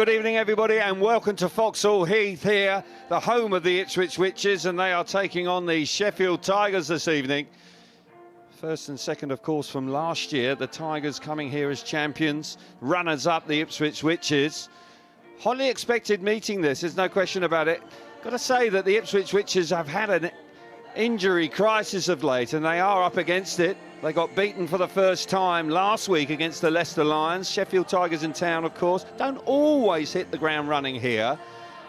Good evening, everybody, and welcome to Foxhall Heath here, the home of the Ipswich Witches, and they are taking on the Sheffield Tigers this evening. First and second, of course, from last year. The Tigers coming here as champions, runners-up, the Ipswich Witches. Highly expected meeting this, there's no question about it. Got to say that the Ipswich Witches have had an injury crisis of late, and they are up against it. They got beaten for the first time last week against the Leicester Lions. Sheffield Tigers in town, of course, don't always hit the ground running here,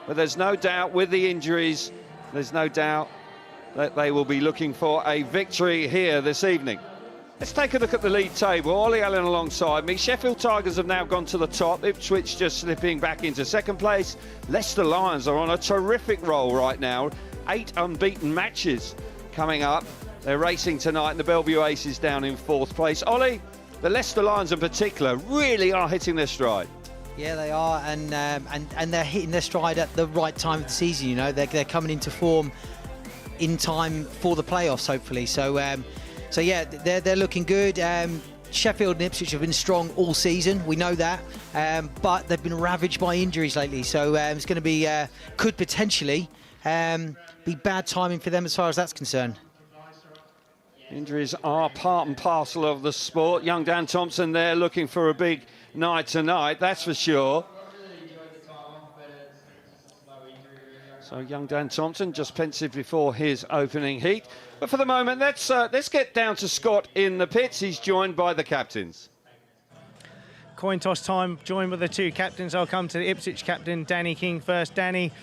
but there's no doubt with the injuries, there's no doubt that they will be looking for a victory here this evening. Let's take a look at the league table. Ollie Allen alongside me. Sheffield Tigers have now gone to the top. Ipswich just slipping back into second place. Leicester Lions are on a terrific roll right now. 8 unbeaten matches coming up. They're racing tonight, and the Bellevue Aces down in 4th place. Ollie, the Leicester Lions in particular really are hitting their stride. Yeah, they are, and they're hitting their stride at the right time of the season. You know, they're coming into form in time for the playoffs, hopefully. So yeah, they're looking good. Sheffield and Ipswich have been strong all season. We know that, but they've been ravaged by injuries lately. So it's going to be could potentially be bad timing for them as far as that's concerned. Injuries are part and parcel of the sport. Young Dan Thompson there looking for a big night tonight, that's for sure. So young Dan Thompson just pensive before his opening heat. But for the moment, let's get down to Scott in the pits. He's joined by the captains. Coin toss time, joined with the two captains. I'll come to the Ipswich captain, Danny King first. Danny,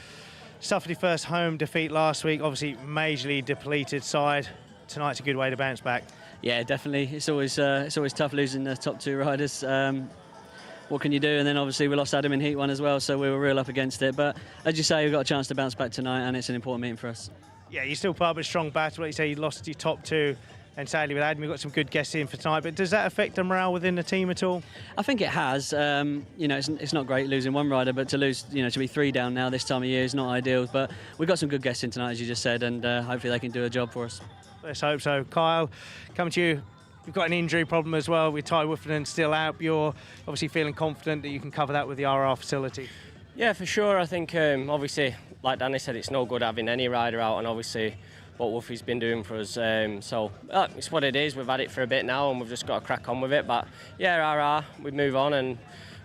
suffered his first home defeat last week, obviously majorly depleted side. Tonight's a good way to bounce back. Yeah, definitely. It's always tough losing the top two riders. What can you do? And then obviously we lost Adam in Heat 1 as well, so we were real up against it. But as you say, we've got a chance to bounce back tonight, and it's an important meeting for us. Yeah, you're still part of a strong battle. Like you say, you lost your top two, and sadly with Adam, you've got some good guests in for tonight. But does that affect the morale within the team at all? I think it has. You know, it's not great losing one rider, but to lose, you know, to be 3 down now this time of year is not ideal. But we've got some good guests in tonight, as you just said, and hopefully they can do a job for us. Let's hope so. Kyle, coming to you. You've got an injury problem as well with Ty Woofenden still out. You're obviously feeling confident that you can cover that with the RR facility. Yeah, for sure. I think obviously, like Danny said, it's no good having any rider out, and obviously what Woofy's been doing for us. So it's what it is. We've had it for a bit now, and we've just got to crack on with it. But yeah, RR, we move on, and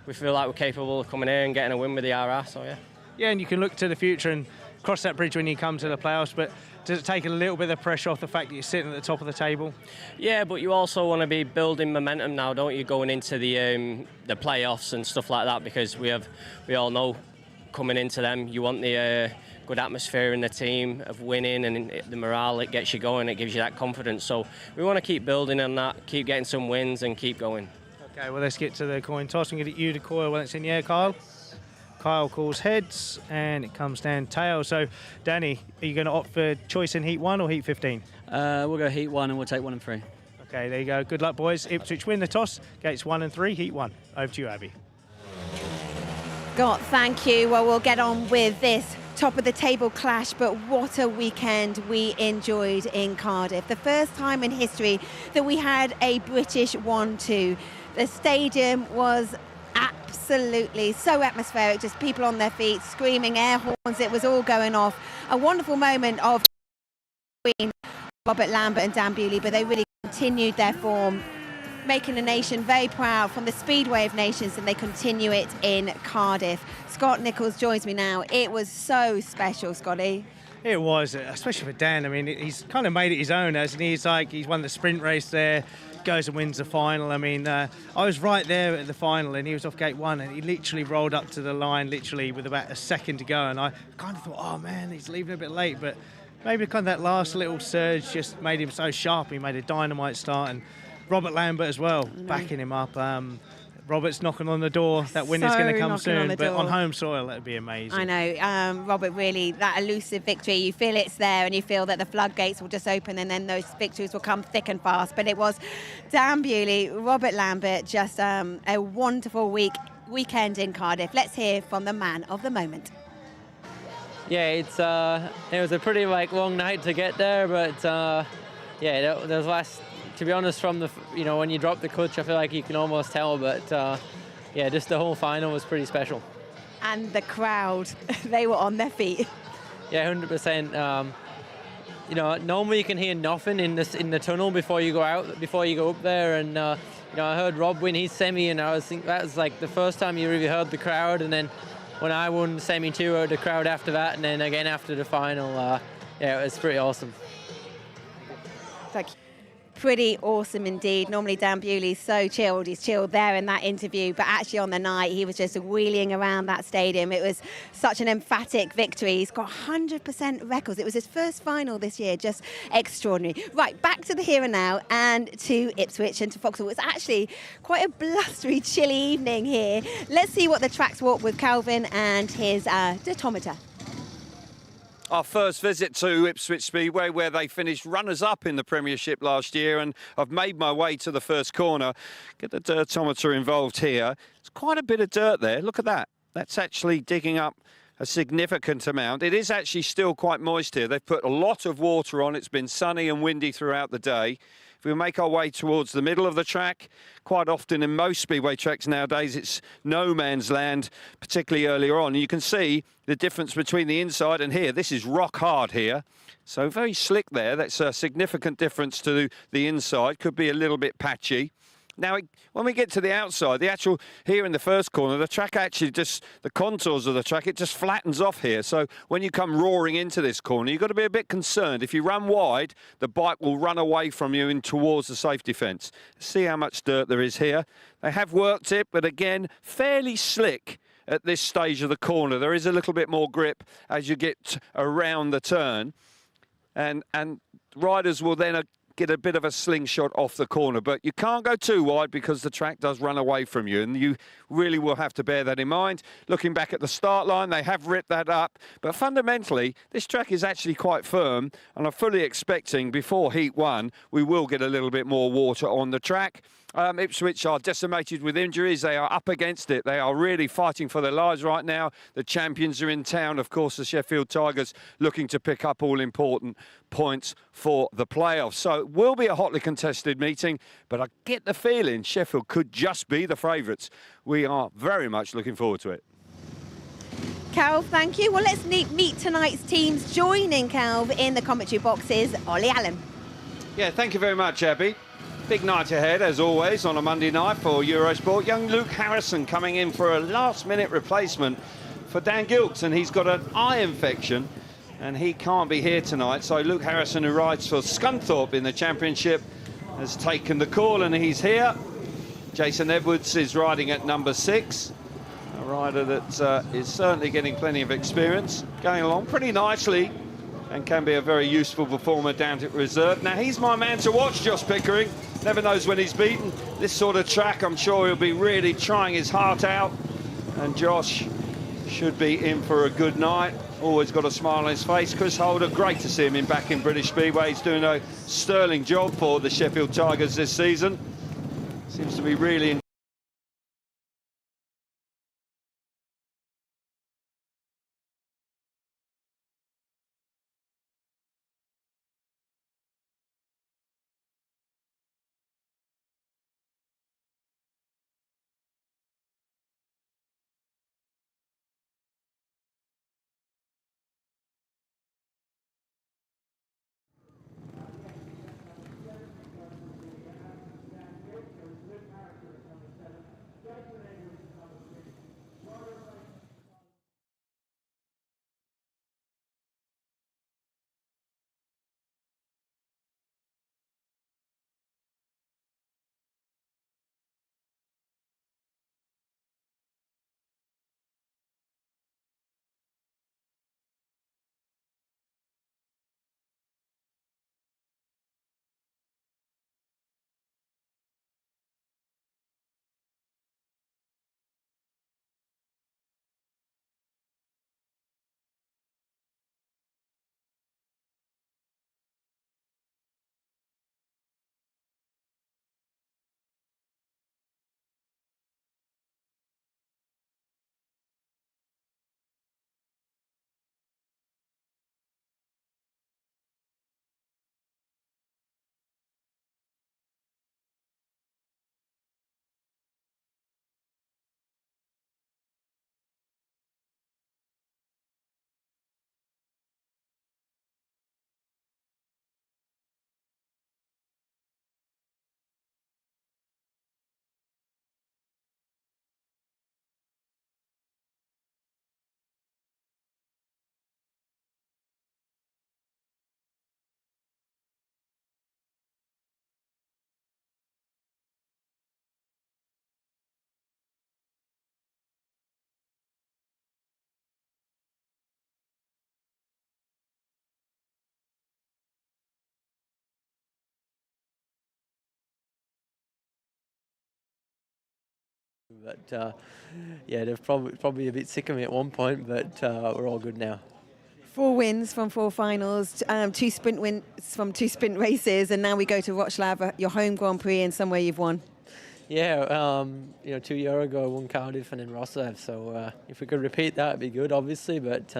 we feel like we're capable of coming here and getting a win with the RR. So yeah. Yeah, and you can look to the future and cross that bridge when you come to the playoffs. But does it take a little bit of pressure off the fact that you're sitting at the top of the table? Yeah, but you also want to be building momentum now, don't you, going into the playoffs and stuff like that, because we all know coming into them, you want the good atmosphere in the team of winning, and the morale, it gets you going, it gives you that confidence. So we want to keep building on that, keep getting some wins and keep going. Okay, well, let's get to the coin toss. I'm going to get you to coil when it's in the air, Kyle. Kyle calls heads, and it comes down tails. So, Danny, are you going to opt for choice in Heat 1 or Heat 15? We'll go Heat 1, and we'll take 1 and 3. Okay, there you go. Good luck, boys. Ipswich win the toss. Gates 1 and 3, Heat 1. Over to you, Abby. Scott, thank you. Well, we'll get on with this top of the table clash, but what a weekend we enjoyed in Cardiff. The first time in history that we had a British 1-2. The stadium was absolutely so atmospheric, just people on their feet, screaming, air horns, it was all going off. A wonderful moment of between Robert Lambert and Dan Bewley, but they really continued their form, making the nation very proud from the Speedway of Nations, and they continue it in Cardiff. Scott Nichols joins me now. It was so special, Scotty. It was, especially for Dan. I mean, he's kind of made it his own, hasn't he? He's won the sprint race there, goes and wins the final. I mean, I was right there at the final, and he was off gate 1, and he literally rolled up to the line literally with about a second to go, and I kind of thought, oh man, he's leaving a bit late, but maybe kind of that last little surge just made him so sharp. He made a dynamite start, and Robert Lambert as well, backing him up. Robert's knocking on the door. That win is going to come soon, but on home soil, that would be amazing. I know. Robert, really, that elusive victory, you feel it's there, and you feel that the floodgates will just open, and then those victories will come thick and fast. But it was Dan Bewley, Robert Lambert, just a wonderful weekend in Cardiff. Let's hear from the man of the moment. Yeah, it was a pretty long night to get there, but yeah, those last. To be honest, from the when you drop the clutch, I feel like you can almost tell. But yeah, just the whole final was pretty special. And the crowd, they were on their feet. Yeah, 100%. You know, normally you can hear nothing in the tunnel before you go up there. And you know, I heard Rob win his semi, and I was thinking that was like the first time you really heard the crowd. And then when I won semi 2, I heard the crowd after that, and then again after the final. Yeah, it was pretty awesome. It's like pretty awesome indeed. Normally Dan Bewley's so chilled. He's chilled there in that interview, but actually on the night he was just wheeling around that stadium. It was such an emphatic victory. He's got 100% records. It was his first final this year. Just extraordinary. Right, back to the here and now and to Ipswich and to Foxhall. It's actually quite a blustery, chilly evening here. Let's see what the tracks walk with Calvin and his detometer. Our first visit to Ipswich Speedway, where they finished runners-up in the Premiership last year, and I've made my way to the first corner. Get the dirtometer involved here. There's quite a bit of dirt there. Look at that. That's actually digging up a significant amount. It is actually still quite moist here. They've put a lot of water on. It's been sunny and windy throughout the day. If we make our way towards the middle of the track, quite often in most speedway tracks nowadays, it's no man's land, particularly earlier on. You can see the difference between the inside and here. This is rock hard here. So very slick there. That's a significant difference to the inside. Could be a little bit patchy. Now, when we get to the outside, the actual, here in the first corner, the track actually just, the contours of the track, it just flattens off here. So when you come roaring into this corner, you've got to be a bit concerned. If you run wide, the bike will run away from you and towards the safety fence. See how much dirt there is here. They have worked it, but again, fairly slick at this stage of the corner. There is a little bit more grip as you get around the turn. And riders will then get a bit of a slingshot off the corner, but you can't go too wide because the track does run away from you, and you really will have to bear that in mind. Looking back at the start line, they have ripped that up, but fundamentally this track is actually quite firm, and I'm fully expecting before Heat 1 we will get a little bit more water on the track. Ipswich are decimated with injuries. They are up against it. They are really fighting for their lives right now. The champions are in town. Of course, the Sheffield Tigers looking to pick up all important points for the playoffs. So it will be a hotly contested meeting, but I get the feeling Sheffield could just be the favourites. We are very much looking forward to it. Calv, thank you. Well, let's meet tonight's teams. Joining Calv in the commentary box is Ollie Allen. Yeah, thank you very much, Abby. Big night ahead, as always, on a Monday night for Eurosport. Young Luke Harrison coming in for a last-minute replacement for Dan Gilks, and he's got an eye infection, and he can't be here tonight. So Luke Harrison, who rides for Scunthorpe in the Championship, has taken the call, and he's here. Jason Edwards is riding at number 6, a rider that is certainly getting plenty of experience, going along pretty nicely, and can be a very useful performer down at reserve. Now, he's my man to watch, Josh Pickering. Never knows when he's beaten. This sort of track, I'm sure he'll be really trying his heart out. And Josh should be in for a good night. Always got a smile on his face. Chris Holder, great to see him back in British Speedway. He's doing a sterling job for the Sheffield Tigers this season. Seems to be really But yeah, they're probably a bit sick of me at one point, but we're all good now. 4 wins from 4 finals, 2 sprint wins from 2 sprint races, and now we go to Wrocław, your home Grand Prix, and somewhere you've won. Yeah, 2 years ago I won Cardiff and then Wrocław, so if we could repeat that, it'd be good, obviously. But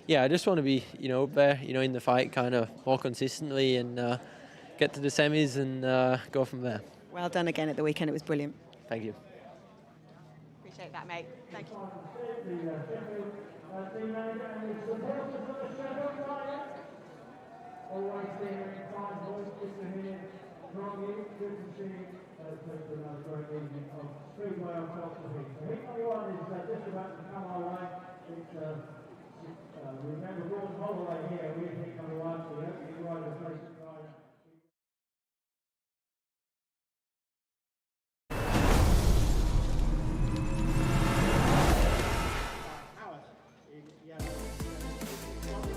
yeah, I just want to be, up there, in the fight, kind of more consistently, and get to the semis and go from there. Well done again at the weekend. It was brilliant. Thank you. Appreciate that, mate. Thank you.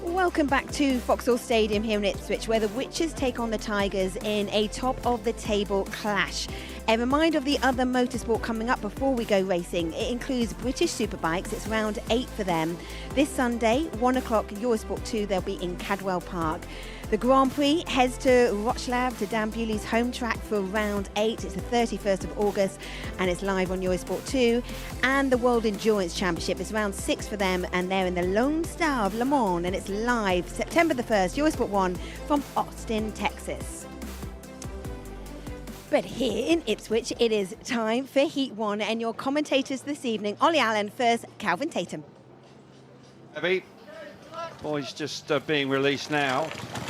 Welcome back to Foxhall Stadium here in Ipswich, where the Witches take on the Tigers in a top-of-the-table clash. A reminder of the other motorsport coming up before we go racing. It includes British Superbikes. It's round 8 for them. This Sunday, 1 o'clock, Eurosport 2, they'll be in Cadwell Park. The Grand Prix heads to Wrocław, to Dan Bewley's home track for round 8. It's the 31st of August and it's live on Eurosport 2. And the World Endurance Championship is round 6 for them, and they're in the Lone Star of Le Mans, and it's live September the 1st, Eurosport 1 from Austin, Texas. But here in Ipswich, it is time for Heat 1, and your commentators this evening, Ollie Allen first, Calvin Tatum. Heavy. Boys just being released now.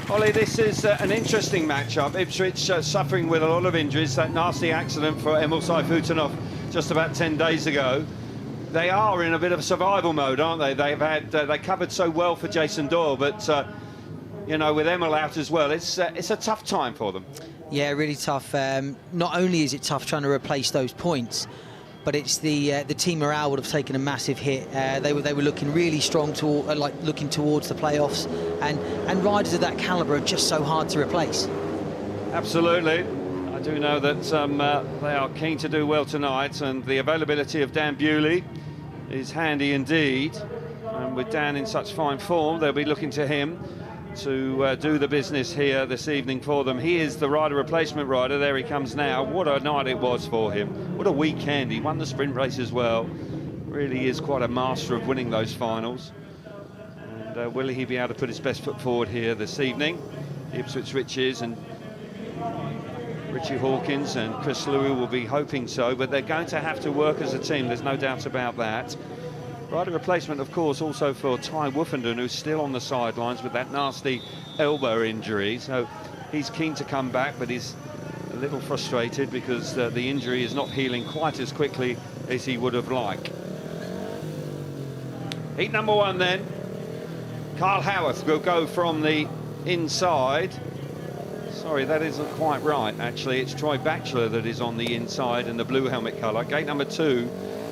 Ollie, this is an interesting matchup. Ipswich suffering with a lot of injuries. That nasty accident for Emil Sayfutdinov just about 10 days ago. They are in a bit of survival mode, aren't they? They covered so well for Jason Doyle, but with Emil out as well, it's a tough time for them. Yeah, really tough. Not only is it tough trying to replace those points, but it's the team morale would have taken a massive hit. They were looking really strong, looking towards the playoffs, and riders of that calibre are just so hard to replace. Absolutely. I do know that they are keen to do well tonight, and the availability of Dan Bewley is handy indeed. And with Dan in such fine form, they'll be looking to him to do the business here this evening for them. He is the rider replacement rider. There he comes now. What a night it was for him. What a weekend. He won the sprint race as well. Really is quite a master of winning those finals. And will he be able to put his best foot forward here this evening? The Ipswich Witches and Richie Hawkins and Chris Louis will be hoping so, but they're going to have to work as a team. There's no doubt about that. Rider replacement, of course, also for Ty Woofenden, who's still on the sidelines with that nasty elbow injury. So he's keen to come back, but he's a little frustrated because the injury is not healing quite as quickly as he would have liked. Heat number 1 then. Carl Howarth will go from the inside. Sorry, that isn't quite right, actually. It's Troy Batchelor that is on the inside in the blue helmet colour. Gate number 2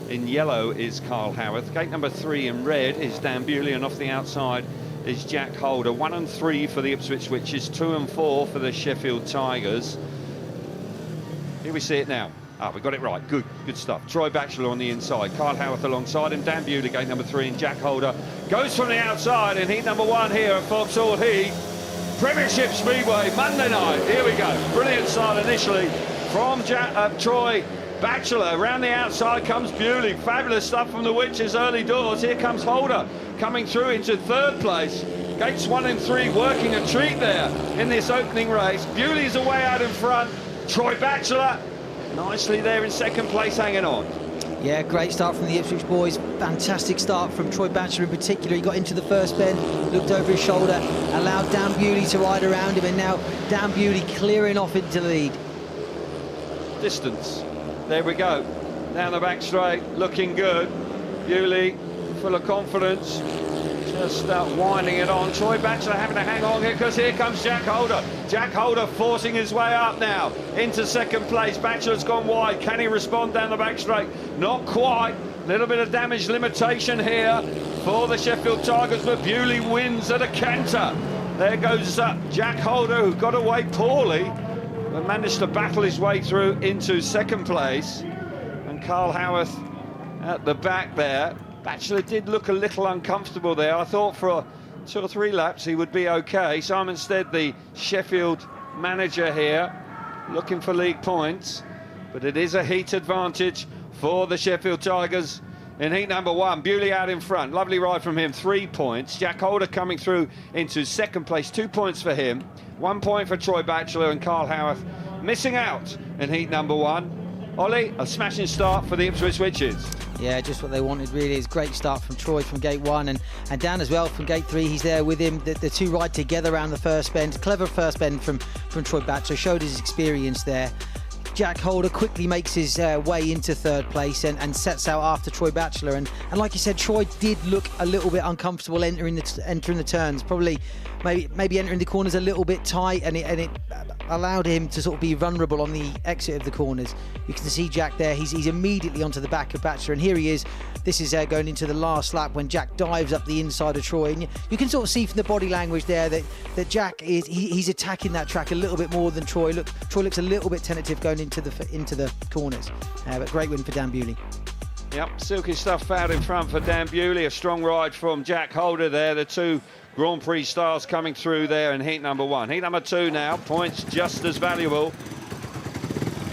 in yellow is Carl Howarth. Gate number 3 in red is Dan Bewley, and off the outside is Jack Holder. 1 and 3 for the Ipswich Witches, 2 and 4 for the Sheffield Tigers. Here we see it now. We got it right. Good stuff. Troy Batchelor on the inside. Carl Howarth alongside him. Dan Bewley, gate number 3, and Jack Holder goes from the outside in heat number 1 here at Foxhall Heath. Premiership Speedway, Monday night. Here we go. Brilliant start initially from Troy Batchelor. Around the outside comes Bewley. Fabulous stuff from the Witches early doors. Here comes Holder coming through into 3rd place. Gates 1 and 3 working a treat there in this opening race. Bewley's away out in front. Troy Batchelor nicely there in 2nd place, hanging on. Yeah, great start from the Ipswich boys. Fantastic start from Troy Batchelor in particular. He got into the first bend, looked over his shoulder, allowed Dan Bewley to ride around him, and now Dan Bewley clearing off into the lead. Distance. There we go. Down the back straight, looking good. Bewley, full of confidence. Just winding it on. Troy Batchelor having to hang on here because here comes Jack Holder. Jack Holder forcing his way up now into 2nd place. Batchelor's gone wide. Can he respond down the back straight? Not quite. Little bit of damage limitation here for the Sheffield Tigers, but Bewley wins at a canter. There goes Jack Holder, who got away poorly, but managed to battle his way through into 2nd place. And Carl Howarth at the back there. Batchelor did look a little uncomfortable there. I thought for 2 or 3 laps he would be okay. Simon Stead, the Sheffield manager here, looking for league points, but it is a heat advantage for the Sheffield Tigers in heat number 1. Bewley out in front, lovely ride from him, 3 points. Jack Holder coming through into 2nd place, 2 points for him, 1 point for Troy Batchelor, and Carl Howarth missing out in heat number 1. Ollie, a smashing start for the Ipswich Witches. Yeah, just what they wanted really. Is great start from Troy from gate 1 and Dan as well from gate 3. He's there with him. The two ride together around the first bend. Clever first bend from Troy Batchelor, showed his experience there. Jack Holder quickly makes his way into 3rd place and sets out after Troy Batchelor. And like you said, Troy did look a little bit uncomfortable entering the turns. Probably maybe entering the corners a little bit tight, and it allowed him to sort of be vulnerable on the exit of the corners. You can see Jack there. He's immediately onto the back of Batchelor, and here he is. This is going into the last lap when Jack dives up the inside of Troy, and you can sort of see from the body language there that Jack he's attacking that track a little bit more than Troy. Troy looks a little bit tentative going into the corners, but great win for Dan Bewley. Yep, silky stuff out in front for Dan Bewley. A strong ride from Jack Holder there. The 2 Grand Prix stars coming through there in heat number 1. Heat number 2 now, points just as valuable.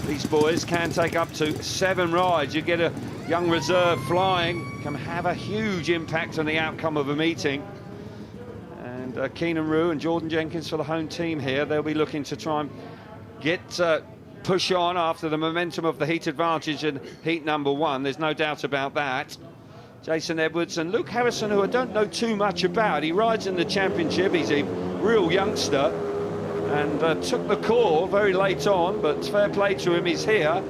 These boys can take up to 7 rides. You get a young reserve flying, can have a huge impact on the outcome of a meeting. And Keenan Rue and Jordan Jenkins for the home team here. They'll be looking to try and get push on after the momentum of the heat advantage in heat number 1. There's no doubt about that. Jason Edwards and Luke Harrison, who I don't know too much about. He rides in the championship. He's a real youngster and took the call very late on, but fair play to him. He's here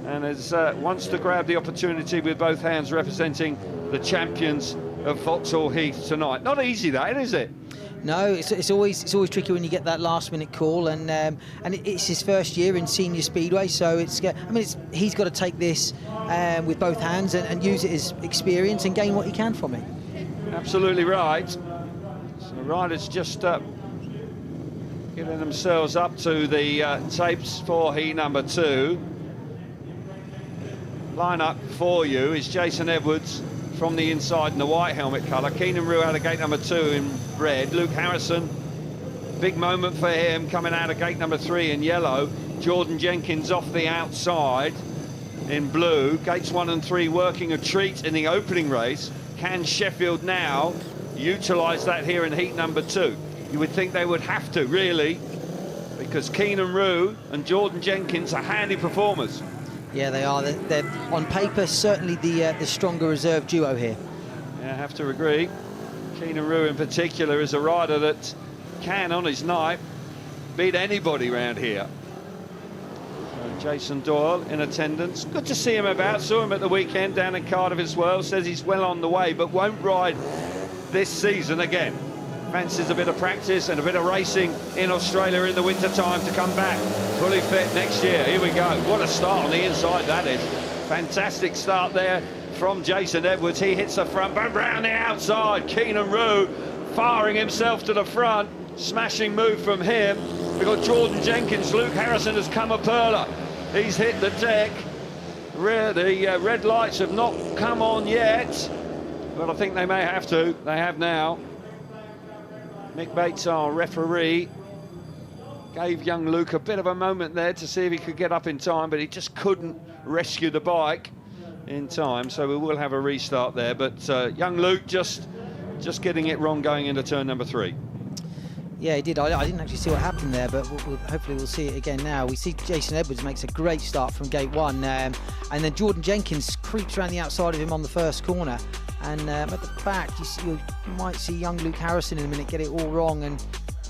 and wants to grab the opportunity with both hands, representing the champions of Foxhall Heath tonight. Not easy, that, is it? No, it's always tricky when you get that last-minute call, and it's his first year in senior speedway, so he's got to take this with both hands and use it as experience and gain what he can from it. Absolutely right. So the riders just getting themselves up to the tapes for heat number 2. Line up for you is Jason Edwards from the inside in the white helmet colour. Keenan Rue out of gate number 2 in red. Luke Harrison, big moment for him, coming out of gate number 3 in yellow. Jordan Jenkins off the outside in blue. Gates 1 and 3 working a treat in the opening race. Can Sheffield now utilise that here in heat number 2? You would think they would have to, really, because Keenan Rue and Jordan Jenkins are handy performers. Yeah, they are. They're on paper certainly the stronger reserve duo here. Yeah, I have to agree. Keenan Rue in particular is a rider that can, on his night, beat anybody around here. So Jason Doyle in attendance. Good to see him about. Saw him at the weekend down in Cardiff as well. Says he's well on the way, but won't ride this season again. Fancies a bit of practice and a bit of racing in Australia in the winter time to come back fully fit next year. Here we go. What a start on the inside that is. Fantastic start there from Jason Edwards. He hits the front, but round the outside. Keenan Rue firing himself to the front. Smashing move from him. We've got Jordan Jenkins. Luke Harrison has come a perler. He's hit the deck. The red lights have not come on yet, but I think they may have to. They have now. Mick Bates, our referee, gave young Luke a bit of a moment there to see if he could get up in time, but he just couldn't rescue the bike in time, so we will have a restart there. But young Luke just getting it wrong going into turn number 3. Yeah, he did. I didn't actually see what happened there, but hopefully we'll see it again now. We see Jason Edwards makes a great start from gate 1, and then Jordan Jenkins creeps around the outside of him on the first corner. And at the back, you might see young Luke Harrison in a minute get it all wrong, and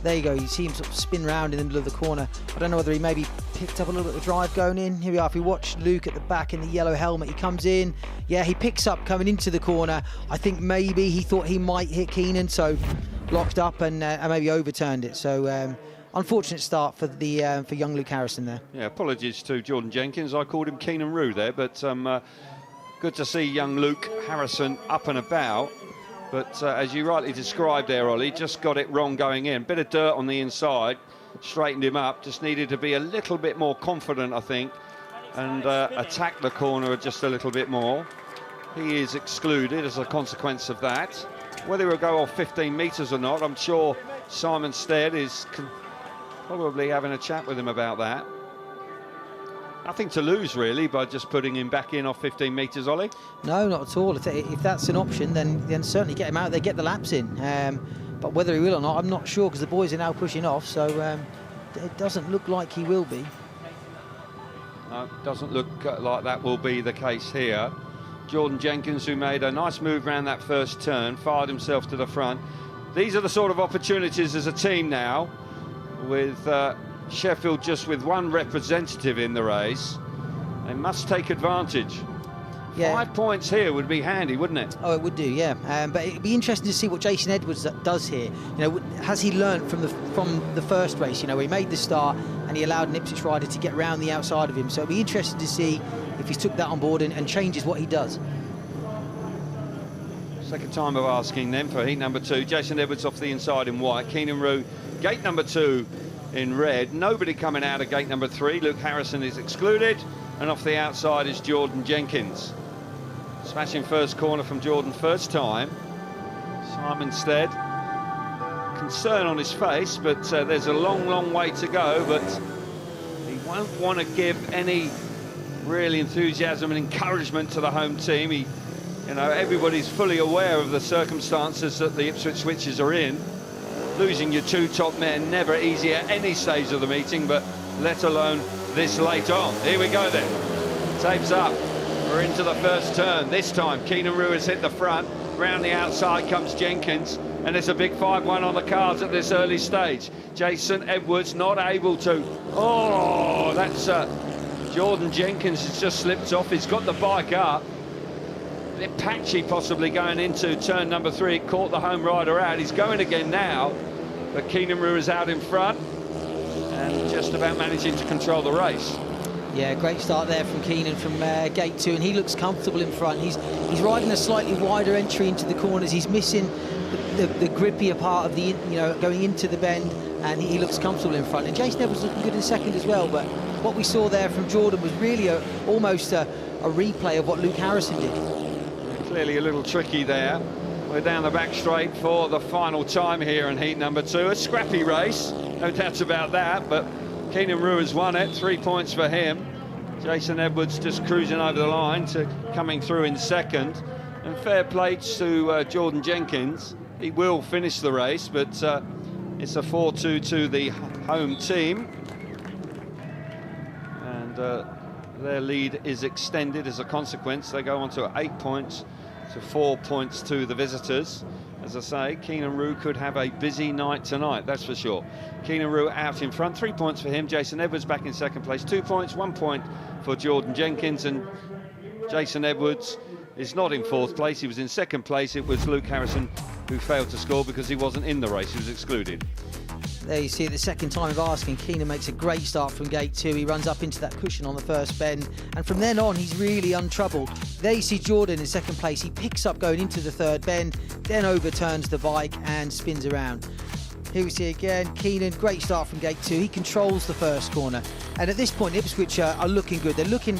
there you go. You see him sort of spin round in the middle of the corner. I don't know whether he maybe picked up a little bit of drive going in. Here we are. If we watch Luke at the back in the yellow helmet, he comes in. Yeah, he picks up coming into the corner. I think maybe he thought he might hit Keenan, so locked up and maybe overturned it. So unfortunate start for young Luke Harrison there. Yeah, apologies to Jordan Jenkins. I called him Keenan Rue there, but good to see young Luke Harrison up and about. But as you rightly described there, Ollie, just got it wrong going in. Bit of dirt on the inside, straightened him up. Just needed to be a little bit more confident, I think, and attack the corner just a little bit more. He is excluded as a consequence of that. Whether he'll go off 15 metres or not, I'm sure Simon Stead is probably having a chat with him about that. Nothing to lose, really, by just putting him back in off 15 metres, Ollie. No, not at all. If that's an option, then certainly get him out there, get the laps in. But whether he will or not, I'm not sure, because the boys are now pushing off, so it doesn't look like he will be. No, it doesn't look like that will be the case here. Jordan Jenkins, who made a nice move around that first turn, fired himself to the front. These are the sort of opportunities as a team now, with Sheffield just with one representative in the race. They must take advantage. Yeah. 5 points here would be handy, wouldn't it? Oh, it would do, yeah. But it'd be interesting to see what Jason Edwards does here. You know, has he learnt from the first race? You know, he made the start and he allowed an Ipswich rider to get round the outside of him. So it'd be interesting to see if he's took that on board and changes what he does. Second time of asking then for heat number 2. Jason Edwards off the inside in white. Keenan Rowe, gate number 2 in red. Nobody coming out of gate number 3. Luke Harrison is excluded. And off the outside is Jordan Jenkins. Smashing first corner from Jordan first time. Simon Stead. Concern on his face, but there's a long way to go. But he won't want to give any really enthusiasm and encouragement to the home team. You know, everybody's fully aware of the circumstances that the Ipswich Witches are in. Losing your 2 top men, never easy at any stage of the meeting, but let alone this late on. Here we go then. Tapes up. We're into the first turn. This time, Keenan Rowe has hit the front. Round the outside comes Jenkins, and there's a big 5-1 on the cards at this early stage. Jason Edwards not able to. Oh, that's Jordan Jenkins has just slipped off. He's got the bike up. A bit patchy possibly going into turn number 3. It caught the home rider out. He's going again now, but Keenan Rowe is out in front and just about managing to control the race. Yeah, great start there from Keenan from gate 2, and he looks comfortable in front. He's riding a slightly wider entry into the corners. He's missing the grippier part of the, you know, going into the bend, and he looks comfortable in front. And Jason Edwards looking good in second as well. But what we saw there from Jordan was really almost a replay of what Luke Harrison did. Clearly a little tricky there. We're down the back straight for the final time here in heat number 2. A scrappy race, no doubts about that, but Keenan Rowe has won it. 3 points for him. Jason Edwards just cruising over the line to coming through in second. And fair play to Jordan Jenkins. He will finish the race, but it's a 4-2 to the home team. And their lead is extended as a consequence. They go on to 8 points to 4 points to the visitors. As I say, Keenan Rowe could have a busy night tonight, that's for sure. Keenan Rowe out in front, 3 points for him. Jason Edwards back in second place, 2 points, 1 point for Jordan Jenkins. And Jason Edwards is not in fourth place, he was in second place. It was Luke Harrison who failed to score because he wasn't in the race, he was excluded. There you see it, the second time of asking. Keenan makes a great start from gate 2. He runs up into that cushion on the first bend, and from then on he's really untroubled. There you see Jordan in second place. He picks up going into the third bend, then overturns the bike and spins around. Here we see again Keenan, great start from gate 2. He controls the first corner, and at this point Ipswich are looking good. They're looking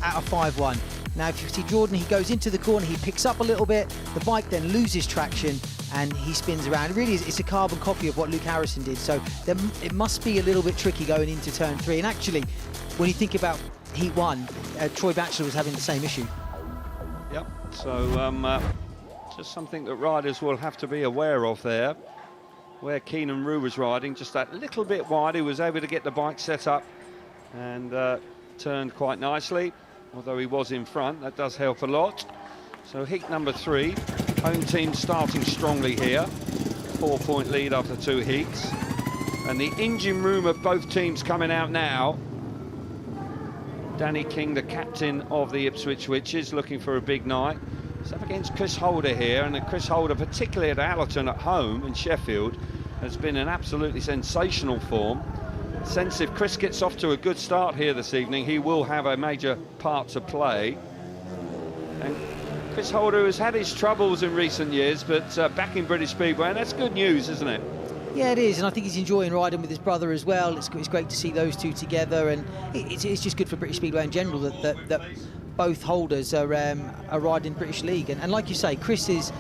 at a 5-1. Now if you see Jordan, he goes into the corner, he picks up a little bit, the bike then loses traction and he spins around. It really is, it's a carbon copy of what Luke Harrison did, so it must be a little bit tricky going into turn 3. And actually, when you think about heat 1, Troy Batchelor was having the same issue. Yep, so just something that riders will have to be aware of there. Where Keenan Rowe was riding, just that little bit wide, he was able to get the bike set up and turned quite nicely. Although he was in front, that does help a lot. So heat number 3, home team starting strongly here. 4 point lead after 2 heats. And the engine room of both teams coming out now. Danny King, the captain of the Ipswich Witches, looking for a big night. He's up against Chris Holder here, and Chris Holder, particularly at Allerton at home in Sheffield, has been in absolutely sensational form. Sense if Chris gets off to a good start here this evening, he will have a major part to play. And Chris Holder has had his troubles in recent years, but back in British Speedway, and that's good news, isn't it? Yeah, it is, and I think he's enjoying riding with his brother as well. It's great to see those two together, and it's just good for British Speedway in general that both holders are riding British League. And like you say, Chris is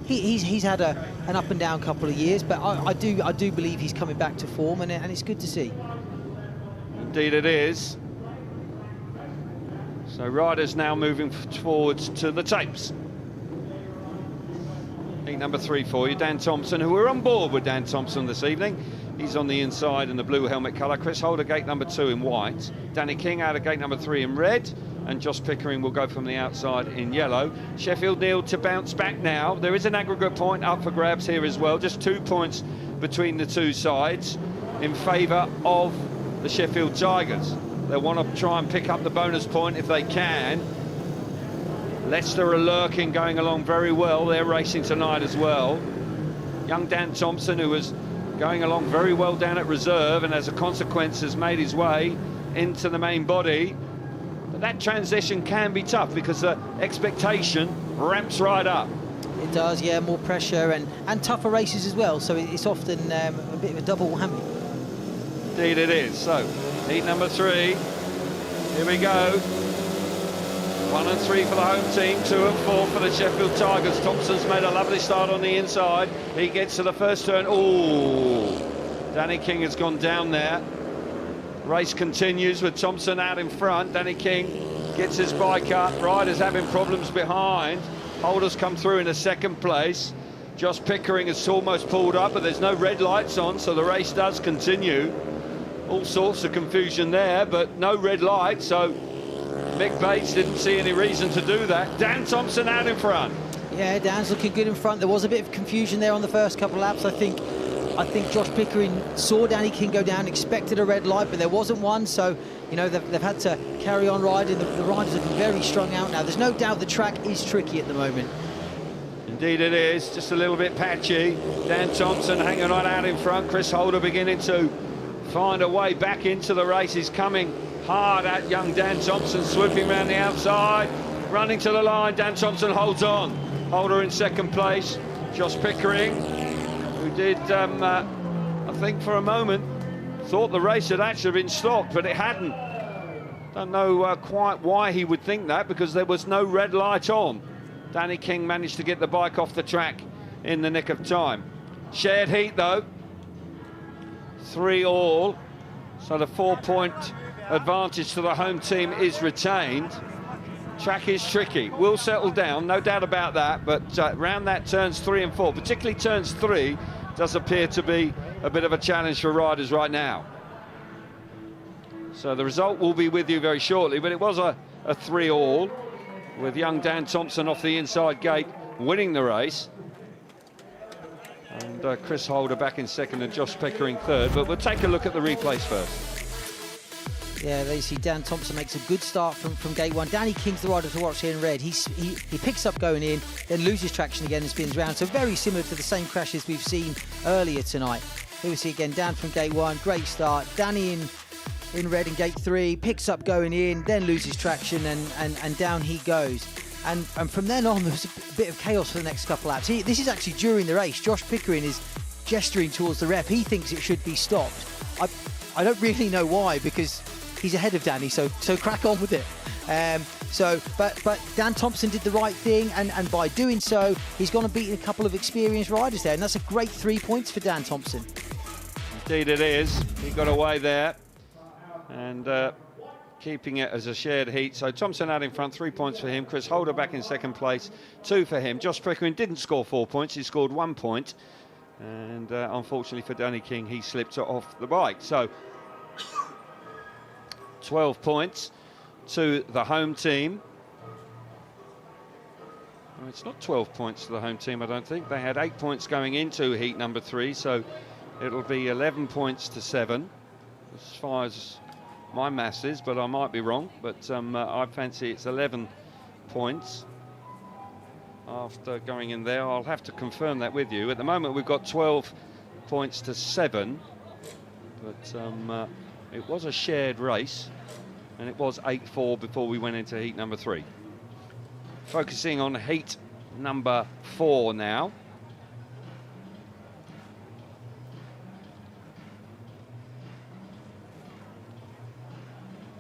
he's had an up and down couple of years, but I do believe he's coming back to form, and it's good to see. Indeed, it is. So riders now moving forwards to the tapes. Heat number 3 for you, Dan Thompson, who we're on board with Dan Thompson this evening. He's on the inside in the blue helmet colour. Chris Holder, gate number 2 in white. Danny King out of gate number 3 in red. And Josh Pickering will go from the outside in yellow. Sheffield Neal to bounce back now. There is an aggregate point up for grabs here as well. Just 2 points between the two sides in favour of the Sheffield Tigers. They want to try and pick up the bonus point if they can. Leicester are lurking, going along very well. They're racing tonight as well. Young Dan Thompson, who was going along very well down at reserve and as a consequence has made his way into the main body. But that transition can be tough because the expectation ramps right up. It does, yeah, more pressure and tougher races as well, so it's often a bit of a double whammy. Indeed it is. So, heat number 3, here we go. 1 and 3 for the home team, 2 and 4 for the Sheffield Tigers. Thompson's made a lovely start on the inside. He gets to the first turn. Ooh, Danny King has gone down there. Race continues with Thompson out in front. Danny King gets his bike up. Riders having problems behind. Holders come through in a second place. Josh Pickering has almost pulled up, but there's no red lights on, so the race does continue. All sorts of confusion there, but no red light, so Mick Bates didn't see any reason to do that. Dan Thompson out in front. Yeah, Dan's looking good in front. There was a bit of confusion there on the first couple of laps. I think Josh Pickering saw Danny King go down, expected a red light, but there wasn't one. So, you know, they've had to carry on riding. The riders are very strung out now. There's no doubt the track is tricky at the moment. Indeed it is, just a little bit patchy. Dan Thompson hanging on out in front. Chris Holder beginning to find a way back into the race. He's coming hard at young Dan Thompson, swooping around the outside, running to the line. Dan Thompson holds on. Holder in second place. Josh Pickering, who did, I think for a moment, thought the race had actually been stopped, but it hadn't. Don't know quite why he would think that, because there was no red light on. Danny King managed to get the bike off the track in the nick of time. Shared heat though, 3 all, so the 4-point advantage to the home team is retained. Track is tricky, will settle down, no doubt about that, but around that turns 3 and 4, particularly turns 3, does appear to be a bit of a challenge for riders right now. So the result will be with you very shortly, but it was a 3 all, with young Dan Thompson off the inside gate winning the race. And Chris Holder back in second and Josh Pickering third, but we'll take a look at the replays first. Yeah, there you see Dan Thompson makes a good start from gate 1. Danny King's the rider to watch here in red. He picks up going in, then loses traction again and spins round. So very similar to the same crashes we've seen earlier tonight. Here we see again Dan from gate 1, great start. Danny in red in gate 3, picks up going in, then loses traction and down he goes. And from then on, there was a bit of chaos for the next couple laps. This is actually during the race. Josh Pickering is gesturing towards the ref. He thinks it should be stopped. I don't really know why, because he's ahead of Danny, so crack on with it. But Dan Thompson did the right thing, and by doing so, he's gone and beaten a couple of experienced riders there, and that's a great 3 points for Dan Thompson. Indeed it is. He got away there, and keeping it as a shared heat. So Thompson out in front, 3 points for him. Chris Holder back in second place, 2 for him. Josh Pickering didn't score 4 points, he scored 1 point. And unfortunately for Danny King, he slipped off the bike. So 12 points to the home team. Well, it's not 12 points to the home team, I don't think. They had 8 points going into heat number 3, so it'll be 11 points to 7, as far as my maths is, but I might be wrong. But I fancy it's 11 points after going in there. I'll have to confirm that with you. At the moment, we've got 12 points to 7, but it was a shared race, and it was 8-4 before we went into heat number 3. Focusing on heat number 4 now.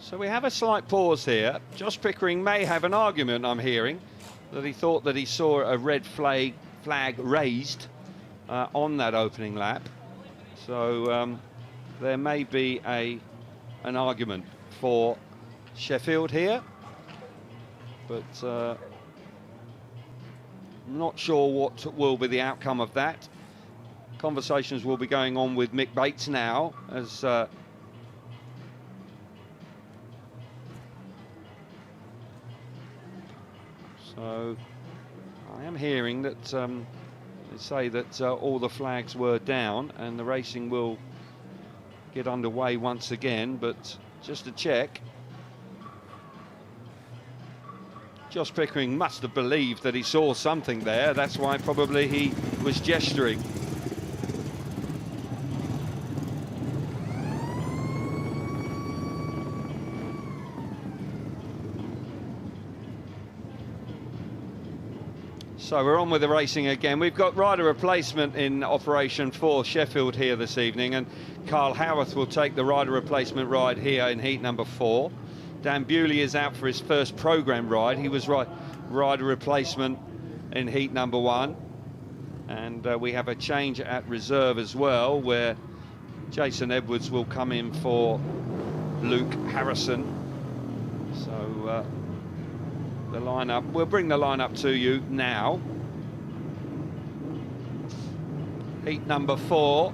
So we have a slight pause here. Josh Pickering may have an argument, I'm hearing, that he thought that he saw a red flag raised on that opening lap. So there may be an argument for Sheffield here, but not sure what will be the outcome of that. Conversations will be going on with Mick Bates now, as so I am hearing that they say that all the flags were down and the racing will get underway once again, but just to check, Josh Pickering must have believed that he saw something there. That's why probably he was gesturing. So we're on with the racing again. We've got rider replacement in operation for Sheffield here this evening, and Carl Howarth will take the rider replacement ride here in heat number 4. Dan Bewley is out for his first programme ride. He was rider replacement in heat number 1. And we have a change at reserve as well, where Jason Edwards will come in for Luke Harrison. So the lineup, we'll bring the lineup to you now. Heat number 4.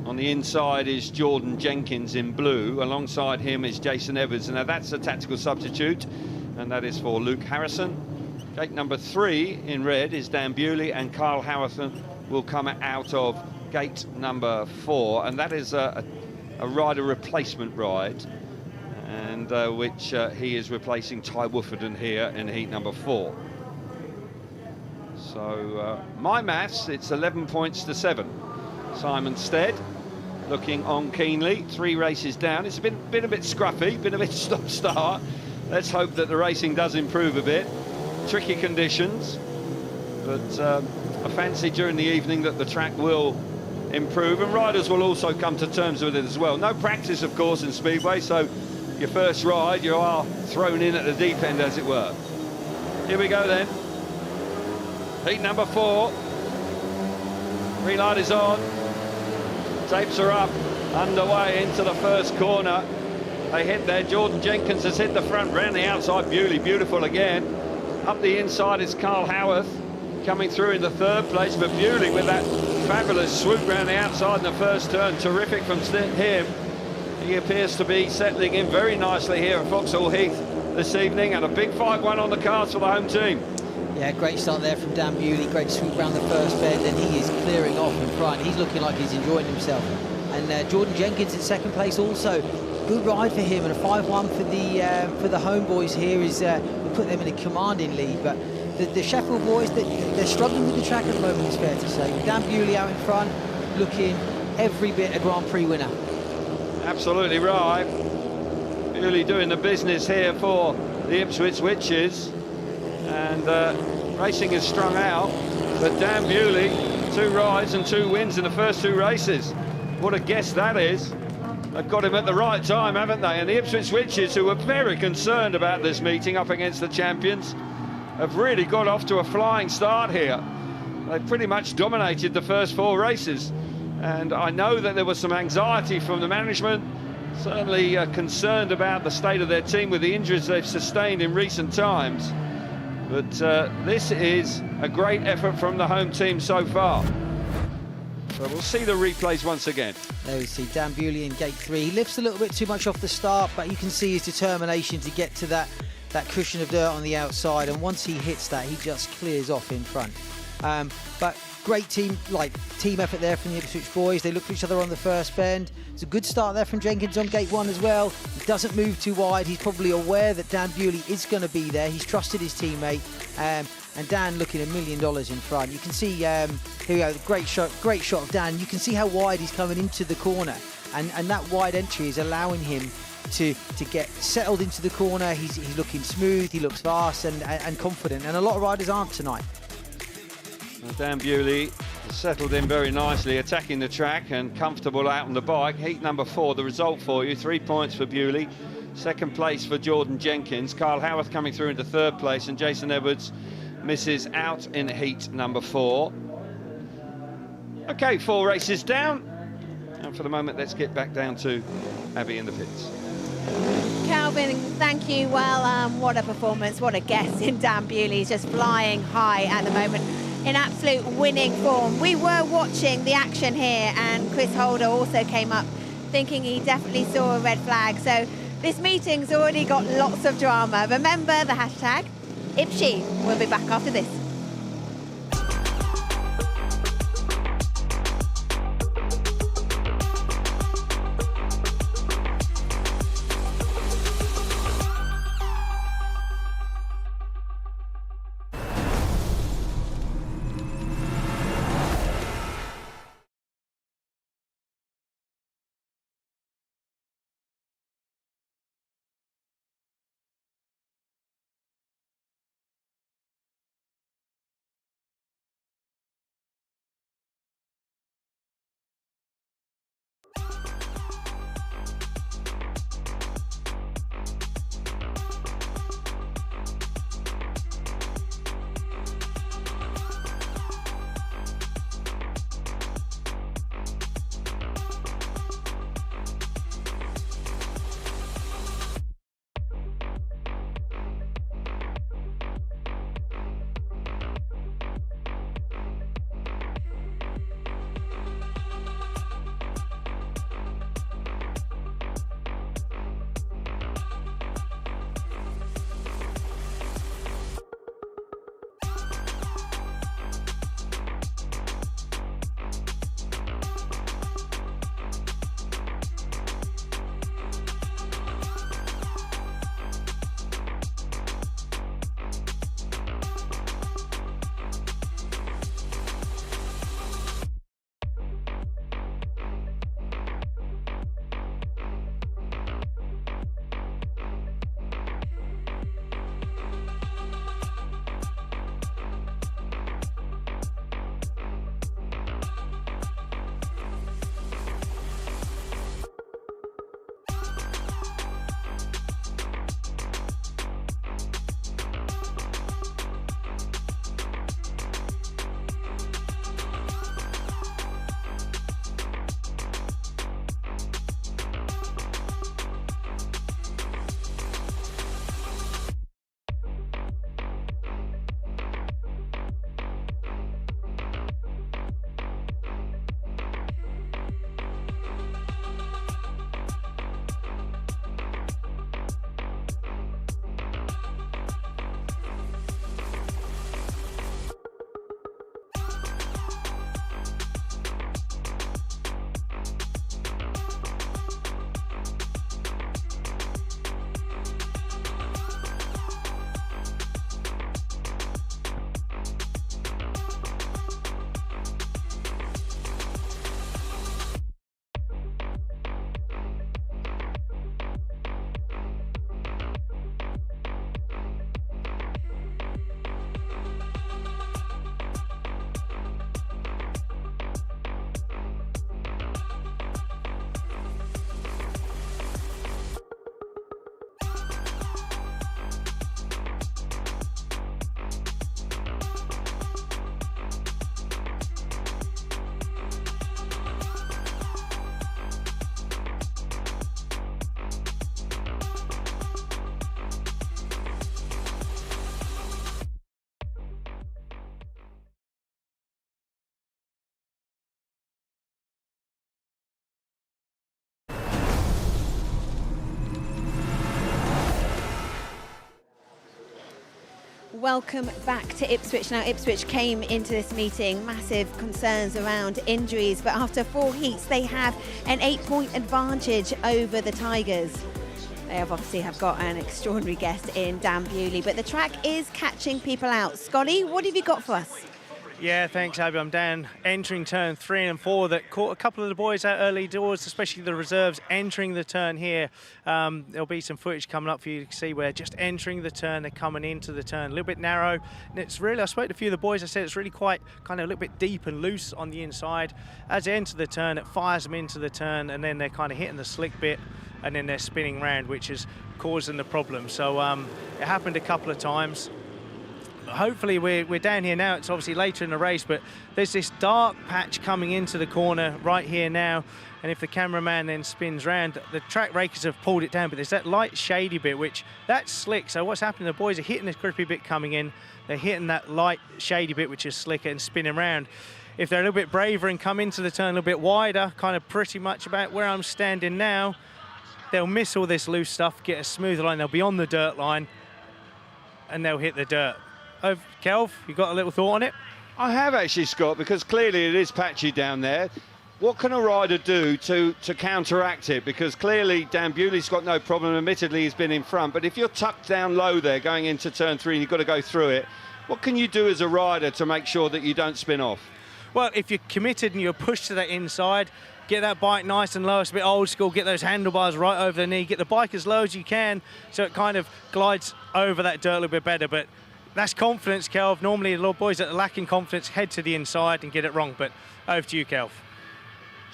On the inside is Jordan Jenkins in blue. Alongside him is Jason Edwards. Now that's a tactical substitute, and that is for Luke Harrison. Gate number 3 in red is Dan Bewley, and Carl Howarth will come out of gate number 4, and that is a rider replacement ride, and which he is replacing Ty Wooforden here in heat number 4. So my maths, it's 11 points to 7. Simon Stead looking on keenly, 3 races down. It's been a bit scruffy, been a bit stop-start. Let's hope that the racing does improve a bit. Tricky conditions, but I fancy during the evening that the track will improve, and riders will also come to terms with it as well. No practice, of course, in Speedway, so your first ride, you are thrown in at the deep end, as it were. Here we go then. Heat number 4. Green light is on. Tapes are up. Underway into the first corner. They hit there. Jordan Jenkins has hit the front, round the outside. Bewley, beautiful again. Up the inside is Carl Howarth coming through in the 3rd place, but Bewley with that fabulous swoop round the outside in the first turn. Terrific from him. He appears to be settling in very nicely here at Foxhall Heath this evening, and a big 5-1 on the cards for the home team. Yeah, great start there from Dan Bewley. Great swoop round the first bend, and he is clearing off in front. He's looking like he's enjoying himself. And Jordan Jenkins in 2nd place also. Good ride for him, and a 5-1 for the homeboys here is will put them in a commanding lead. But the Sheffield boys, they're struggling with the track at the moment, it's fair to say. Dan Bewley out in front, looking every bit a Grand Prix winner. Absolutely right. Bewley doing the business here for the Ipswich Witches. And racing is strung out, but Dan Bewley, 2 rides and 2 wins in the first 2 races. What a guess that is. They've got him at the right time, haven't they? And the Ipswich Witches, who were very concerned about this meeting up against the champions, have really got off to a flying start here. They pretty much dominated the first 4 races. And I know that there was some anxiety from the management, certainly concerned about the state of their team with the injuries they've sustained in recent times. But this is a great effort from the home team so far. So we'll see the replays once again. There we see Dan Bewley in gate 3. He lifts a little bit too much off the start, but you can see his determination to get to that cushion of dirt on the outside. And once he hits that, he just clears off in front. But great team effort there from the Ipswich boys. They look for each other on the first bend. It's a good start there from Jenkins on gate 1 as well. He doesn't move too wide. He's probably aware that Dan Bewley is going to be there. He's trusted his teammate. And Dan looking $1 million in front. You can see here we go, great shot of Dan. You can see how wide he's coming into the corner, and that wide entry is allowing him to get settled into the corner. He's looking smooth, he looks fast and confident, and a lot of riders aren't tonight. Well, Dan Bewley Settled in very nicely, attacking the track and comfortable out on the bike. Heat number 4, the result for you, 3 points for Bewley. Second place for Jordan Jenkins. Carl Howarth coming through into 3rd place, and Jason Edwards misses out in heat number 4. Okay, 4 races down. And for the moment, let's get back down to Abby in the pits. Calvin, thank you. Well, what a performance, what a guess in Dan Bewley. He's just flying high at the moment in absolute winning form. We were watching the action here, and Chris Holder also came up thinking he definitely saw a red flag. So this meeting's already got lots of drama. Remember the hashtag Ipshy. We'll be back after this. Welcome back to Ipswich. Now, Ipswich came into this meeting massive concerns around injuries, but after 4 heats, they have an 8-point advantage over the Tigers. They have obviously got an extraordinary guest in Dan Bewley, but the track is catching people out. Scotty, what have you got for us? Yeah, thanks, Abby. I'm Dan. Entering turn 3 and 4, that caught a couple of the boys out early doors, especially the reserves entering the turn here. There'll be some footage coming up for you to see where just entering the turn, they're coming into the turn, a little bit narrow. And it's really, I spoke to a few of the boys, I said it's really quite kind of a little bit deep and loose on the inside. As they enter the turn, it fires them into the turn, and then they're kind of hitting the slick bit, and then they're spinning round, which is causing the problem. So it happened a couple of times. Hopefully we're down here now. It's obviously later in the race, but there's this dark patch coming into the corner right here now, and if the cameraman then spins round, the track rakers have pulled it down, but there's that light shady bit, which that's slick. So what's happening, the boys are hitting this grippy bit coming in, they're hitting that light shady bit which is slicker and spinning round. If they're a little bit braver and come into the turn a little bit wider, kind of pretty much about where I'm standing now, they'll miss all this loose stuff, get a smooth line, they'll be on the dirt line, and they'll hit the dirt. Oh, Kelv, you got a little thought on it? I have actually, Scott, because clearly it is patchy down there. What can a rider do to counteract it? Because clearly Dan Bewley's got no problem. Admittedly, he's been in front. But if you're tucked down low there going into turn 3 and you've got to go through it, what can you do as a rider to make sure that you don't spin off? Well, if you're committed and you're pushed to that inside, get that bike nice and low. It's a bit old school. Get those handlebars right over the knee. Get the bike as low as you can so it kind of glides over that dirt a little bit better. But that's confidence, Kelv. Normally, the little boys that are lacking confidence head to the inside and get it wrong. But over to you, Kelv.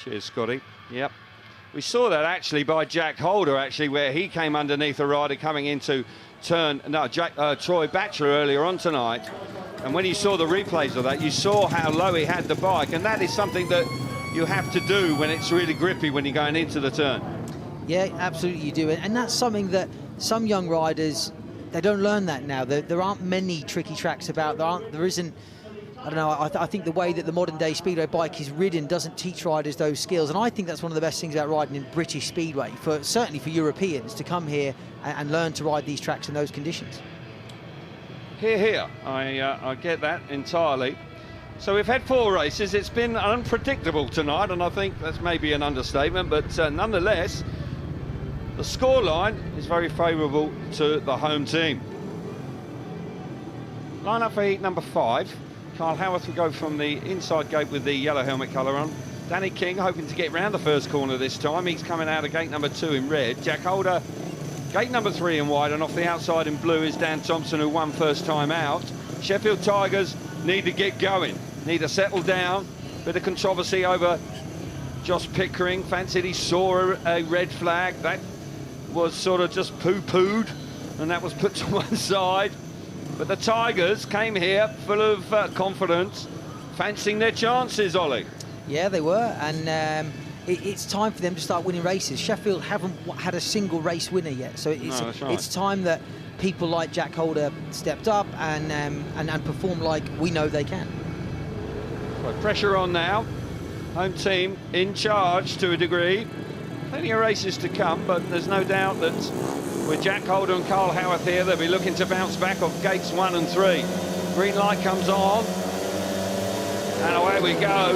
Cheers, Scotty. Yep. We saw that actually by Jack Holder, actually, where he came underneath a rider coming into Troy Batcher earlier on tonight. And when you saw the replays of that, you saw how low he had the bike. And that is something that you have to do when it's really grippy when you're going into the turn. Yeah, absolutely you do. And that's something that some young riders, they don't learn that now. There aren't many tricky tracks about. There isn't, I don't know, I think the way that the modern day speedway bike is ridden doesn't teach riders those skills. And I think that's one of the best things about riding in British speedway, certainly for Europeans, to come here and learn to ride these tracks in those conditions. Here. I get that entirely. So we've had 4 races. It's been unpredictable tonight, and I think that's maybe an understatement, but nonetheless, the scoreline is very favourable to the home team. Line up for heat number 5. Carl Howarth will go from the inside gate with the yellow helmet colour on. Danny King hoping to get round the first corner this time. He's coming out of gate number 2 in red. Jack Holder, gate number 3 in white, and off the outside in blue is Dan Thompson, who won first time out. Sheffield Tigers need to get going, need to settle down. Bit of controversy over Josh Pickering. Fancied he saw a red flag. That was sort of just poo-pooed, and that was put to one side. But the Tigers came here full of confidence, fancying their chances, Ollie. Yeah, they were, and it's time for them to start winning races. Sheffield haven't had a single race winner yet, so it's time that people like Jack Holder stepped up and performed like we know they can. Right, pressure on now. Home team in charge to a degree. Plenty of races to come, but there's no doubt that with Jack Holder and Carl Howarth here, they'll be looking to bounce back off gates 1 and 3. Green light comes on, and away we go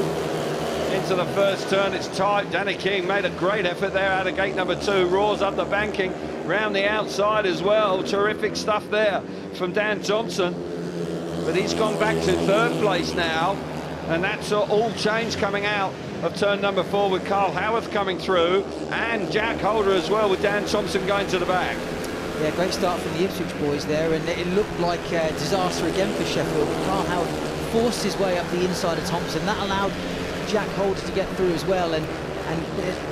into the first turn. It's tight. Danny King made a great effort there out of gate number 2, roars up the banking, round the outside as well. Terrific stuff there from Dan Thompson, but he's gone back to 3rd place now, and that's all change coming out of turn number 4 with Carl Howarth coming through, and Jack Holder as well, with Dan Thompson going to the back. Yeah, great start from the Ipswich boys there, and it looked like disaster again for Sheffield. Carl Howarth forced his way up the inside of Thompson. That allowed Jack Holder to get through as well, and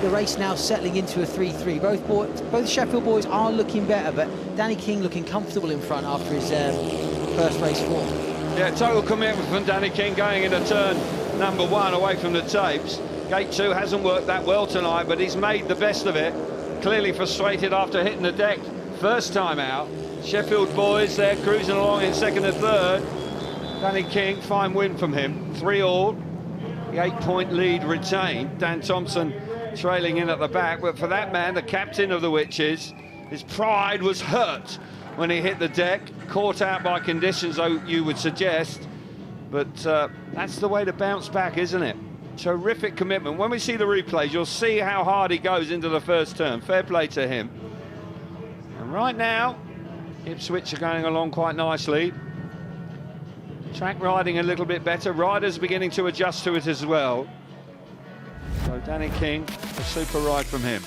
the race now settling into a 3-3. Both Sheffield boys are looking better, but Danny King looking comfortable in front after his first race form. Yeah, total commitment from Danny King going into turn number 1 away from the tapes. Gate 2 hasn't worked that well tonight, but he's made the best of it. Clearly frustrated after hitting the deck first time out. Sheffield boys, they're cruising along in 2nd and 3rd. Danny King, fine win from him. 3-all. The 8-point lead retained. Dan Thompson trailing in at the back, but for that man, the captain of the Witches, his pride was hurt when he hit the deck, caught out by conditions, though you would suggest. But that's the way to bounce back, isn't it? Terrific commitment. When we see the replays, you'll see how hard he goes into the first turn. Fair play to him. And right now, Ipswich are going along quite nicely. Track riding a little bit better. Riders beginning to adjust to it as well. So Danny King, a super ride from him.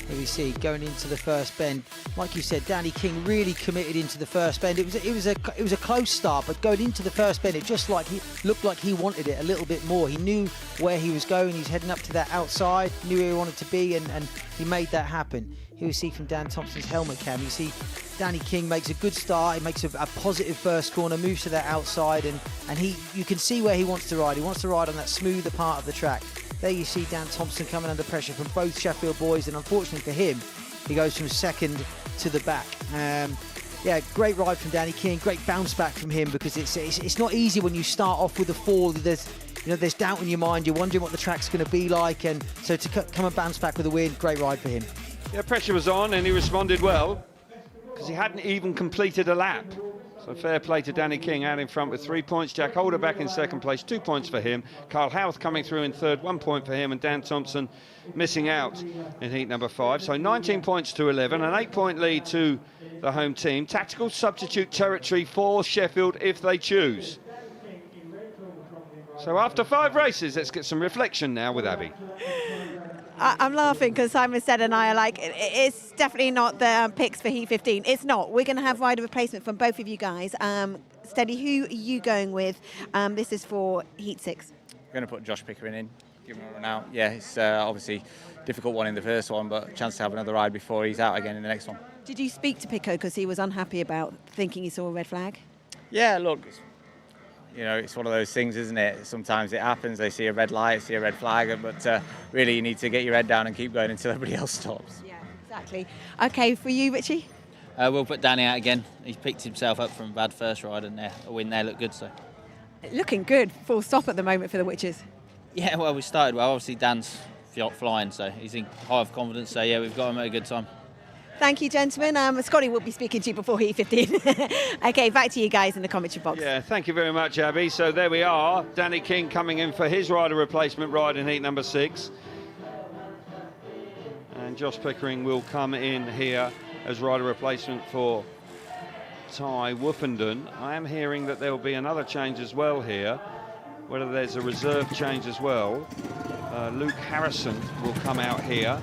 Here we see going into the first bend, like you said, Danny King really committed into the first bend. It was a close start, but going into the first bend, it just like he looked like he wanted it a little bit more. He knew where he was going. He's heading up to that outside, knew where he wanted to be, and he made that happen. Here we see from Dan Thompson's helmet cam, you see Danny King makes a good start. He makes a positive first corner, moves to that outside, and you can see where he wants to ride. He wants to ride on that smoother part of the track. There you see Dan Thompson coming under pressure from both Sheffield boys, and unfortunately for him, he goes from second to the back. Yeah, great ride from Danny King, great bounce back from him, because it's not easy when you start off with a fall. There's doubt in your mind. You're wondering what the track's going to be like, and so to come and bounce back with a win, great ride for him. Yeah, pressure was on, and he responded well, because he hadn't even completed a lap. So fair play to Danny King out in front with 3 points. Jack Holder back in second place, 2 points for him. Carl Houth coming through in third, 1 point for him, and Dan Thompson missing out in heat number 5. So 19 points to 11, an 8-point lead to the home team. Tactical substitute territory for Sheffield if they choose. So after 5 races, let's get some reflection now with Abby. I'm laughing because Simon Stead and I are like, it's definitely not the picks for Heat 15. It's not. We're going to have rider replacement from both of you guys. Steady, who are you going with? This is for Heat 6. We're going to put Josh Pickering in, give him a run out. Yeah, it's obviously a difficult one in the first one, but a chance to have another ride before he's out again in the next one. Did you speak to Pico because he was unhappy about thinking he saw a red flag? Yeah, look, it's one of those things, isn't it? Sometimes it happens, they see a red light, see a red flag, but really you need to get your head down and keep going until everybody else stops. Yeah, exactly. Okay, for you, Richie? We'll put Danny out again. He's picked himself up from a bad first ride, and a win there looked good. So, looking good, full stop at the moment for the Witches. Yeah, well, we started well. Obviously, Dan's flying, so he's in high of confidence. So, yeah, we've got him at a good time. Thank you, gentlemen. Scotty will be speaking to you before Heat 15. Okay, back to you guys in the commentary box. Yeah, thank you very much, Abby. So there we are. Danny King coming in for his rider replacement ride in heat number 6. And Josh Pickering will come in here as rider replacement for Ty Woofenden. I am hearing that there will be another change as well here, whether there's a reserve change as well. Luke Harrison will come out here,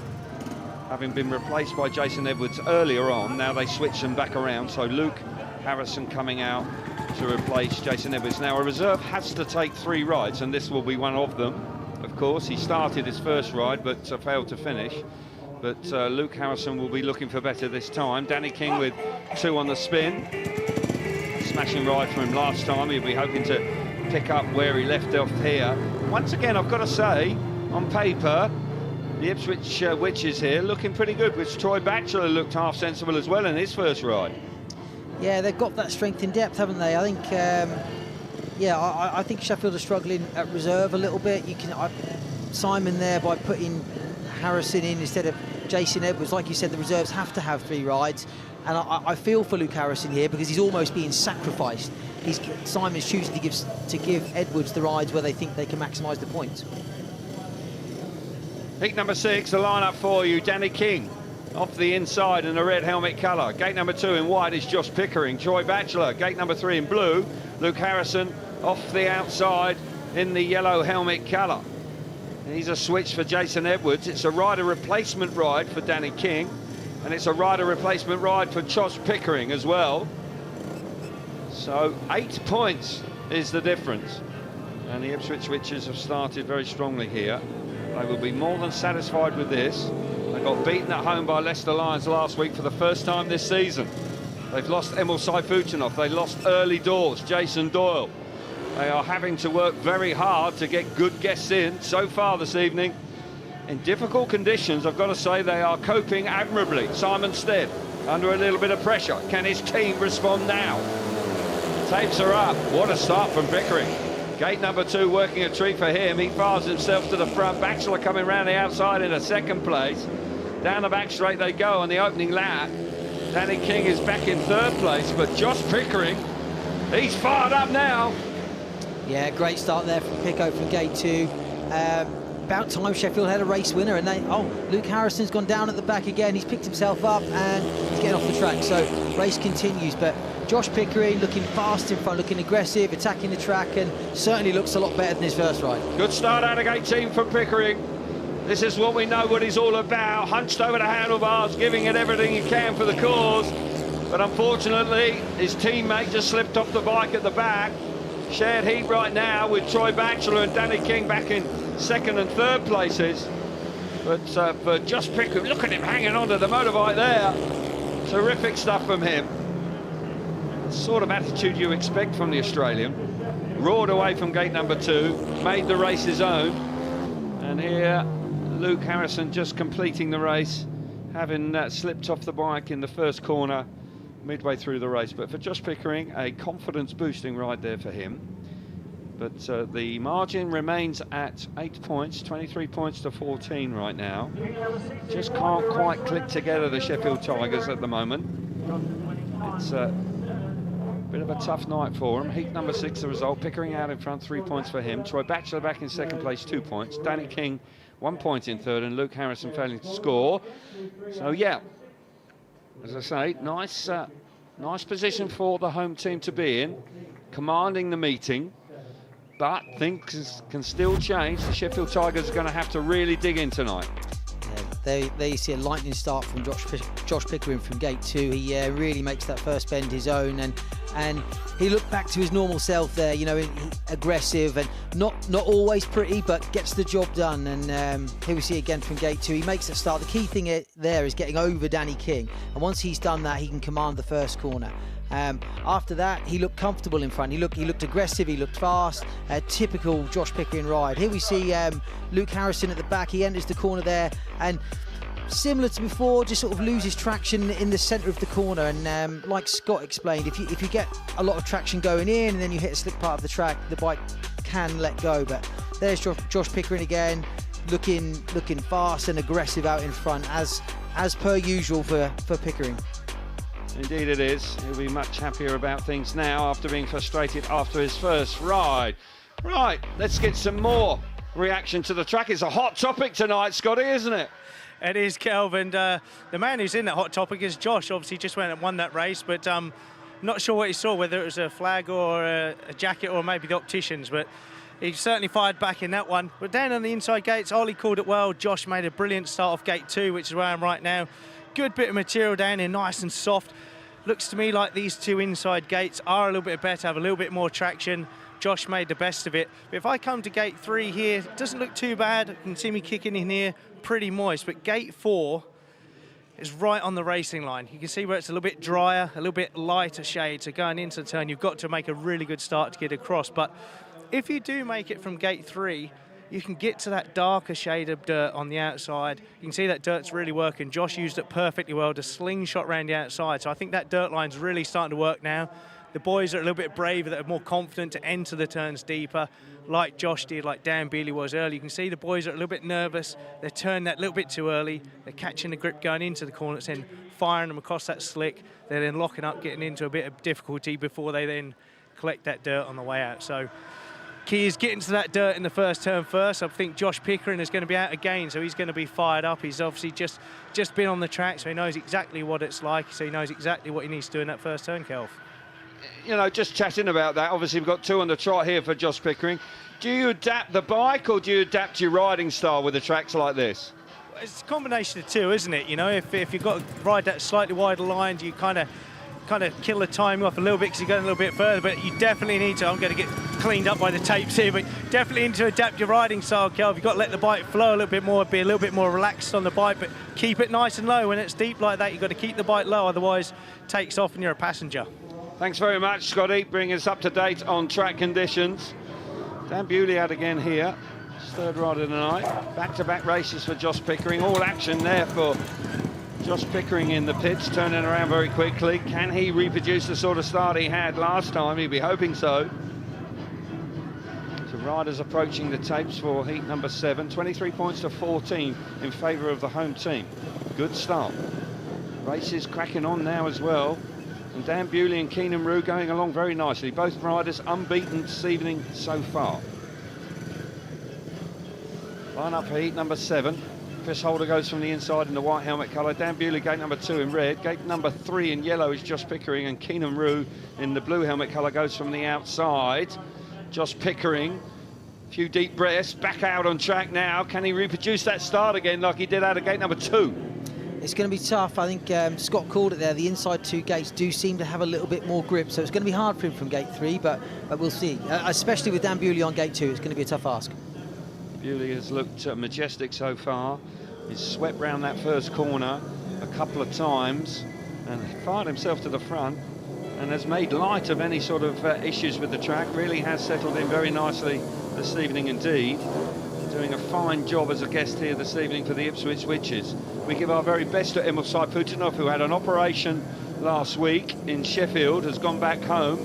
having been replaced by Jason Edwards earlier on. Now they switch them back around, so Luke Harrison coming out to replace Jason Edwards. Now a reserve has to take 3 rides, and this will be one of them. Of course, he started his first ride but failed to finish. But Luke Harrison will be looking for better this time. Danny King with 2 on the spin. Smashing ride for him last time. He'll be hoping to pick up where he left off here. Once again, I've got to say, on paper, the Ipswich Witches here looking pretty good, which Troy Batchelor looked half sensible as well in his first ride. Yeah, they've got that strength in depth, haven't they? I think, I think Sheffield are struggling at reserve a little bit. Simon there by putting Harrison in instead of Jason Edwards. Like you said, the reserves have to have 3 rides, and I feel for Luke Harrison here because he's almost being sacrificed. Simon's choosing to give Edwards the rides where they think they can maximise the points. Heat number 6, the lineup for you. Danny King off the inside in the red helmet colour. Gate number 2 in white is Josh Pickering. Troy Batchelor. Gate number 3 in blue. Luke Harrison off the outside in the yellow helmet colour. He's a switch for Jason Edwards. It's a rider replacement ride for Danny King, and it's a rider replacement ride for Josh Pickering as well. So 8 points is the difference, and the Ipswich Witches have started very strongly here. They will be more than satisfied with this. They got beaten at home by Leicester Lions last week for the first time this season. They've lost Emil Sayfutdinov. They lost early doors, Jason Doyle. They are having to work very hard to get good guests in so far this evening. In difficult conditions, I've got to say they are coping admirably. Simon Stead under a little bit of pressure. Can his team respond now? Tapes are up. What a start from Pickering. Gate number 2 working a treat for him. He fires himself to the front. Batchelor coming round the outside in a second place. Down the back straight they go on the opening lap. Danny King is back in third place, but Josh Pickering, he's fired up now. Yeah, great start there from Pico from gate 2. about time Sheffield had a race winner, and Luke Harrison's gone down at the back again. He's picked himself up and he's getting off the track, so race continues. But Josh Pickering looking fast in front, looking aggressive, attacking the track, and certainly looks a lot better than his first ride. Good start out of gate team from Pickering. This is what we know what he's all about, hunched over the handlebars, giving it everything he can for the cause. But unfortunately, his teammate just slipped off the bike at the back. Shared heat right now with Troy Batchelor and Danny King back in second and third places. But for Josh Pickering, look at him hanging onto the motorbike there. Terrific stuff from him. The sort of attitude you expect from the Australian. Roared away from gate number 2, made the race his own. And here, Luke Harrison just completing the race, having slipped off the bike in the first corner midway through the race. But for Josh Pickering, a confidence boosting ride there for him. But the margin remains at 8 points, 23 points to 14 right now. Just can't quite click together, the Sheffield Tigers, at the moment. It's a bit of a tough night for him. Heat number 6, the result. Pickering out in front, 3 points for him. Troy Batchelor back in second place, 2 points. Danny King, 1 point in third, and Luke Harrison failing to score. So yeah, as I say, nice position for the home team to be in, commanding the meeting, but things can still change. The Sheffield Tigers are going to have to really dig in tonight. Yeah, there you see a lightning start from Josh Pickering from gate 2. He really makes that first bend his own, and he looked back to his normal self there, you know, aggressive and not always pretty, but gets the job done. And here we see again from gate 2, he makes a start. The key thing there is getting over Danny King, and once he's done that, he can command the first corner. After that, he looked comfortable in front. He looked aggressive. He looked fast. A typical Josh Pickering ride. Here we see Luke Harrison at the back. He enters the corner there, and similar to before, just sort of loses traction in the centre of the corner. And like Scott explained, if you get a lot of traction going in and then you hit a slick part of the track, the bike can let go. But there's Josh Pickering again, looking fast and aggressive out in front, as per usual for Pickering. Indeed it is. He'll be much happier about things now after being frustrated after his first ride. Right, let's get some more reaction to the track. It's a hot topic tonight, Scotty, isn't it? It is, Kelvin. The man who's in that hot topic is Josh. Obviously just went and won that race, but not sure what he saw, whether it was a flag or a jacket or maybe the opticians, but he certainly fired back in that one. But down on the inside gates, Ollie called it well. Josh made a brilliant start off gate 2, which is where I am right now. Good bit of material down here, nice and soft. Looks to me like these 2 inside gates are a little bit better, have a little bit more traction. Josh made the best of it. But if I come to gate 3 here, it doesn't look too bad. You can see me kicking in here, pretty moist. But gate 4 is right on the racing line. You can see where it's a little bit drier, a little bit lighter shade. So going into the turn, you've got to make a really good start to get across. But if you do make it from gate 3, you can get to that darker shade of dirt on the outside. You can see that dirt's really working. Josh used it perfectly well to slingshot around the outside. So I think that dirt line's really starting to work now. The boys are a little bit braver, that are more confident to enter the turns deeper, like Josh did, like Dan Bealey was early. You can see the boys are a little bit nervous. They're turning that little bit too early. They're catching the grip going into the corners and firing them across that slick. They're then locking up, getting into a bit of difficulty before they then collect that dirt on the way out. So key is getting to that dirt in the first turn first. I think Josh Pickering is going to be out again, so he's going to be fired up. He's obviously just been on the track, so he knows exactly what it's like, so he knows exactly what he needs to do in that first turn, Kelv. You know, just chatting about that, obviously we've got 2 on the trot here for Josh Pickering. Do you adapt the bike or do you adapt your riding style with the tracks like this? It's a combination of 2, isn't it? You know, if you've got to ride that slightly wider line, you kind of kill the time off a little bit because you're going a little bit further, but you definitely need to, I'm going to get cleaned up by the tapes here, but definitely need to adapt your riding style, Kelv. You've got to let the bike flow a little bit more, be a little bit more relaxed on the bike, but keep it nice and low. When it's deep like that, you've got to keep the bike low, otherwise it takes off and you're a passenger. Thanks very much, Scotty, bringing us up to date on track conditions. Dan Bewley out again here, his 3rd ride of the night. Back-to-back races for Josh Pickering, all action there for Josh Pickering in the pits, turning around very quickly. Can he reproduce the sort of start he had last time? He'd be hoping so. So riders approaching the tapes for heat number 7, 23 points to 14 in favour of the home team. Good start. Race is cracking on now as well. And Dan Bewley and Keenan Rue going along very nicely. Both riders unbeaten this evening so far. Line up for heat number 7. Chris Holder goes from the inside in the white helmet colour. Dan Bewley, gate number 2 in red. Gate number 3 in yellow is Josh Pickering, and Keenan Rue in the blue helmet colour goes from the outside. Josh Pickering, a few deep breaths, back out on track now. Can he reproduce that start again like he did out of gate number 2? It's going to be tough. I think Scott called it there. The inside 2 gates do seem to have a little bit more grip, so it's going to be hard for him from gate 3, but we'll see. Especially with Dan Bewley on gate 2, it's going to be a tough ask. Bewley has looked majestic so far. He's swept round that first corner a couple of times and fired himself to the front and has made light of any sort of issues with the track. Really has settled in very nicely this evening indeed. Doing a fine job as a guest here this evening for the Ipswich Witches. We give our very best to Emil Sayfutdinov, who had an operation last week in Sheffield, has gone back home,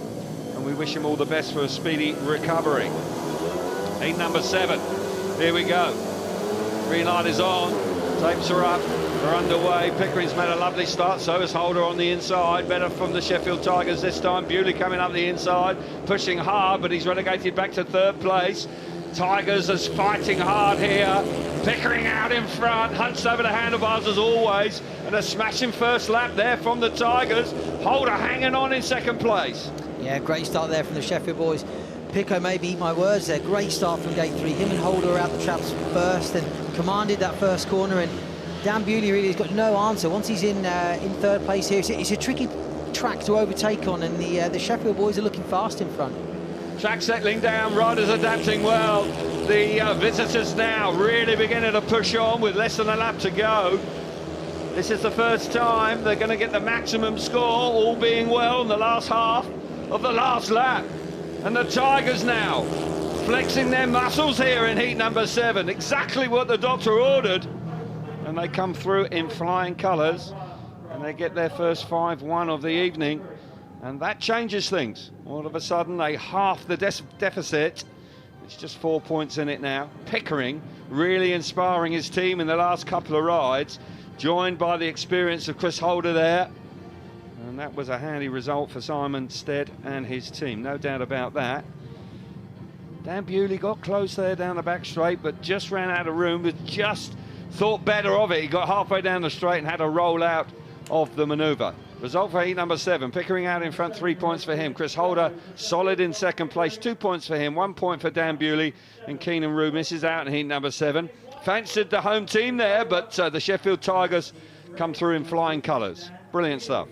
and we wish him all the best for a speedy recovery. Heat number 7, here we go. Green light is on, tapes are up, we're underway. Pickering's made a lovely start, so is Holder on the inside. Better from the Sheffield Tigers this time. Bewley coming up the inside, pushing hard, but he's relegated back to 3rd place. Tigers is fighting hard here. Pickering out in front, hunched over the handlebars as always, and a smashing first lap there from the Tigers. Holder hanging on in 2nd place. Yeah, great start there from the Sheffield boys. Pico maybe eat my words there. Great start from gate 3. Him and Holder were out the traps first and commanded that first corner, and Dan Bewley really has got no answer. Once he's in 3rd place here, it's a tricky track to overtake on, and the Sheffield boys are looking fast in front. Track settling down, riders adapting well. The visitors now really beginning to push on with less than a lap to go. This is the first time they're going to get the maximum score, all being well, in the last half of the last lap. And the Tigers now flexing their muscles here in heat number 7. Exactly what the doctor ordered. And they come through in flying colours. And they get their first 5-1 of the evening. And that changes things. All of a sudden, they half the deficit. It's just 4 points in it now. Pickering really inspiring his team in the last couple of rides, joined by the experience of Chris Holder there. And that was a handy result for Simon Stead and his team, no doubt about that. Dan Bewley got close there down the back straight, but just ran out of room, but just thought better of it. He got halfway down the straight and had to roll out of the manoeuvre. Result for heat number 7, Pickering out in front, 3 points for him. Chris Holder solid in 2nd place, 2 points for him, 1 point for Dan Bewley, and Keenan Rue misses out in heat number 7. Fancied the home team there, but the Sheffield Tigers come through in flying colours. Brilliant stuff.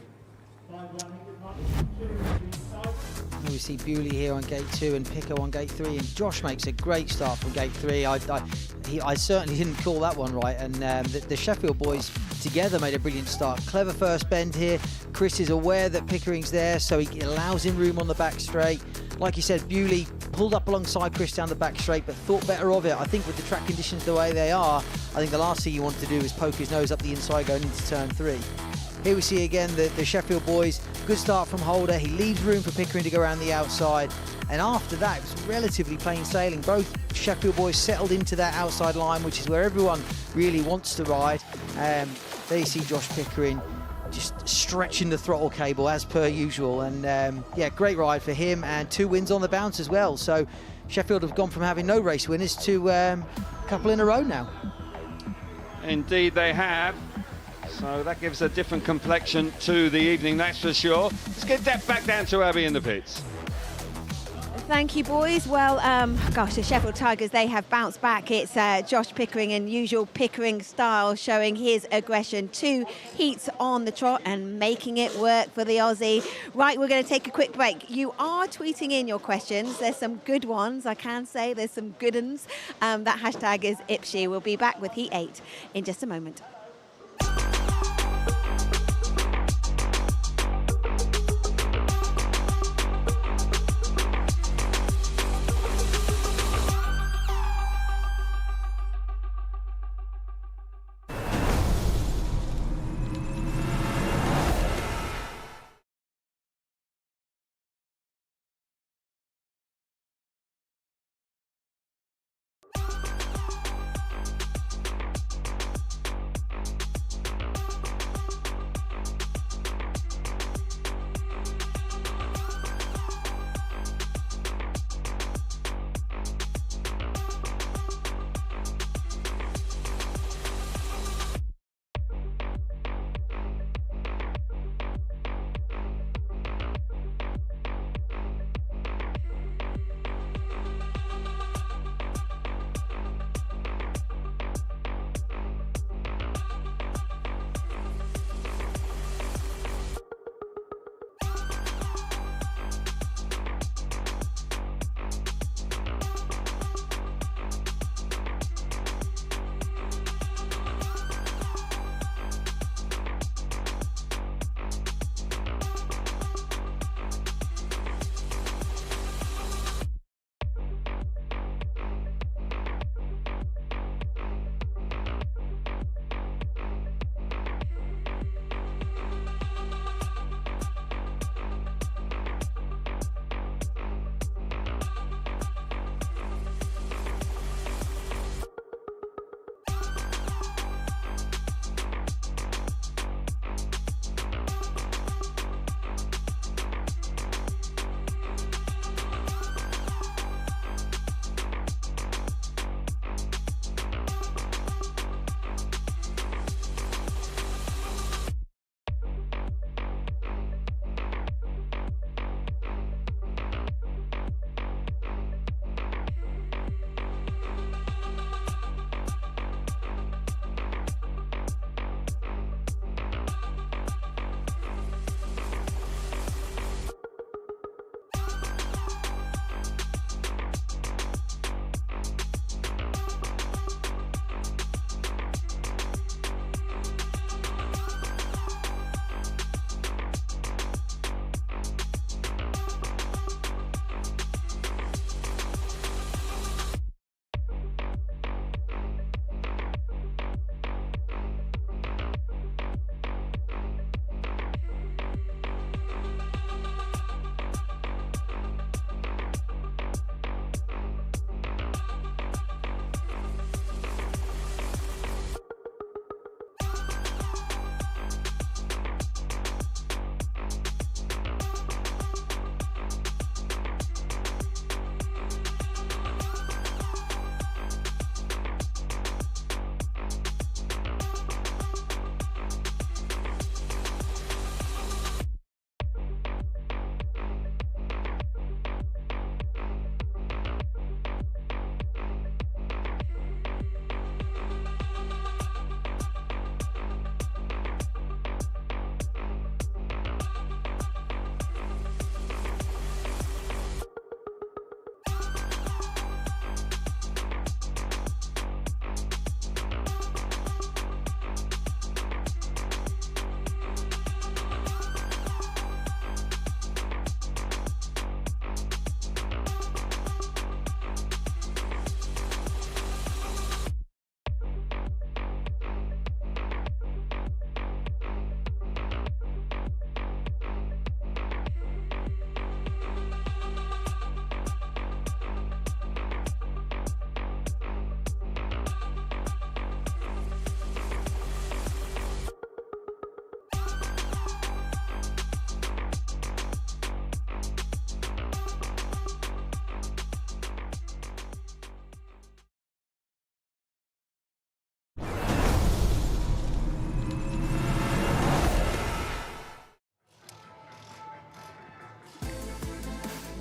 We see Bewley here on gate 2 and Pico on gate 3, and Josh makes a great start from gate 3. I certainly didn't call that one right, and the Sheffield boys together made a brilliant start. Clever first bend here. Chris is aware that Pickering's there, so he allows him room on the back straight. Like you said, Bewley pulled up alongside Chris down the back straight, but thought better of it. I think with the track conditions the way they are, I think the last thing you want to do is poke his nose up the inside going into turn 3. Here we see again the Sheffield boys. Good start from Holder. He leaves room for Pickering to go around the outside. And after that, it was relatively plain sailing. Both Sheffield boys settled into that outside line, which is where everyone really wants to ride. There you see Josh Pickering just stretching the throttle cable as per usual. And yeah, great ride for him, and 2 wins on the bounce as well. So Sheffield have gone from having no race winners to a couple in a row now. Indeed they have. So that gives a different complexion to the evening, that's for sure. Let's get that back down to Abby in the pits. Thank you, boys. Well, gosh, the Sheffield Tigers, they have bounced back. It's Josh Pickering in usual Pickering style, showing his aggression. 2 heats on the trot and making it work for the Aussie. Right, we're going to take a quick break. You are tweeting in your questions. There's some good ones, I can say. There's some good ones. That hashtag is Ipshy. We'll be back with Heat 8 in just a moment.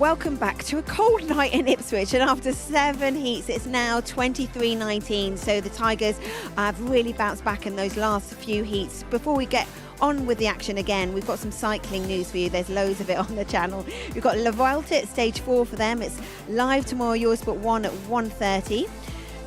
Welcome back to a cold night in Ipswich, and after 7 heats it's now 23-19, so the Tigers have really bounced back in those last few heats. Before we get on with the action again, we've got some cycling news for you. There's loads of it on the channel. We've got La Vuelta at stage 4 for them. It's live tomorrow, Eurosport 1 at 1:30.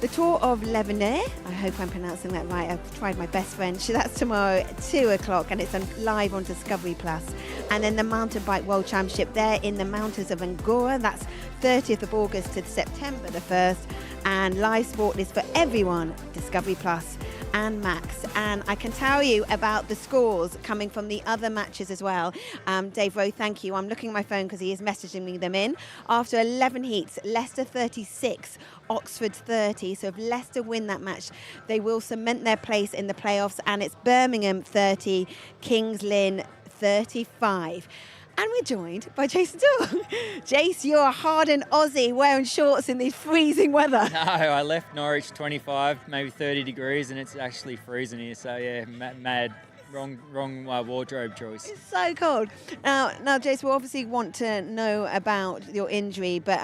The Tour of L'Avenir, I hope I'm pronouncing that right, I've tried my best French. That's tomorrow at 2 o'clock, and it's live on Discovery Plus. And then the Mountain Bike World Championship there in the mountains of Angora. That's 30th of August to September the 1st. And live sport is for everyone, Discovery Plus and Max. And I can tell you about the scores coming from the other matches as well. Dave Rowe, thank you. I'm looking at my phone because he is messaging me them in. After 11 heats, Leicester 36, Oxford 30. So if Leicester win that match, they will cement their place in the playoffs. And it's Birmingham 30, Kings Lynn 35. And we're joined by Jason Doyle. Jace, you're a hardened Aussie wearing shorts in this freezing weather. No, I left Norwich 25, maybe 30 degrees, and it's actually freezing here. So yeah, mad, wrong wardrobe choice. It's so cold. Now, Jace, we obviously want to know about your injury, but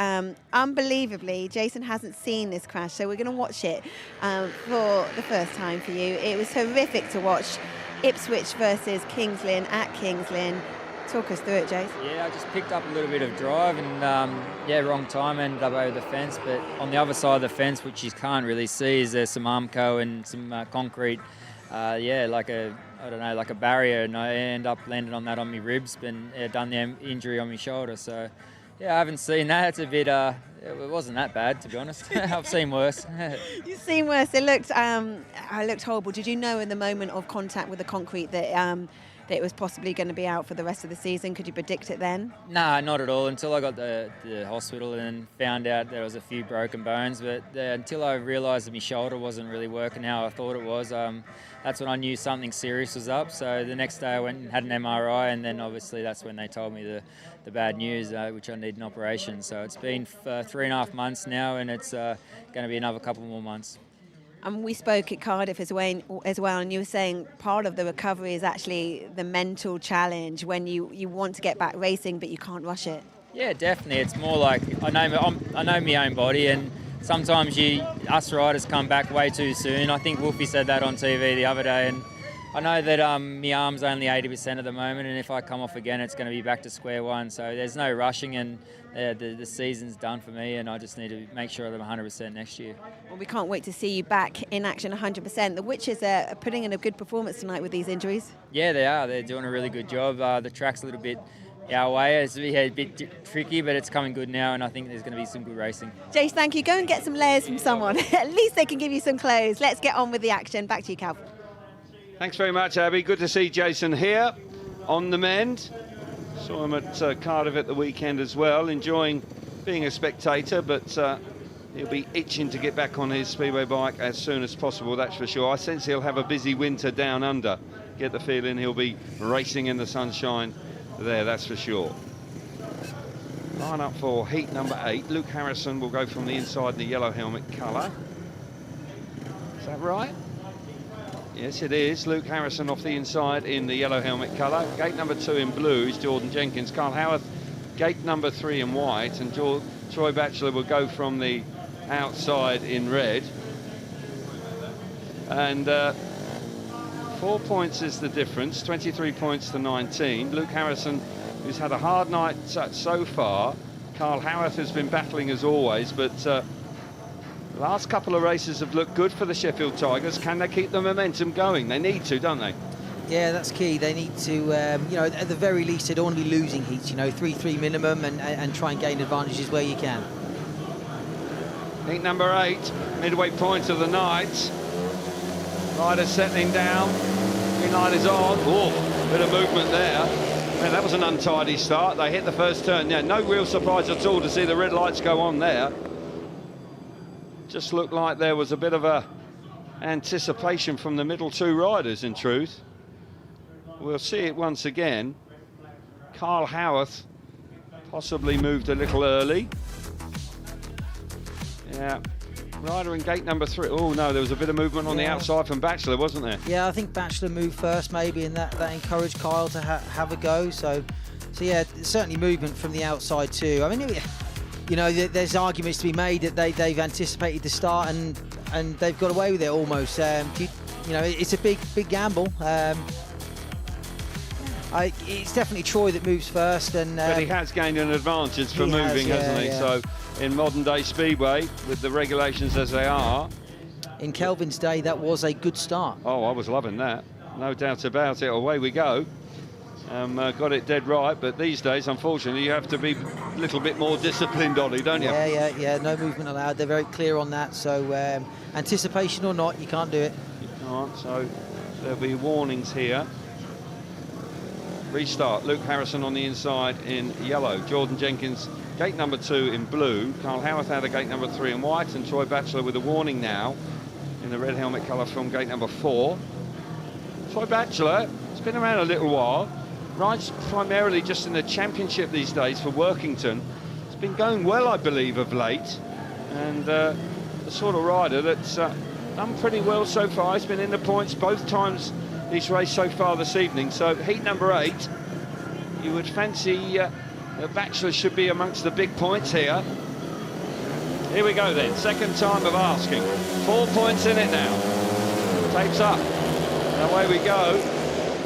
unbelievably, Jason hasn't seen this crash, so we're going to watch it for the first time for you. It was horrific to watch. Ipswich versus Kings Lynn at Kings Lynn. Talk us through it, Jace. Yeah, I just picked up a little bit of drive and, wrong time, ended up over the fence. But on the other side of the fence, which you can't really see, is there's some Armco and some concrete, like a barrier. And I end up landing on that on my ribs and done the injury on my shoulder. So, yeah, I haven't seen that. It's a bit, it wasn't that bad, to be honest. I've seen worse. You've seen worse. It looked horrible. Did you know in the moment of contact with the concrete that that it was possibly going to be out for the rest of the season? Could you predict it then? Nah, not at all, until I got to the hospital and found out there was a few broken bones. But until I realised that my shoulder wasn't really working how I thought it was, that's when I knew something serious was up. So the next day I went and had an MRI, and then obviously that's when they told me the bad news, which I need an operation. So it's been 3.5 months now, and it's going to be another couple more months. And we spoke at Cardiff as well, and you were saying part of the recovery is actually the mental challenge when you want to get back racing, but you can't rush it. Yeah, definitely. It's more like I know my own body, and sometimes us riders come back way too soon. I think Wolfie said that on TV the other day, and I know that my arm's only 80% at the moment, and if I come off again, it's going to be back to square one. So there's no rushing, and the season's done for me, and I just need to make sure that I'm 100% next year. Well, we can't wait to see you back in action 100%. The Witches are putting in a good performance tonight with these injuries. Yeah, they are. They're doing a really good job. The track's a little bit our way. It's a bit tricky, but it's coming good now, and I think there's going to be some good racing. Jace, thank you. Go and get some layers from someone. At least they can give you some clothes. Let's get on with the action. Back to you, Cal. Thanks very much, Abby. Good to see Jason here on the mend. Saw him at Cardiff at the weekend as well, enjoying being a spectator, but he'll be itching to get back on his speedway bike as soon as possible, that's for sure. I sense he'll have a busy winter down under. Get the feeling he'll be racing in the sunshine there, that's for sure. Line up for heat number 8. Luke Harrison will go from the inside in the yellow helmet colour. Is that right? Yes, it is. Luke Harrison off the inside in the yellow helmet colour. Gate number 2 in blue is Jordan Jenkins. Carl Howarth, gate number 3 in white. And Troy Batchelor will go from the outside in red. And 4 points is the difference, 23 points to 19. Luke Harrison, who's had a hard night so far. Carl Howarth has been battling as always, but the last couple of races have looked good for the Sheffield Tigers. Can they keep the momentum going? They need to, don't they? Yeah, that's key. They need to, at the very least, they don't want to be losing heats, 3-3 minimum, and try and gain advantages where you can. Heat number 8, midway point of the night. Riders settling down. Green light is on. Oh, bit of movement there. Man, that was an untidy start. They hit the first turn. Yeah, no real surprise at all to see the red lights go on there. Just looked like there was a bit of a anticipation from the middle 2 riders, in truth. We'll see it once again. Carl Howarth possibly moved a little early. Yeah, rider in gate number 3. Oh no, there was a bit of movement on the outside from Batchelor, wasn't there? Yeah, I think Batchelor moved first maybe, and that encouraged Kyle to have a go. So So yeah, certainly movement from the outside too. I mean, you know, there's arguments to be made that they've anticipated the start and they've got away with it almost. You know, it's a big gamble. It's definitely Troy that moves first, and but he has gained an advantage for moving, hasn't he? Yeah. So in modern day speedway, with the regulations as they are, in Kelvin's day, that was a good start. Oh, I was loving that, no doubt about it. Away we go. Got it dead right, but these days, unfortunately, you have to be a little bit more disciplined on it, don't you? Yeah. No movement allowed. They're very clear on that. So anticipation or not, you can't do it. You can't. So there'll be warnings here. Restart. Luke Harrison on the inside in yellow. Jordan Jenkins, gate number 2 in blue. Carl Howarth out of gate number 3 in white, and Troy Batchelor with a warning now in the red helmet colour from gate number 4. Troy Batchelor has been around a little while. Rides primarily just in the championship these days for Workington. It's been going well, I believe, of late, and the sort of rider that's done pretty well so far. He's been in the points both times he's raced so far this evening. So heat number 8, you would fancy the Batchelor should be amongst the big points here. Here we go then, second time of asking. 4 points in it now. Tapes up, and away we go.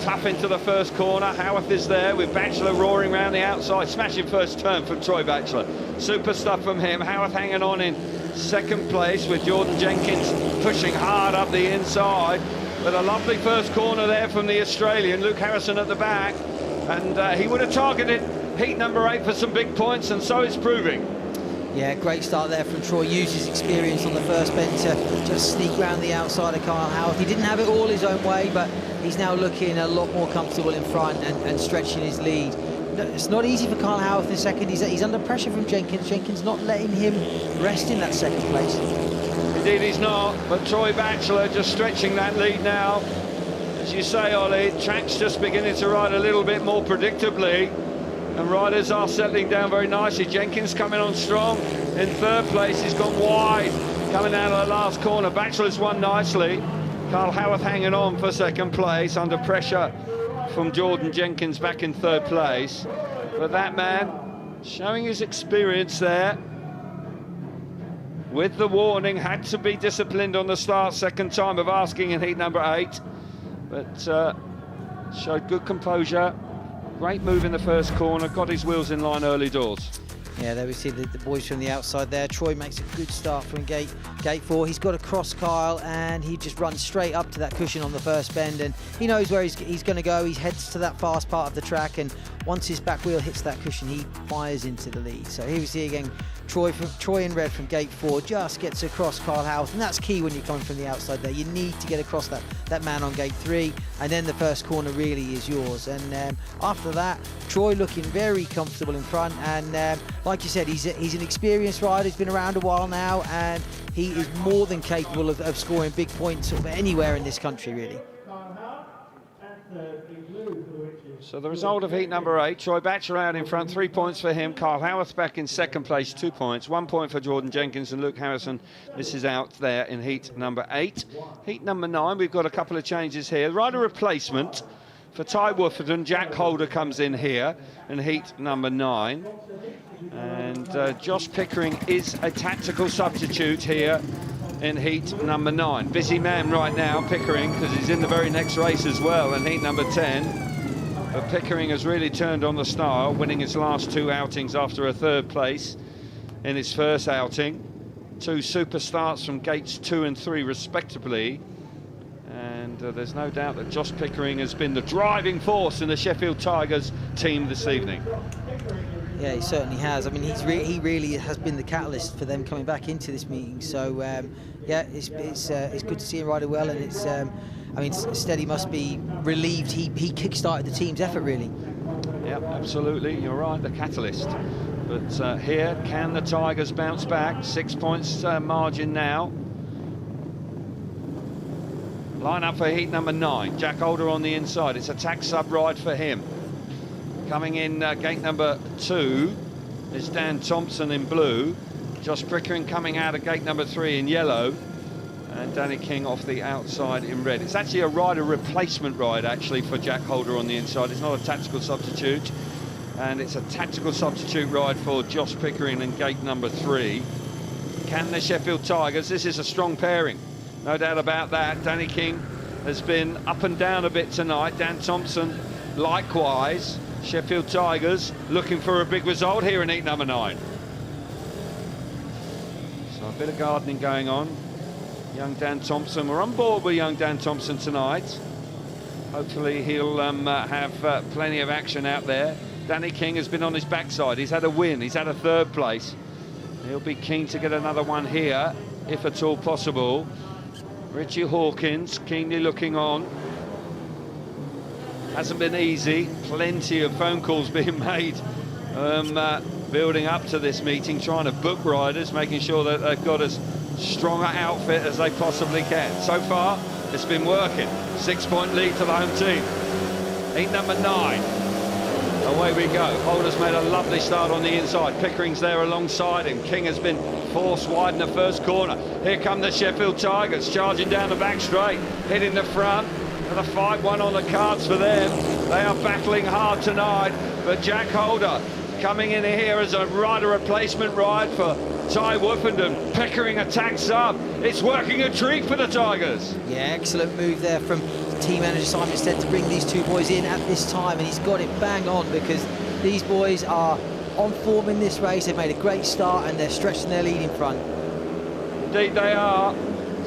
Tough into the first corner. Howarth is there with Batchelor roaring round the outside. Smashing first turn from Troy Batchelor. Super stuff from him. Howarth hanging on in second place with Jordan Jenkins pushing hard up the inside. But a lovely first corner there from the Australian. Luke Harrison at the back. And he would have targeted heat number 8 for some big points, and so it's proving. Yeah, great start there from Troy. Used his experience on the first bend to just sneak round the outside of Carl Howarth. He didn't have it all his own way, but he's now looking a lot more comfortable in front and stretching his lead. It's not easy for Carl Howarth in second. He's under pressure from Jenkins. Jenkins not letting him rest in that second place. Indeed he's not, but Troy Batchelor just stretching that lead now. As you say, Ollie, track's just beginning to ride a little bit more predictably, and riders are settling down very nicely. Jenkins coming on strong in third place. He's gone wide coming out of the last corner. Batchelor's won nicely. Carl Howarth hanging on for second place under pressure from Jordan Jenkins back in third place. But that man showing his experience there with the warning, had to be disciplined on the start, second time of asking in heat number 8, but showed good composure. Great move in the first corner, got his wheels in line early doors. Yeah, there we see the boys from the outside there. Troy makes a good start from gate 4. He's got to cross Kyle, and he just runs straight up to that cushion on the first bend, and he knows where he's going to go. He heads to that fast part of the track, and once his back wheel hits that cushion, he fires into the lead. So here we see again Troy in red from gate 4 just gets across Carl Howarth, and that's key when you're coming from the outside there. You need to get across that man on gate 3, and then the first corner really is yours. And after that, Troy looking very comfortable in front, and like you said, he's an experienced rider. He's been around a while now, and he is more than capable of scoring big points anywhere in this country, really. So the result of heat number 8, Troy Batchelor out in front, 3 points for him. Carl Howarth back in second place, 2 points. 1 point for Jordan Jenkins, and Luke Harrison misses out there in heat number 8. Heat number 9, we've got a couple of changes here. Rider replacement for Ty Wooford, Jack Holder comes in here in heat number 9. And Josh Pickering is a tactical substitute here in heat number 9. Busy man right now, Pickering, because he's in the very next race as well in heat number 10. But Pickering has really turned on the style, winning his last 2 outings after a third place in his first outing. 2 super starts from gates 2 and 3 respectively. And there's no doubt that Josh Pickering has been the driving force in the Sheffield Tigers team this evening. Yeah, he certainly has. I mean, he really has been the catalyst for them coming back into this meeting. So yeah, it's good to see him riding well, and it's I mean, Steady must be relieved he kick-started the team's effort, really. Yeah, absolutely. You're right, the catalyst. But here, can the Tigers bounce back? 6 points margin now. Line up for heat number 9. Jack Holder on the inside. It's a tack sub ride for him. Coming in gate number 2 is Dan Thompson in blue. Josh Pickering coming out of gate number 3 in yellow. And Danny King off the outside in red. It's actually a rider replacement ride, actually, for Jack Holder on the inside. It's not a tactical substitute. And it's a tactical substitute ride for Josh Pickering in gate number 3. Can the Sheffield Tigers? This is a strong pairing, no doubt about that. Danny King has been up and down a bit tonight. Dan Thompson likewise. Sheffield Tigers looking for a big result here in heat number 9. So a bit of gardening going on. Young Dan Thompson, we're on board with young Dan Thompson tonight. Hopefully he'll have plenty of action out there. Danny King has been on his backside. He's had a win, he's had a 3rd place. He'll be keen to get another one here, if at all possible. Richie Hawkins keenly looking on. Hasn't been easy. Plenty of phone calls being made, building up to this meeting, trying to book riders, making sure that they've got as strong an outfit as they possibly can. So far, it's been working. 6-point lead to the home team. Heat number 9. Away we go. Holder's made a lovely start on the inside. Pickering's there alongside him. King has been forced wide in the first corner. Here come the Sheffield Tigers, charging down the back straight, hitting the front. And a 5-1 on the cards for them. They are battling hard tonight, but Jack Holder coming in here as a rider replacement ride for Ty Woofenden. Pickering attacks up. It's working a treat for the Tigers. Yeah, excellent move there from team manager Simon Stead to bring these 2 boys in at this time, and he's got it bang on because these boys are on form in this race. They've made a great start and they're stretching their lead in front. Indeed they are.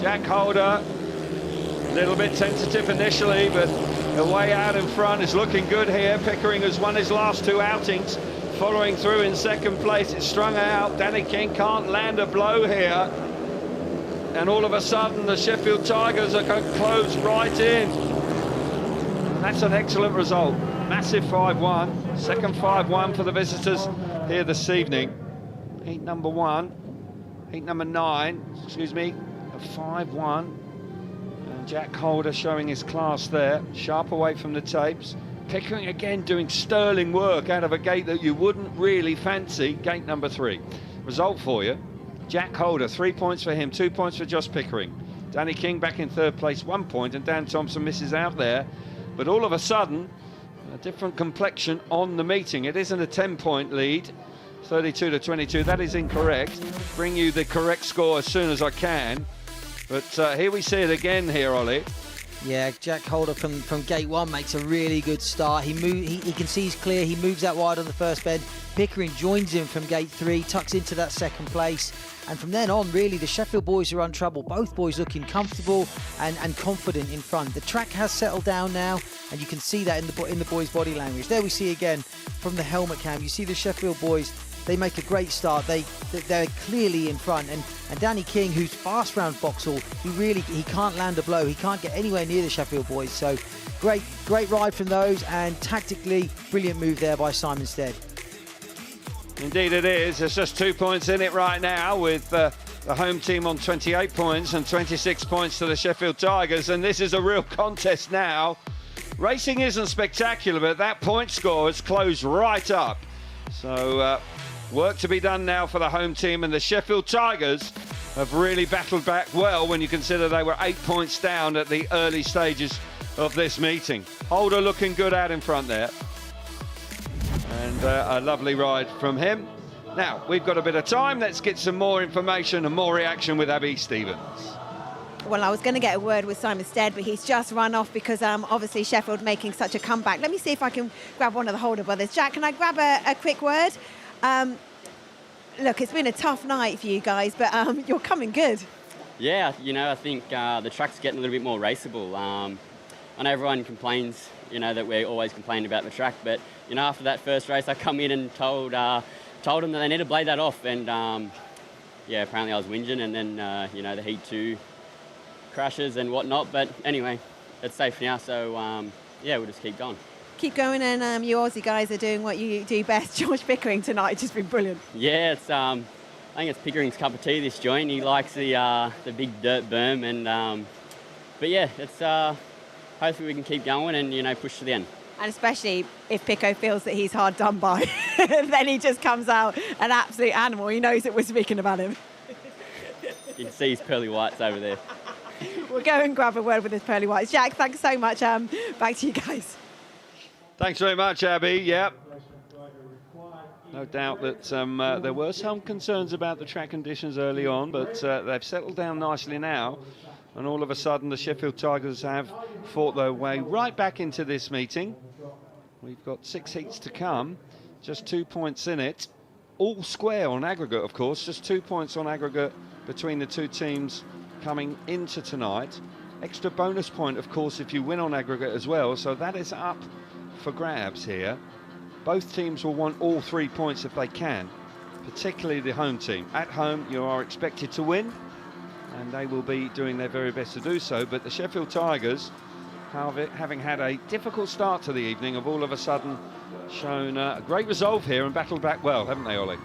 Jack Holder, a little bit tentative initially, but the way out in front is looking good here. Pickering has won his last 2 outings, following through in 2nd place. It's strung out. Danny King can't land a blow here. And all of a sudden, the Sheffield Tigers are going to close right in. And that's an excellent result. Massive 5-1. 2nd 5-1 for the visitors here this evening. Heat number 1. Heat number 9, excuse me, a 5-1. And Jack Holder showing his class there. Sharp away from the tapes. Pickering again doing sterling work out of a gate that you wouldn't really fancy. Gate number 3. Result for you. Jack Holder, 3 points for him, 2 points for Josh Pickering. Danny King back in 3rd place, 1 point, and Dan Thompson misses out there. But all of a sudden, a different complexion on the meeting. It isn't a 10-point lead, 32-22. That is incorrect. Bring you the correct score as soon as I can. But here we see it again here, Ollie. Yeah, Jack Holder from gate 1 makes a really good start. He can see he's clear. He moves out wide on the first bend. Pickering joins him from gate 3, tucks into that 2nd place. And from then on, really, the Sheffield boys are untroubled. Both boys looking comfortable and confident in front. The track has settled down now, and you can see that in the boys' body language. There we see again from the helmet cam. You see the Sheffield boys. They make a great start. They're clearly in front, and Danny King, who's fast round Foxhall, he can't land a blow. He can't get anywhere near the Sheffield boys. So great ride from those, and tactically brilliant move there by Simon Stead. Indeed it is. There's just 2 points in it right now, with the home team on 28 points and 26 points to the Sheffield Tigers, and this is a real contest now. Racing isn't spectacular, but that point score has closed right up. So work to be done now for the home team, and the Sheffield Tigers have really battled back well when you consider they were 8 points down at the early stages of this meeting. Holder looking good out in front there. And a lovely ride from him. Now, we've got a bit of time. Let's get some more information and more reaction with Abby Stevens. Well, I was going to get a word with Simon Stead, but he's just run off because obviously Sheffield making such a comeback. Let me see if I can grab one of the Holder brothers. Jack, can I grab a quick word? Look, it's been a tough night for you guys, but you're coming good. Yeah, I think the track's getting a little bit more raceable. I know everyone complains, that we're always complaining about the track, but, after that first race, I come in and told them that they need to blade that off, and, apparently I was whinging, and then, the Heat 2 crashes and whatnot, but anyway, it's safe now, so, we'll just keep going. Keep going, and you Aussie guys are doing what you do best. George Pickering tonight has just been brilliant. Yeah, I think it's Pickering's cup of tea, this joint. He likes the big dirt berm, and but yeah, it's hopefully we can keep going and push to the end. And especially if Pico feels that he's hard done by, then he just comes out an absolute animal. He knows that we're speaking about him. You can see his pearly whites over there. We'll go and grab a word with his pearly whites. Jack, thanks so much. Back to you guys. Thanks very much, Abby. Yep. No doubt that there were some concerns about the track conditions early on, but they've settled down nicely now. And all of a sudden, the Sheffield Tigers have fought their way right back into this meeting. We've got 6 heats to come, just 2 points in it. All square on aggregate, of course, just 2 points on aggregate between the two teams coming into tonight. Extra bonus point, of course, if you win on aggregate as well, so that is up for grabs here. Both teams will want all 3 points if they can, particularly the home team. At home, you are expected to win, and they will be doing their very best to do so, but the Sheffield Tigers, having had a difficult start to the evening, have all of a sudden shown a great resolve here and battled back well, haven't they, Ollie?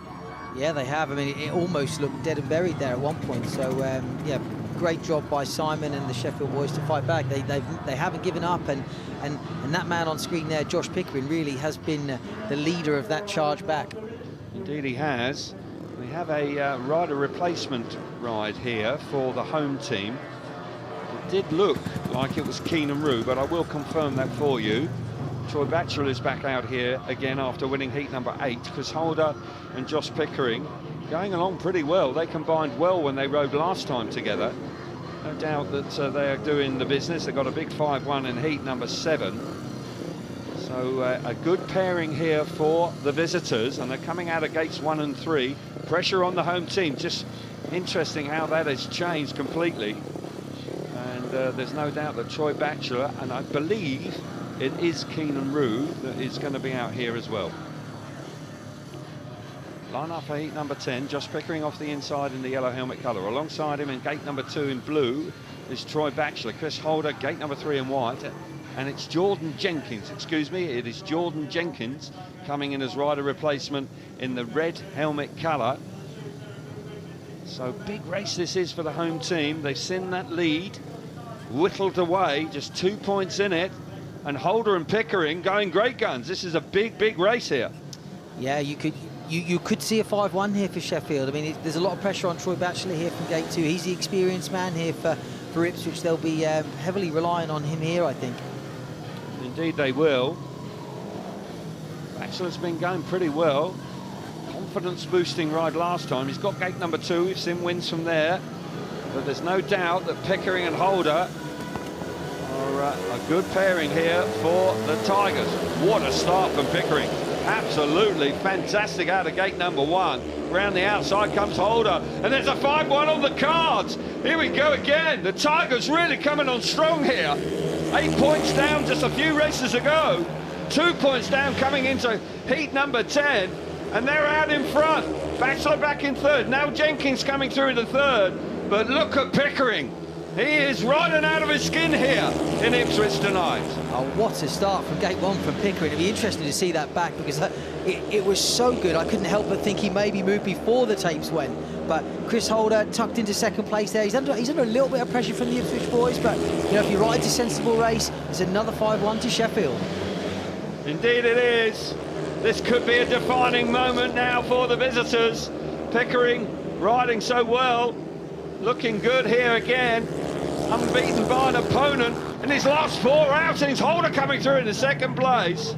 Yeah, they have. I mean, it almost looked dead and buried there at one point. So, yeah, great job by Simon and the Sheffield boys to fight back. They haven't given up, and that man on screen there, Josh Pickering, really has been the leader of that charge back. Indeed he has. We have a rider replacement ride here for the home team. It did look like it was Keenan Rue, but I will confirm that for you. Troy Batchelor is back out here again after winning heat number 8. Chris Holder and Josh Pickering going along pretty well. They combined well when they rode last time together. No doubt that they are doing the business. They've got a big 5-1 in heat number 7. So a good pairing here for the visitors, and they're coming out of gates 1 and 3. Pressure on the home team. Just interesting how that has changed completely. And there's no doubt that Troy Batchelor, and I believe it is Keenan Rue, that is going to be out here as well. Line up for heat number 10, Josh Pickering off the inside in the yellow helmet colour. Alongside him in gate number 2 in blue is Troy Batchelor. Chris Holder, gate number 3 in white. And it's Jordan Jenkins, it is Jordan Jenkins coming in as rider replacement in the red helmet colour. So big race this is for the home team. They've seen that lead whittled away, just 2 points in it. And Holder and Pickering going great guns. This is a big race here. Yeah, you could see a 5-1 here for Sheffield. I mean, there's a lot of pressure on Troy Batchelor here from gate 2. He's the experienced man here for Ipswich. They'll be heavily relying on him here, I think. Indeed they will. Batchelor's been going pretty well. Confidence boosting ride last time. He's got gate number 2. We've seen wins from there. But there's no doubt that Pickering and Holder are a good pairing here for the Tigers. What a start from Pickering. Absolutely fantastic out of gate number 1. Round the outside comes Holder, and there's a 5-1 on the cards. Here we go again. The Tigers really coming on strong here. 8 points down just a few races ago. 2 points down coming into heat number 10, and they're out in front. Batchelor back in 3rd. Now Jenkins coming through in the 3rd. But look at Pickering. He is riding out of his skin here in Ipswich tonight. Oh, what a start from gate 1 from Pickering. It'd be interesting to see that back, because it was so good. I couldn't help but think he maybe moved before the tapes went. But Chris Holder tucked into 2nd place there. He's under a little bit of pressure from the Ipswich boys, but you know, if he rides a sensible race, it's another 5-1 to Sheffield. Indeed it is. This could be a defining moment now for the visitors. Pickering riding so well, looking good here again. Unbeaten by an opponent in his last 4 outings. Holder coming through in the 2nd place.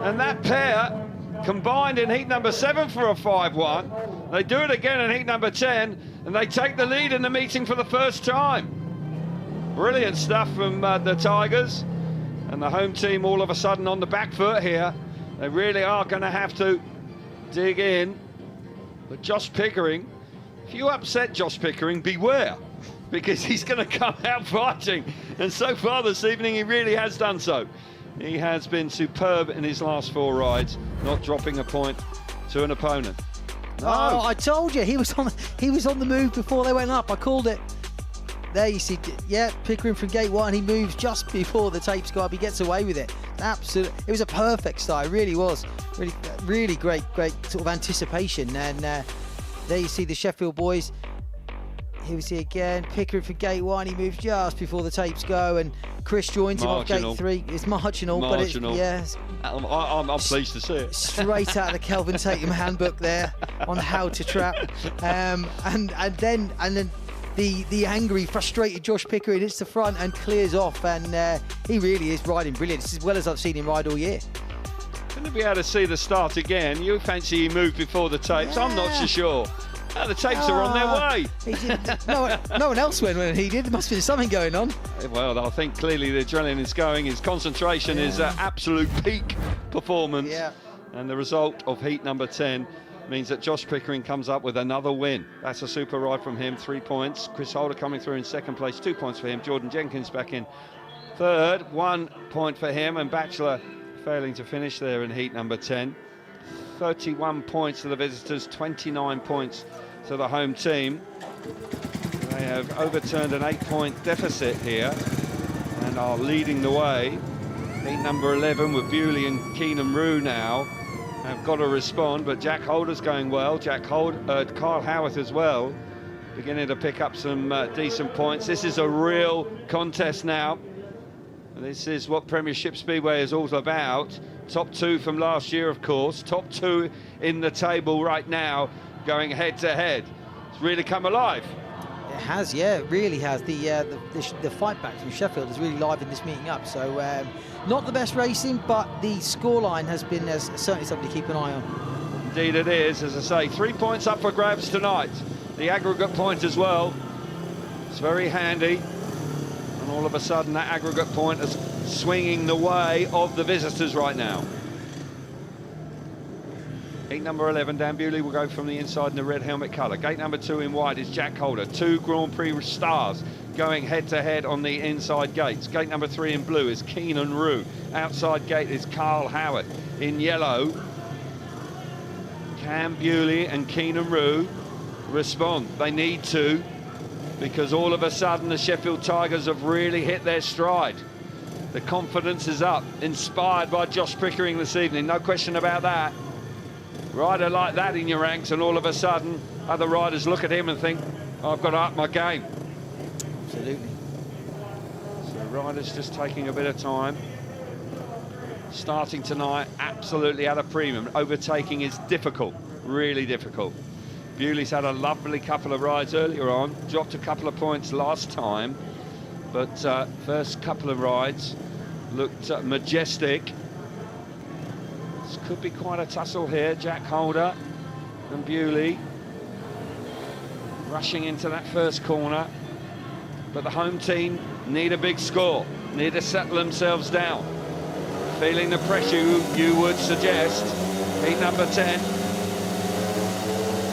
And that pair combined in heat number 7 for a 5-1. They do it again in heat number 10, and they take the lead in the meeting for the first time. Brilliant stuff from the Tigers. And the home team all of a sudden on the back foot here. They really are going to have to dig in. But Josh Pickering, if you upset Josh Pickering, beware, because he's going to come out fighting. And so far this evening, he really has done so. He has been superb in his last 4 rides, not dropping a point to an opponent. No. Oh, I told you, he was on the move before they went up. I called it. There you see, yeah, Pickering from gate 1, he moves just before the tapes go up. He gets away with it. Absolutely, it was a perfect start. It really was. Really great sort of anticipation. And there you see the Sheffield boys. Here we see again, Pickering from gate 1, he moves just before the tapes go, and Chris joins him off gate 3. It's marginal, but it's, yeah. I'm pleased to see it. Straight out of the Kelvin Tatum handbook there on how to trap. And then the angry, frustrated Josh Pickering hits the front and clears off, and he really is riding brilliant. It's as well as I've seen him ride all year. Going to be able to see the start again. You fancy he moved before the tapes? I'm not so sure. Oh, the tapes are on their way. He did. No one else went when he did. There must be something going on. Well, I think clearly the adrenaline is going. His concentration is absolute peak performance. Yeah. And the result of heat number 10 means that Josh Pickering comes up with another win. That's a super ride from him, 3 points. Chris Holder coming through in second place, 2 points for him. Jordan Jenkins back in third, 1 point for him. And Batchelor failing to finish there in heat number 10. 31 points to the visitors, 29 points to the home team. They have overturned an 8-point deficit here and are leading the way. Heat number 11 with Bewley and Keenan Rue now have got to respond, but Jack Holder's going well. Kyle Howarth as well, beginning to pick up some decent points. This is a real contest now. This is what Premiership Speedway is all about. Top 2 from last year, of course. Top 2 in the table right now, going head to head. It's really come alive. It has, yeah, it really has. The fight back from Sheffield is really live in this meeting up. So not the best racing, but the scoreline has been certainly something to keep an eye on. Indeed it is, as I say. 3 points up for grabs tonight. The aggregate point as well. It's very handy. And all of a sudden that aggregate point is swinging the way of the visitors right now. Gate number 11, Dan Bewley will go from the inside in the red helmet colour. Gate number 2 in white is Jack Holder. 2 Grand Prix stars going head to head on the inside gates. Gate number 3 in blue is Keenan Rue. Outside gate is Carl Howard. In yellow, Cam Bewley and Keenan Rue respond. They need to, because all of a sudden the Sheffield Tigers have really hit their stride. The confidence is up, inspired by Josh Pickering this evening, no question about that. Rider like that in your ranks, and all of a sudden other riders look at him and think, oh, I've got to up my game. Absolutely. So riders just taking a bit of time. Starting tonight, absolutely at a premium. Overtaking is difficult, really difficult. Bewley's had a lovely couple of rides earlier on, dropped a couple of points last time, but first couple of rides looked majestic. This could be quite a tussle here. Jack Holder and Bewley rushing into that first corner, but the home team need a big score, need to settle themselves down. Feeling the pressure, you would suggest. Heat number 10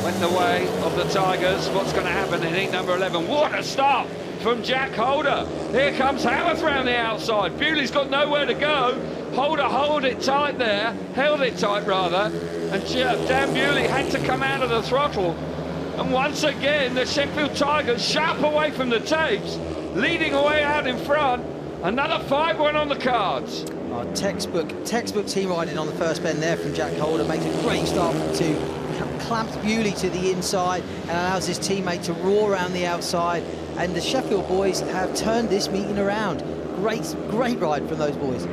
went the way of the Tigers. What's going to happen in heat number 11? What a start from Jack Holder. Here comes Howarth round the outside. Bewley's got nowhere to go. Holder held it tight there, and Dan Bewley had to come out of the throttle. And once again, the Sheffield Tigers sharp away from the tapes, leading away out in front. Another 5-1 on the cards. Textbook team riding on the first bend there from Jack Holder. Makes a great start to clamps Bewley to the inside and allows his teammate to roar around the outside. And the Sheffield boys have turned this meeting around. Great ride from those boys.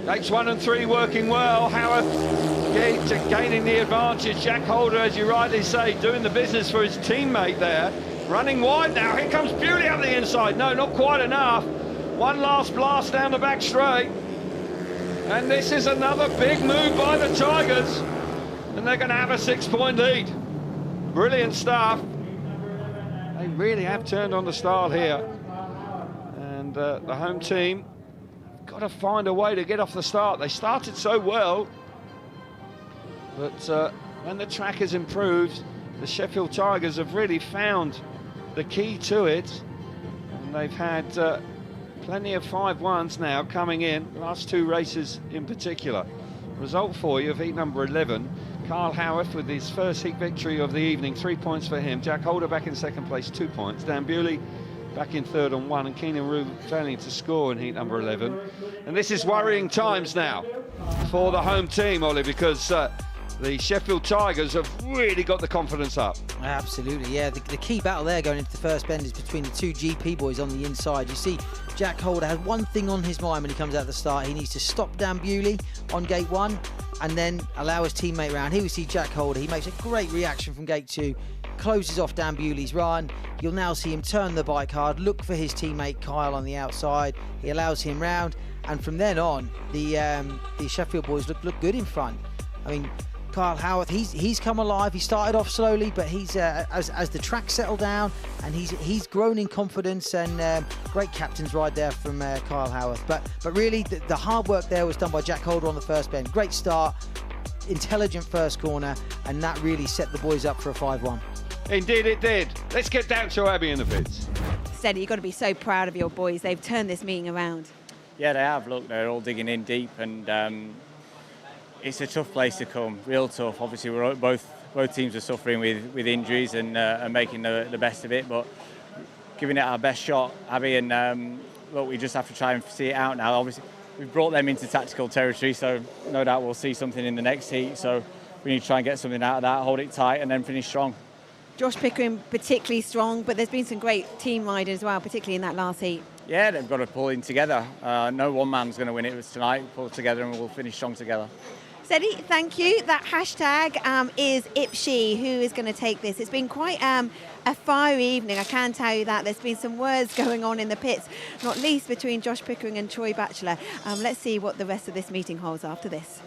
Gates 1 and 3 working well. Howard gaining the advantage. Jack Holder, as you rightly say, doing the business for his teammate there. Running wide now. Here comes Bewley up the inside. No, not quite enough. One last blast down the back straight. And this is another big move by the Tigers. And they're going to have a 6-point lead. Brilliant stuff. They really have turned on the style here. And the home team got to find a way to get off the start. They started so well. But when the track has improved, the Sheffield Tigers have really found the key to it. And they've had plenty of 5-1s now coming in, last 2 races in particular. Result for you of heat number 11. Carl Howarth with his first heat victory of the evening, 3 points for him. Jack Holder back in second place, 2 points. Dan Bewley back in third on 1, and Keenan Rue failing to score in heat number 11. And this is worrying times now for the home team, Ollie, because the Sheffield Tigers have really got the confidence up. Absolutely, yeah. The key battle there going into the first bend is between the 2 GP boys on the inside. You see, Jack Holder has one thing on his mind when he comes out the start. He needs to stop Dan Bewley on gate 1 and then allow his teammate round. Here we see Jack Holder. He makes a great reaction from gate 2. closes off Dan Bewley's run. You'll now see him turn the bike hard, look for his teammate Kyle on the outside. He allows him round, and from then on, the Sheffield boys look good in front. I mean, Kyle Howarth, he's come alive. He started off slowly, but he's as the track settled down, and he's grown in confidence, and great captain's ride there from Kyle Howarth. But really, the hard work there was done by Jack Holder on the first bend. Great start, intelligent first corner, and that really set the boys up for a 5-1. Indeed it did. Let's get down to Abby in the pits. Steady, you've got to be so proud of your boys. They've turned this meeting around. Yeah, they have. Look, they're all digging in deep, and it's a tough place to come, real tough. Obviously, we're both teams are suffering with injuries and making the best of it, but giving it our best shot, Abby. And look, we just have to try and see it out now. Obviously, we've brought them into tactical territory, so no doubt we'll see something in the next heat. So we need to try and get something out of that, hold it tight, and then finish strong. Josh Pickering particularly strong, but there's been some great team riders as well, particularly in that last heat. Yeah, they've got to pull in together. No one man's going to win it tonight. Pull it together and we'll finish strong together. Steady, thank you. That hashtag is Ipshy, who is going to take this. It's been quite a fiery evening, I can tell you that. There's been some words going on in the pits, not least between Josh Pickering and Troy Batchelor. Let's see what the rest of this meeting holds after this.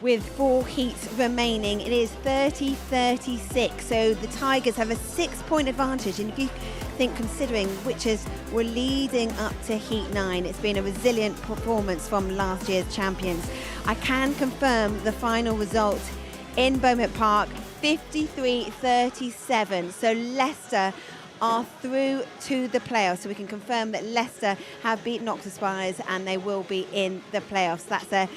with 4 heats remaining. It is 30-36, so the Tigers have a 6-point advantage. And if you think, considering Witches were leading up to Heat 9, it's been a resilient performance from last year's champions. I can confirm the final result in Beaumont Park, 53-37. So Leicester are through to the playoffs. So we can confirm that Leicester have beaten Oxford Spires and they will be in the playoffs. That's a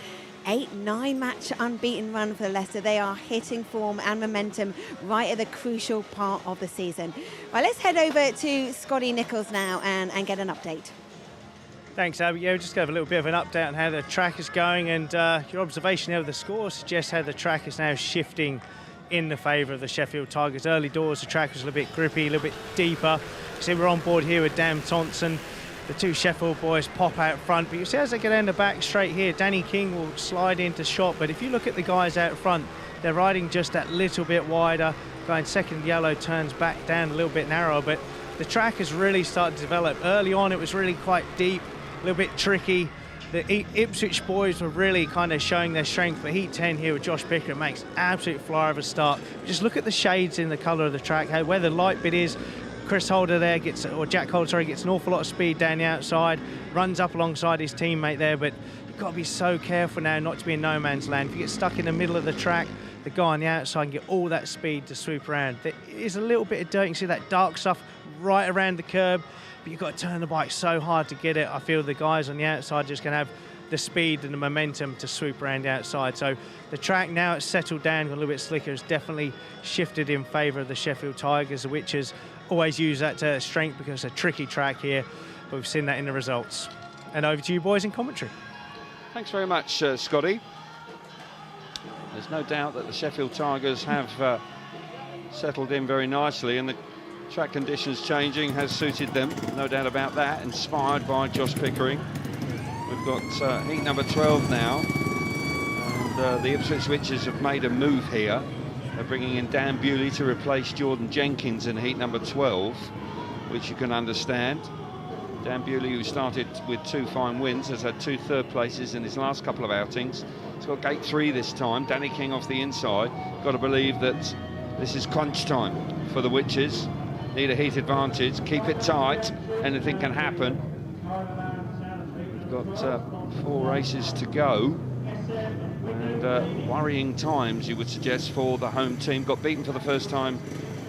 8-9 match unbeaten run for Leicester. They are hitting form and momentum right at the crucial part of the season. Right, let's head over to Scotty Nichols now and get an update. Thanks, Abby. Yeah, we'll just give a little bit of an update on how the track is going, and your observation there of the score suggests how the track is now shifting in the favour of the Sheffield Tigers. Early doors, the track was a little bit grippy, a little bit deeper. You see we're on board here with Dan Thompson. The 2 Sheffield boys pop out front, but you see as they get down the back straight here, Danny King will slide into shot, but if you look at the guys out front, they're riding just that little bit wider. Going second yellow, turns back down a little bit narrower, but the track has really started to develop. Early on it was really quite deep, a little bit tricky. The Ipswich boys were really kind of showing their strength for Heat 10 here with Josh Pickett. Makes absolute flyer of a start. Just look at the shades in the colour of the track, how where the light bit is. Chris Holder there gets, or Jack Holder, sorry, gets an awful lot of speed down the outside, runs up alongside his teammate there, but you've got to be so careful now not to be in no man's land. If you get stuck in the middle of the track, the guy on the outside can get all that speed to swoop around. There is a little bit of dirt, you can see that dark stuff right around the curb, but you've got to turn the bike so hard to get it. I feel the guys on the outside just going to have the speed and the momentum to swoop around the outside. So the track now it's settled down, a little bit slicker, has definitely shifted in favour of the Sheffield Tigers, which has always use that strength because it's a tricky track here, but we've seen that in the results. And over to you boys in commentary. Thanks very much, Scotty. There's no doubt that the Sheffield Tigers have settled in very nicely, and the track conditions changing has suited them, no doubt about that, inspired by Josh Pickering. We've got heat number 12 now, and the Ipswich Witches have made a move here. They're bringing in Dan Bewley to replace Jordan Jenkins in heat number 12, which you can understand. Dan Bewley, who started with 2 fine wins, has had 2 third places in his last couple of outings. He's got gate 3 this time. Danny King off the inside. Got to believe that this is crunch time for the Witches. Need a heat advantage. Keep it tight. Anything can happen. We've got 4 races to go. And worrying times, you would suggest, for the home team. Got beaten for the first time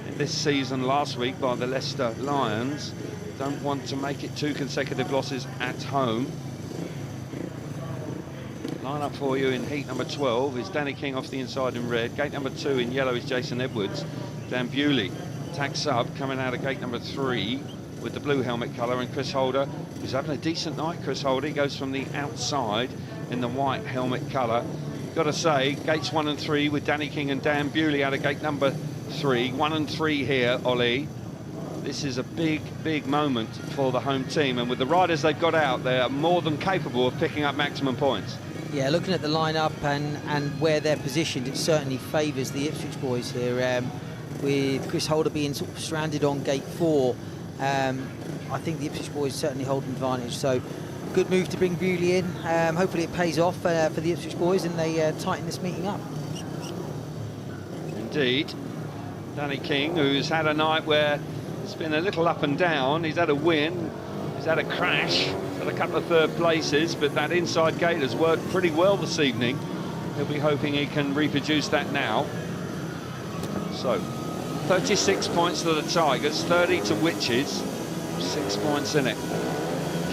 in this season last week by the Leicester Lions. Don't want to make it 2 consecutive losses at home. Line up for you in heat number 12 is Danny King off the inside in red. Gate number 2 in yellow is Jason Edwards. Dan Bewley, tack sub, coming out of gate number 3 with the blue helmet colour, and Chris Holder, who's having a decent night. Chris Holder, he goes from the outside in the white helmet colour. Got to say, gates 1 and 3 with Danny King and Dan Bewley out of gate number 3. 1 and 3 here, Ollie. This is a big, big moment for the home team, and with the riders they've got out, they are more than capable of picking up maximum points. Yeah, looking at the lineup and where they're positioned, it certainly favours the Ipswich boys here. With Chris Holder being sort of stranded on gate 4, I think the Ipswich boys certainly hold an advantage. So good move to bring Bewley in. Hopefully it pays off for the Ipswich boys and they tighten this meeting up. Indeed. Danny King, who's had a night where it's been a little up and down. He's had a win, he's had a crash, he's had a couple of third places, but that inside gate has worked pretty well this evening. He'll be hoping he can reproduce that now. So 36 points to the Tigers, 30 to Witches, 6 points in it.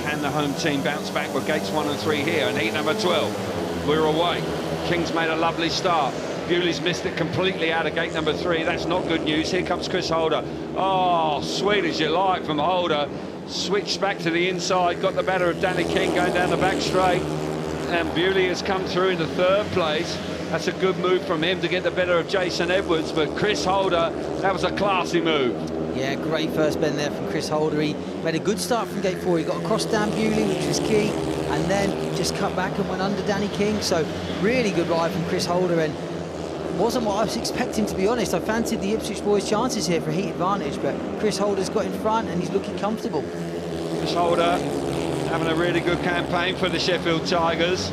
Can the home team bounce back with gates 1 and 3 here? And heat number 12, we're away. King's made a lovely start. Bewley's missed it completely out of gate number 3. That's not good news. Here comes Chris Holder. Oh, sweet as you like from Holder. Switched back to the inside, got the better of Danny King going down the back straight. And Bewley has come through into 3rd place. That's a good move from him to get the better of Jason Edwards, but Chris Holder, that was a classy move. Yeah, great first bend there from Chris Holder. He made a good start from gate 4. He got across Dan Bewley, which was key, and then just cut back and went under Danny King. So really good ride from Chris Holder, and wasn't what I was expecting, to be honest. I fancied the Ipswich boys' chances here for heat advantage, but Chris Holder's got in front and he's looking comfortable. Chris Holder having a really good campaign for the Sheffield Tigers.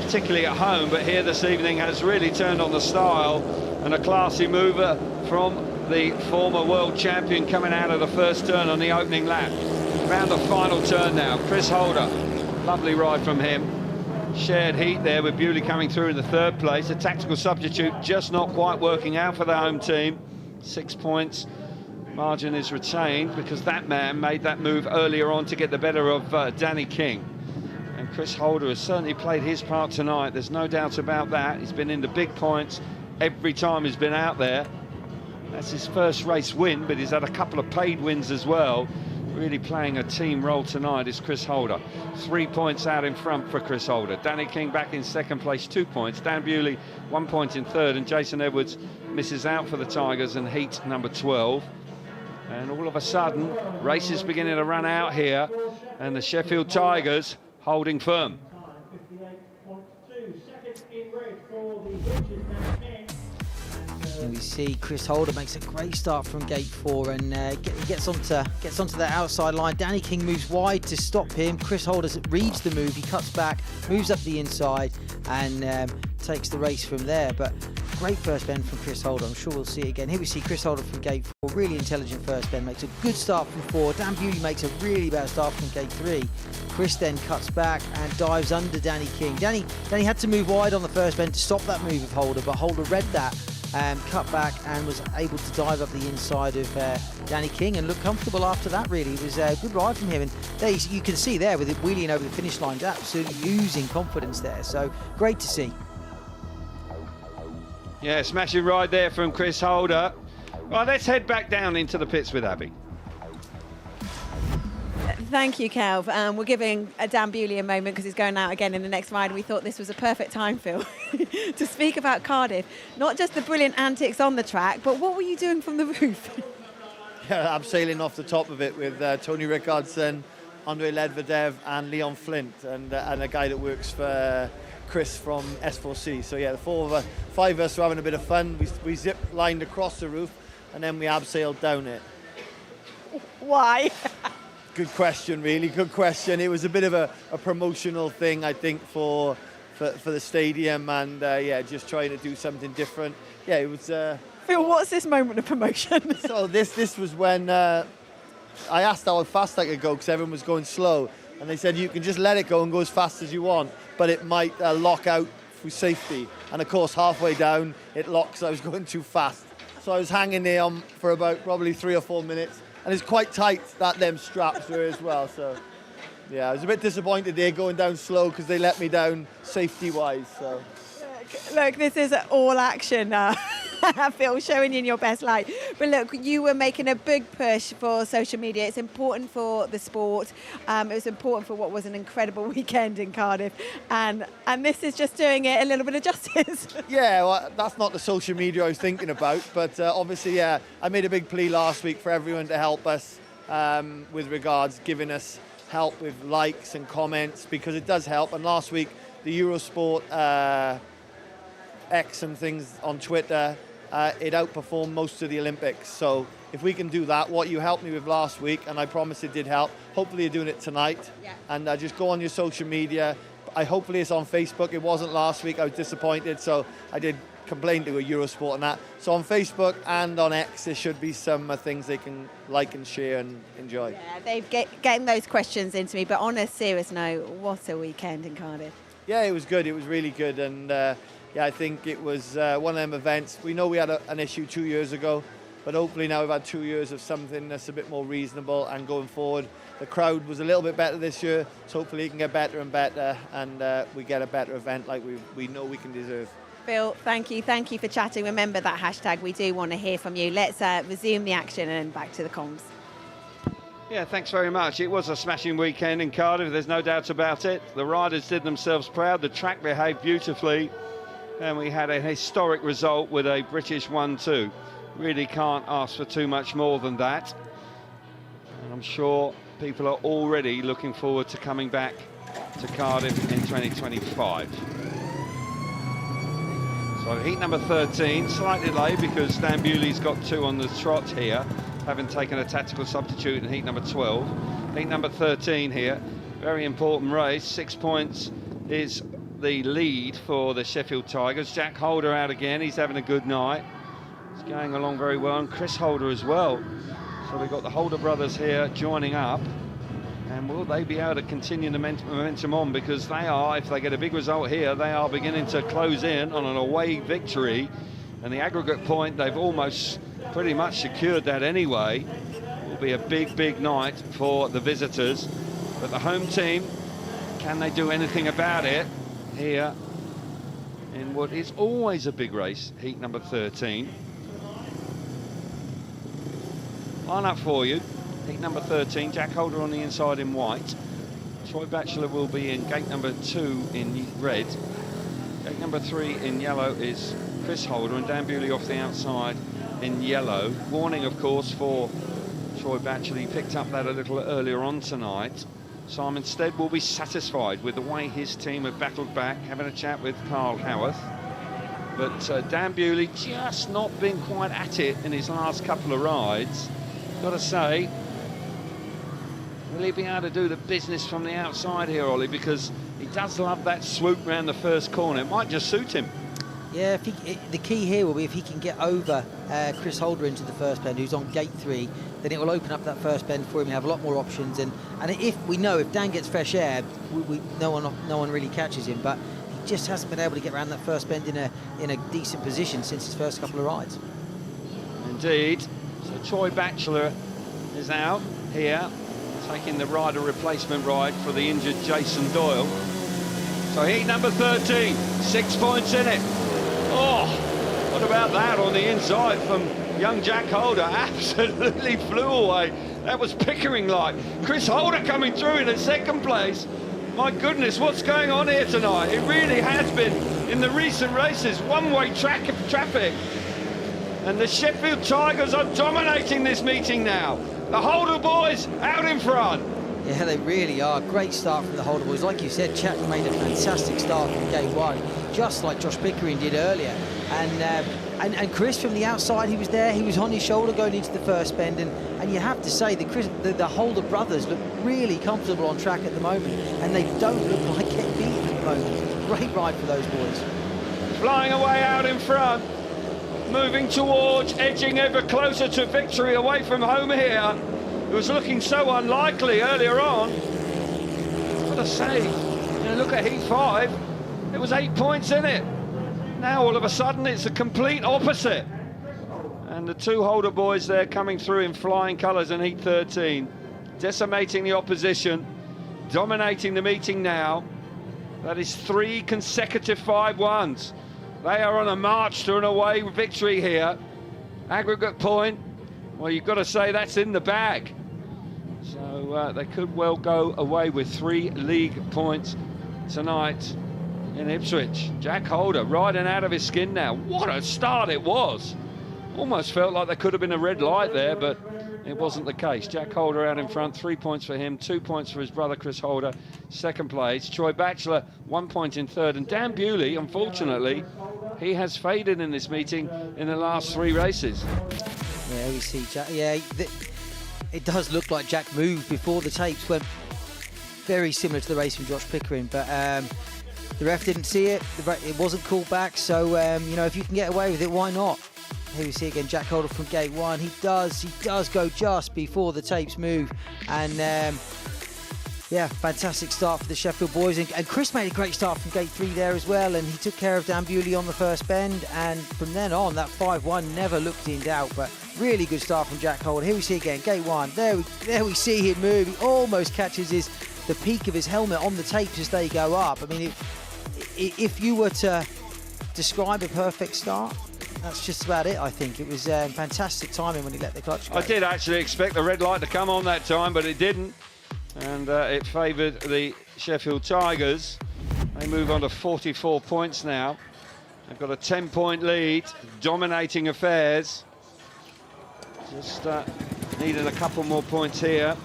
particularly at home, but here this evening has really turned on the style, and a classy mover from the former world champion coming out of the first turn on the opening lap. Round the final turn now, Chris Holder, lovely ride from him. Shared heat there with Bewley coming through in the third place. A tactical substitute just not quite working out for the home team. 6 points. Margin is retained because that man made that move earlier on to get the better of Danny King. And Chris Holder has certainly played his part tonight. There's no doubt about that. He's been in the big points every time he's been out there. That's his first race win, but he's had a couple of paid wins as well. Really playing a team role tonight is Chris Holder. 3 points out in front for Chris Holder. Danny King back in second place, 2 points. Dan Bewley 1 point in third, and Jason Edwards misses out for the Tigers in heat number 12. And all of a sudden, race is beginning to run out here, and the Sheffield Tigers holding firm. And we see Chris Holder makes a great start from gate 4 and gets onto the outside line. Danny King moves wide to stop him. Chris Holder reads the move, he cuts back, moves up the inside and takes the race from there. But great first bend from Chris Holder. I'm sure we'll see it again. Here we see Chris Holder from gate 4, really intelligent first bend, makes a good start from 4. Dan Bewley makes a really bad start from gate 3. Chris then cuts back and dives under Danny King. Danny had to move wide on the first bend to stop that move of Holder, but Holder read that, cut back and was able to dive up the inside of Danny King and look comfortable after that. Really, it was a good ride from him, and there you can see there with it wheeling over the finish line, absolutely losing confidence there. So great to see. Yeah, smashing ride there from Chris Holder. Well, let's head back down into the pits with Abby. Thank you, Kelv. We're giving Dan Bewley a moment because he's going out again in the next ride. We thought this was a perfect time, Phil, to speak about Cardiff. Not just the brilliant antics on the track, but what were you doing from the roof? Yeah, I'm sailing off the top of it with Tony Rickardson, Andrei Ledvedev and Leon Flint, and a guy that works for Chris from S4C. So yeah, the 5 of us were having a bit of fun. We zip lined across the roof and then we abseiled down it. Why? Good question, really. Good question. It was a bit of a promotional thing, I think, for the stadium, and yeah, just trying to do something different. Yeah, it was. Phil, what's this moment of promotion? So this was when I asked how fast I could go because everyone was going slow, and they said you can just let it go and go as fast as you want, but it might lock out through safety. And of course, halfway down, it locks. I was going too fast, so I was hanging there for about probably 3 or 4 minutes. And it's quite tight that them straps were as well. So, yeah, I was a bit disappointed there going down slow because they let me down safety-wise. So, look, this is all action, Phil, showing you in your best light. But look, you were making a big push for social media. It's important for the sport. It was important for what was an incredible weekend in Cardiff, and this is just doing it a little bit of justice. Yeah, well, that's not the social media I was thinking about, but obviously, yeah, I made a big plea last week for everyone to help us with regards giving us help with likes and comments, because it does help. And last week, the Eurosport X and things on Twitter, it outperformed most of the Olympics. So if we can do that, what you helped me with last week, and I promise it did help, hopefully you're doing it tonight. Yeah. And just go on your social media. Hopefully it's on Facebook. It wasn't last week. I was disappointed, so I did complain to a Eurosport and that. So on Facebook and on X, there should be some things they can like and share and enjoy. Yeah, they've getting those questions into me. But on a serious note, what a weekend in Cardiff. Yeah, it was good. It was really good. And yeah, I think it was one of them events. We know we had an issue 2 years ago, but hopefully now we've had 2 years of something that's a bit more reasonable, and going forward, the crowd was a little bit better this year, so hopefully it can get better and better, and we get a better event like we know we can deserve. Phil, thank you for chatting. Remember that hashtag, we do want to hear from you. Let's resume the action and back to the comms. Yeah, thanks very much. It was a smashing weekend in Cardiff, there's no doubt about it. The riders did themselves proud, the track behaved beautifully, and we had a historic result with a British 1-2. Really can't ask for too much more than that. And I'm sure people are already looking forward to coming back to Cardiff in 2025. So heat number 13, slightly late because Dan Bewley's got 2 on the trot here, having taken a tactical substitute in heat number 12. Heat number 13 here, very important race. 6 points is the lead for the Sheffield Tigers. Jack Holder out again, he's having a good night. He's going along very well, and Chris Holder as well. So we've got the Holder brothers here joining up. And will they be able to continue the momentum on? Because they are, if they get a big result here, they are beginning to close in on an away victory. And the aggregate point, they've almost pretty much secured that anyway. It will be a big, big night for the visitors. But the home team, can they do anything about it here in what is always a big race, heat number 13? Line up for you. Heat number 13, Jack Holder on the inside in white. Troy Batchelor will be in gate number 2 in red. Gate number 3 in yellow is Chris Holder, and Dan Bewley off the outside in yellow. Warning, of course, for Troy Batchelor. He picked up that a little earlier on tonight. Simon Stead will be satisfied with the way his team have battled back, having a chat with Carl Howarth. But Dan Bewley just not been quite at it in his last couple of rides. Got to say, will he be able to do the business from the outside here, Ollie? Because he does love that swoop round the first corner. It might just suit him. Yeah, the key here will be if he can get over Chris Holder into the first bend, who's on gate 3, then it will open up that first bend for him and have a lot more options. And if we know if Dan gets fresh air, no one really catches him. But he just hasn't been able to get around that first bend in a decent position since his first couple of rides. Indeed. So Troy Batchelor is out here, taking the rider replacement ride for the injured Jason Doyle. So heat number 13, 6 points in it. Oh, what about that on the inside from young Jack Holder? Absolutely flew away. That was Pickering-like. Chris Holder coming through in second place. My goodness, what's going on here tonight? It really has been, in the recent races, one-way traffic. And the Sheffield Tigers are dominating this meeting now. The Holder boys out in front. Yeah, they really are. Great start from the Holder boys. Like you said, Jack made a fantastic start from gate 1, just like Josh Pickering did earlier. And Chris from the outside, he was there. He was on his shoulder going into the first bend. And you have to say, the Holder brothers look really comfortable on track at the moment. And they don't look like getting beat at the moment. Great ride for those boys. Flying away out in front. Moving towards, edging ever closer to victory away from home here. It was looking so unlikely earlier on. What a save. Look at heat 5. It was 8 points in it. Now all of a sudden it's the complete opposite. And the two Holder boys there coming through in flying colours in heat 13. Decimating the opposition. Dominating the meeting now. That is 3 consecutive 5-1s. They are on a march to an away victory here. Aggregate point, well, you've got to say that's in the bag. So they could well go away with 3 league points tonight in Ipswich. Jack Holder riding out of his skin now. What a start it was. Almost felt like there could have been a red light there, but it wasn't the case. Jack Holder out in front, 3 points for him, 2 points for his brother Chris Holder, second place. Troy Batchelor, 1 point in third, and Dan Bewley, unfortunately, he has faded in this meeting in the last 3 races. Yeah, we see Jack. Yeah, it does look like Jack moved before the tapes went very similar to the race from Josh Pickering, but the ref didn't see it. It wasn't called back, so you know, if you can get away with it, why not? Here we see again Jack Holder from gate 1. He does go just before the tapes move, and yeah, fantastic start for the Sheffield boys. And Chris made a great start from gate 3 there as well, and he took care of Dan Bewley on the first bend, and from then on that 5-1 never looked in doubt. But really good start from Jack Holder. Here we see again gate 1. There we see him move. He almost catches the peak of his helmet on the tapes as they go up. I mean, if you were to describe a perfect start, that's just about it, I think. It was fantastic timing when he let the clutch go. I did actually expect the red light to come on that time, but it didn't. And it favoured the Sheffield Tigers. They move on to 44 points now. They've got a 10-point lead, dominating affairs. Just needing a couple more points here,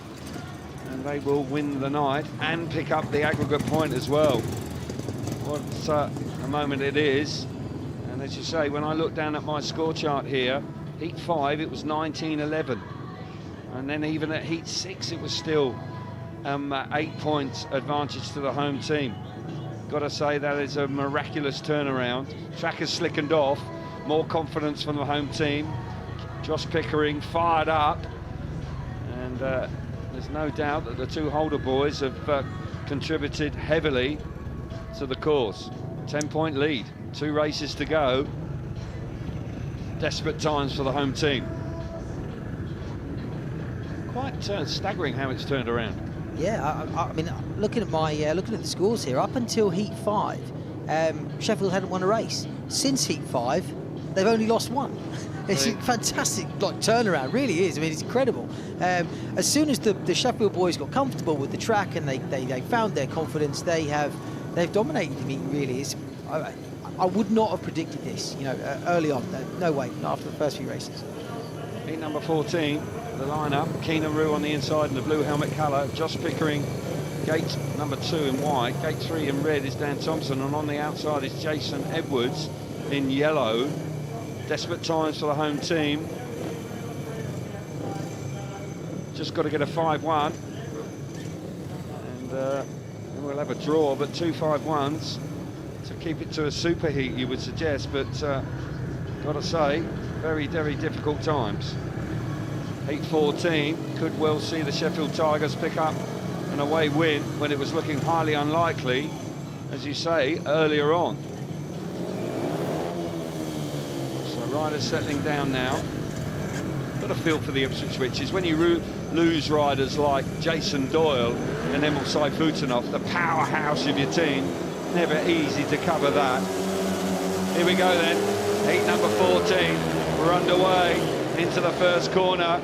and they will win the night and pick up the aggregate point as well. What a moment it is. And as you say, when I look down at my score chart here, heat 5 it was 19-11, and then even at heat 6 it was still 8 points advantage to the home team. Got to say that is a miraculous turnaround. Track has slickened off. More confidence from the home team. Josh Pickering fired up, and there's no doubt that the two Holder boys have contributed heavily to the course. 10-point lead, 2 races to go. Desperate times for the home team. Quite staggering how it's turned around. Yeah, I mean, looking at the scores here, up until Heat 5, Sheffield hadn't won a race. Since Heat 5, they've only lost 1. It's a fantastic turnaround, really is. I mean, it's incredible. As soon as the Sheffield boys got comfortable with the track and they found their confidence, they've dominated the meet. Really, I would not have predicted this, early on. No way, not after the first few races. Heat number 14, the lineup. Keenan Rue on the inside in the blue helmet colour. Josh Pickering, gate number 2 in white. Gate 3 in red is Dan Thompson, and on the outside is Jason Edwards in yellow. Desperate times for the home team. Just got to get a 5-1, and we'll have a draw, but 2 5-1s to keep it to a super heat, you would suggest, but got to say, very, very difficult times. Heat 14 could well see the Sheffield Tigers pick up an away win when it was looking highly unlikely, as you say, earlier on. Riders settling down now. Got a feel for the Ipswich Witches. When you lose riders like Jason Doyle and Emil Sayfutdinov, the powerhouse of your team, never easy to cover that. Here we go then. Heat number 14. We're underway into the first corner.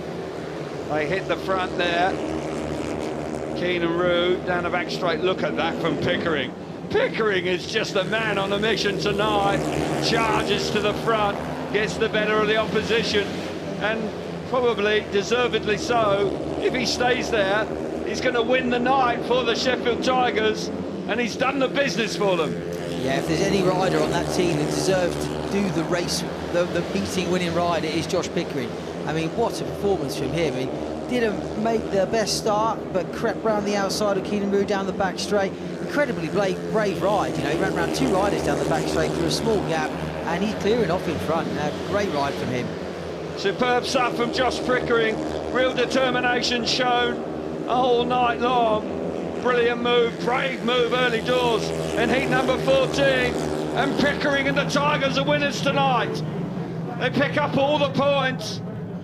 They hit the front there. Keenan Rue down the back straight. Look at that from Pickering. Pickering is just a man on a mission tonight. Charges to the front. Gets the better of the opposition, and probably deservedly so. If he stays there, he's going to win the night for the Sheffield Tigers, and he's done the business for them. Yeah, if there's any rider on that team that deserves to do the race, the beating winning ride, it is Josh Pickering. I mean, what a performance from him. I mean, didn't make the best start, but crept round the outside of Keenan Rue down the back straight. Incredibly brave ride. He ran around 2 riders down the back straight through a small gap, and he's clearing off in front. Great ride from him. Superb stuff from Josh Pickering. Real determination shown all night long. Brilliant move, brave move early doors in heat number 14. And Pickering and the Tigers are winners tonight. They pick up all the points.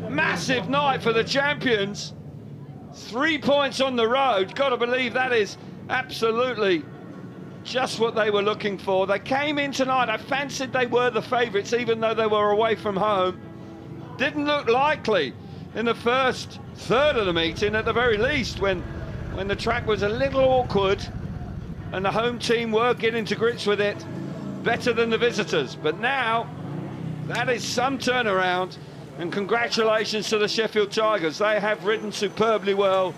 Massive night for the champions. 3 points on the road. Got to believe that is absolutely just what they were looking for. They came in tonight, I fancied they were the favourites, even though they were away from home. Didn't look likely in the first third of the meeting, at the very least, when the track was a little awkward and the home team were getting to grips with it better than the visitors. But now, that is some turnaround, and congratulations to the Sheffield Tigers. They have ridden superbly well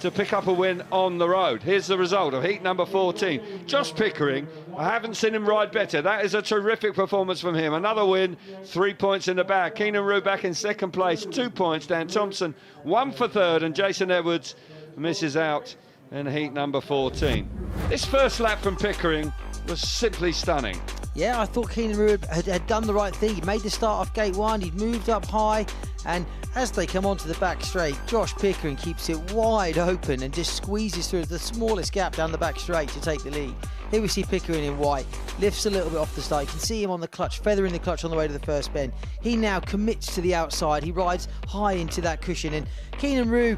to pick up a win on the road. Here's the result of heat number 14. Josh Pickering, I haven't seen him ride better. That is a terrific performance from him. Another win, 3 points in the bag. Keenan Rue back in second place, 2 points. Dan Thompson, 1 for third, and Jason Edwards misses out in heat number 14. This first lap from Pickering was simply stunning. Yeah, I thought Keenan Rue had done the right thing. He made the start off gate 1, he'd moved up high, and as they come onto the back straight, Josh Pickering keeps it wide open and just squeezes through the smallest gap down the back straight to take the lead. Here we see Pickering in white, lifts a little bit off the start. You can see him on the clutch, feathering the clutch on the way to the first bend. He now commits to the outside. He rides high into that cushion, and Keenan Rue,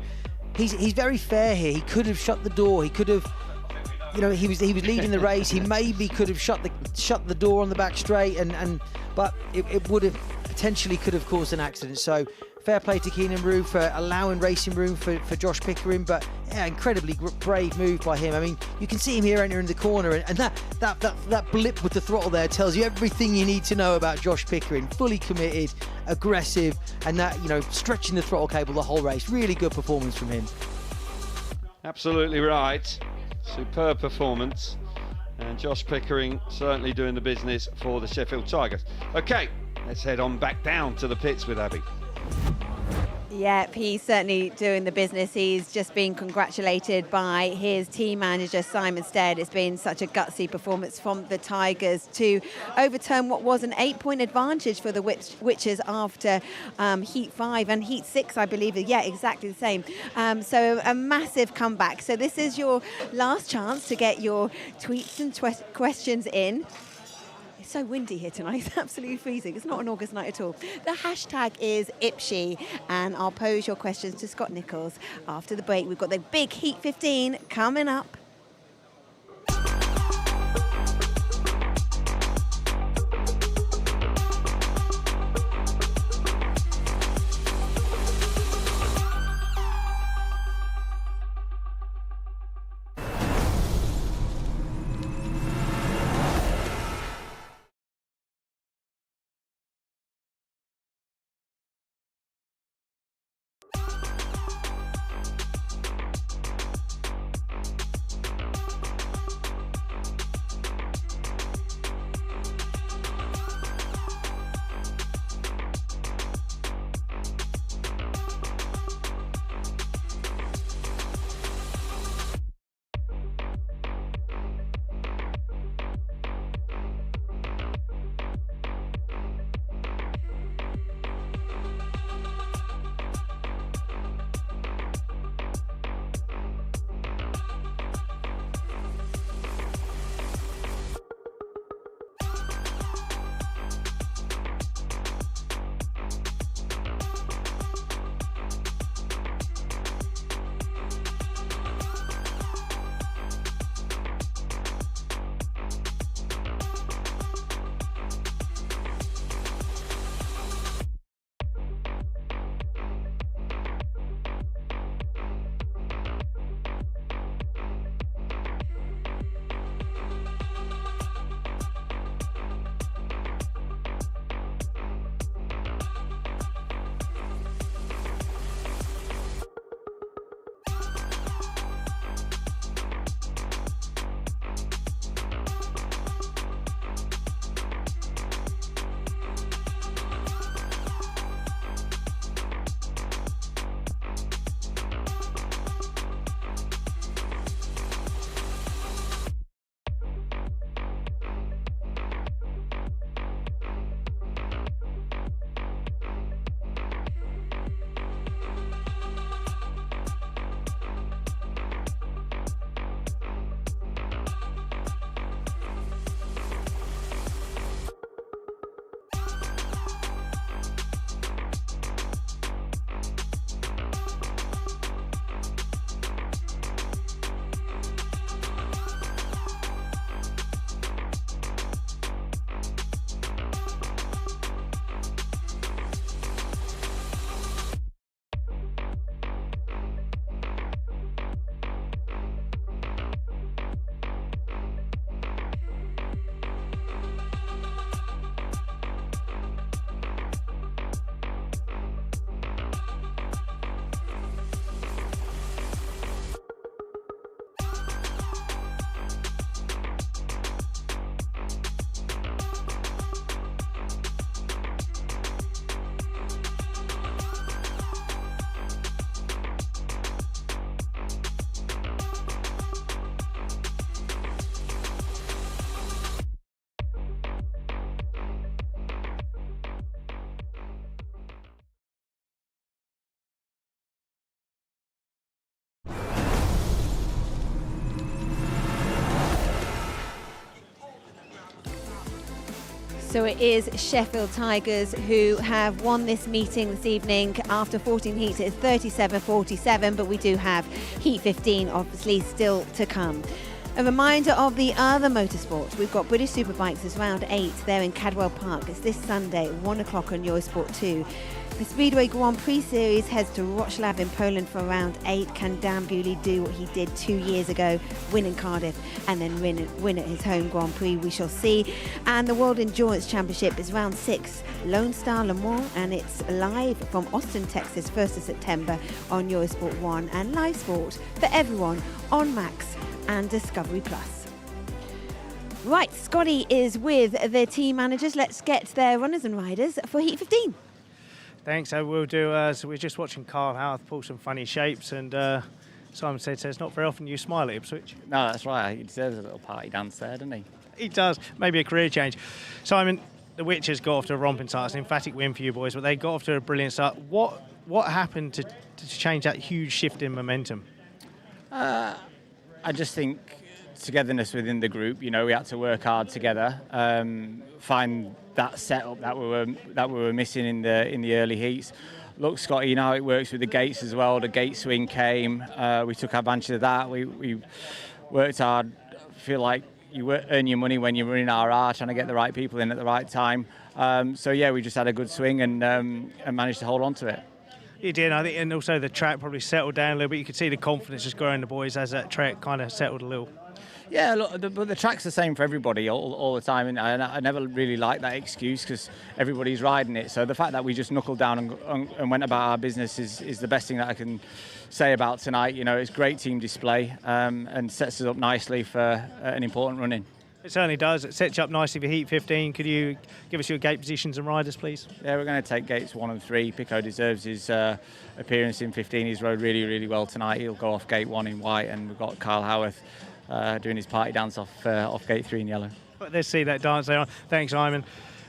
he's very fair here. He could have shut the door. He could have, he was leading the race. He maybe could have shut the door on the back straight, but it would have potentially could have caused an accident. So fair play to Keenan Rue for allowing racing room for Josh Pickering, but yeah, incredibly brave move by him. I mean, you can see him here entering the corner, and that blip with the throttle there tells you everything you need to know about Josh Pickering. Fully committed, aggressive, and that, stretching the throttle cable the whole race. Really good performance from him. Absolutely right. Superb performance, and Josh Pickering certainly doing the business for the Sheffield Tigers. Okay, let's head on back down to the pits with Abby. Yep, he's certainly doing the business. He's just been congratulated by his team manager, Simon Stead. It's been such a gutsy performance from the Tigers to overturn what was an 8-point advantage for the Witches after Heat 5 and Heat 6, I believe. Yeah, exactly the same. So a massive comeback. So this is your last chance to get your tweets and questions in. It's so windy here tonight, it's absolutely freezing. It's not an August night at all. The hashtag is Ipshy, and I'll pose your questions to Scott Nichols after the break. We've got the big Heat 15 coming up. So it is Sheffield Tigers who have won this meeting this evening. After 14 heats, it's 37-47, but we do have Heat 15 obviously still to come. A reminder of the other motorsports. We've got British Superbikes as round 8 there in Cadwell Park. It's this Sunday, 1 o'clock on Eurosport 2. The Speedway Grand Prix Series heads to Wrocław in Poland for round 8. Can Dan Bewley do what he did 2 years ago, win in Cardiff and then win at his home Grand Prix? We shall see. And the World Endurance Championship is round 6, Lone Star Le Mans, and it's live from Austin, Texas, 1st of September on Eurosport 1 and live sport for everyone on Max and Discovery Plus. Right, Scotty is with the team managers. Let's get their runners and riders for Heat 15. Thanks. So we'll do. So we're just watching Carl Howarth pull some funny shapes, and Simon said, "So it's not very often you smile at Ipswich." No, that's right. He deserves a little party dance there, doesn't he? He does. Maybe a career change. Simon, the Witches got off to a romping start. It's an emphatic win for you boys, but they got off to a brilliant start. What happened to change that huge shift in momentum? I just think togetherness within the group. You know, we had to work hard together, find that setup that we were missing in the early heats. Look, Scotty, you know how it works with the gates as well. The gate swing came. We took advantage of that. We worked hard. I feel like you earn your money when you're running RR, trying to get the right people in at the right time. So yeah, we just had a good swing and managed to hold on to it. You did, I think, and also the track probably settled down a little bit. You could see the confidence just growing in the boys as that track kind of settled a little. Yeah, look, but the track's the same for everybody all the time, and I never really like that excuse because everybody's riding it. So the fact that we just knuckled down and went about our business is the best thing that I can say about tonight. You know, it's great team display and sets us up nicely for an important run-in. It certainly does. It sets you up nicely for Heat 15. Could you give us your gate positions and riders, please? Yeah, we're going to take gates 1 and 3. Pico deserves his appearance in 15. He's rode really, really well tonight. He'll go off gate 1 in white, and we've got Carl Howarth doing his party dance off gate 3 in yellow. Let's see that dance there. Thanks, Simon.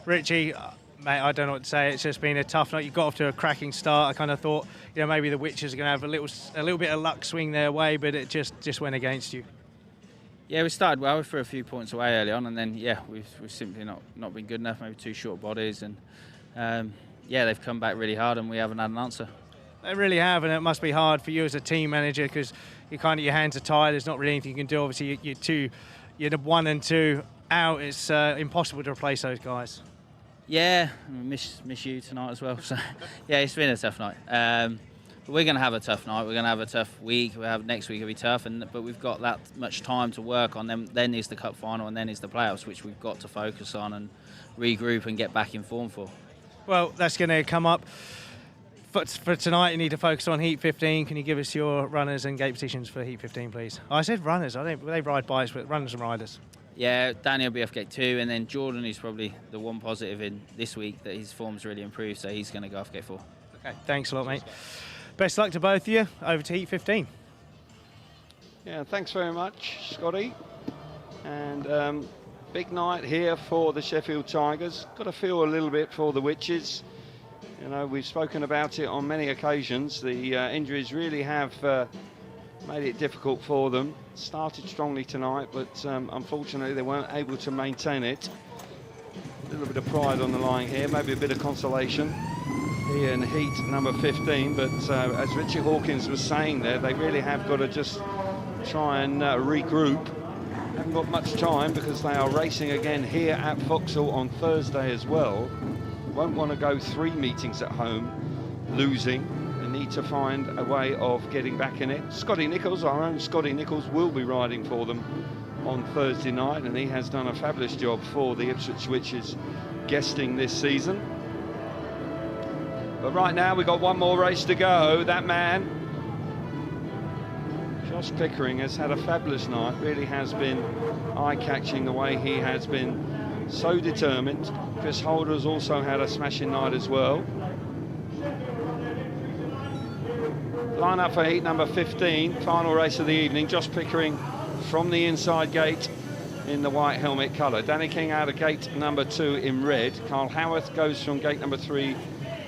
Richie, mate, I don't know what to say. It's just been a tough night. You got off to a cracking start. I kind of thought, you know, maybe the Witches are going to have a little bit of luck swing their way, but it just went against you. Yeah, we started well. We threw a few points away early on, and then we've simply not been good enough. Maybe 2 short bodies, and they've come back really hard, and we haven't had an answer. They really have, and it must be hard for you as a team manager because your hands are tied. There's not really anything you can do. Obviously, you're 1 and 2 out. It's impossible to replace those guys. Yeah, I miss you tonight as well. So yeah, it's been a tough night. But we're going to have a tough night. We're going to have a tough week. Next week will be tough, but we've got that much time to work on them. Then is the cup final, and then is the playoffs, which we've got to focus on and regroup and get back in form for. Well, that's going to come up. For tonight, you need to focus on Heat 15. Can you give us your runners and gate positions for Heat 15, please? I said runners. I think they ride bikes, but runners and riders. Yeah, Danny will be off gate 2, and then Jordan is probably the one positive in this week that his form's really improved, so he's going to go off gate 4. Okay, thanks a lot, mate. Best luck to both of you. Over to Heat 15. Yeah, thanks very much, Scotty. And big night here for the Sheffield Tigers. Got to feel a little bit for the Witches. You know, we've spoken about it on many occasions. The injuries really have made it difficult for them. Started strongly tonight, but unfortunately they weren't able to maintain it. A little bit of pride on the line here, maybe a bit of consolation here in heat number 15. But as Richie Hawkins was saying there, they really have got to just try and regroup. Haven't got much time because they are racing again here at Foxhall on Thursday as well. Won't want to go 3 meetings at home losing. They need to find a way of getting back in it. Scotty Nichols, our own Scotty Nichols, will be riding for them on Thursday night, and he has done a fabulous job for the Ipswich Witches guesting this season. But right now we've got 1 more race to go. That man, Josh Pickering, has had a fabulous night. Really has been eye-catching the way he has been so determined. Chris Holder has also had a smashing night as well. Line up for heat number 15, final race of the evening. Josh Pickering from the inside gate in the white helmet colour. Danny King out of gate number 2 in red. Carl Howarth goes from gate number 3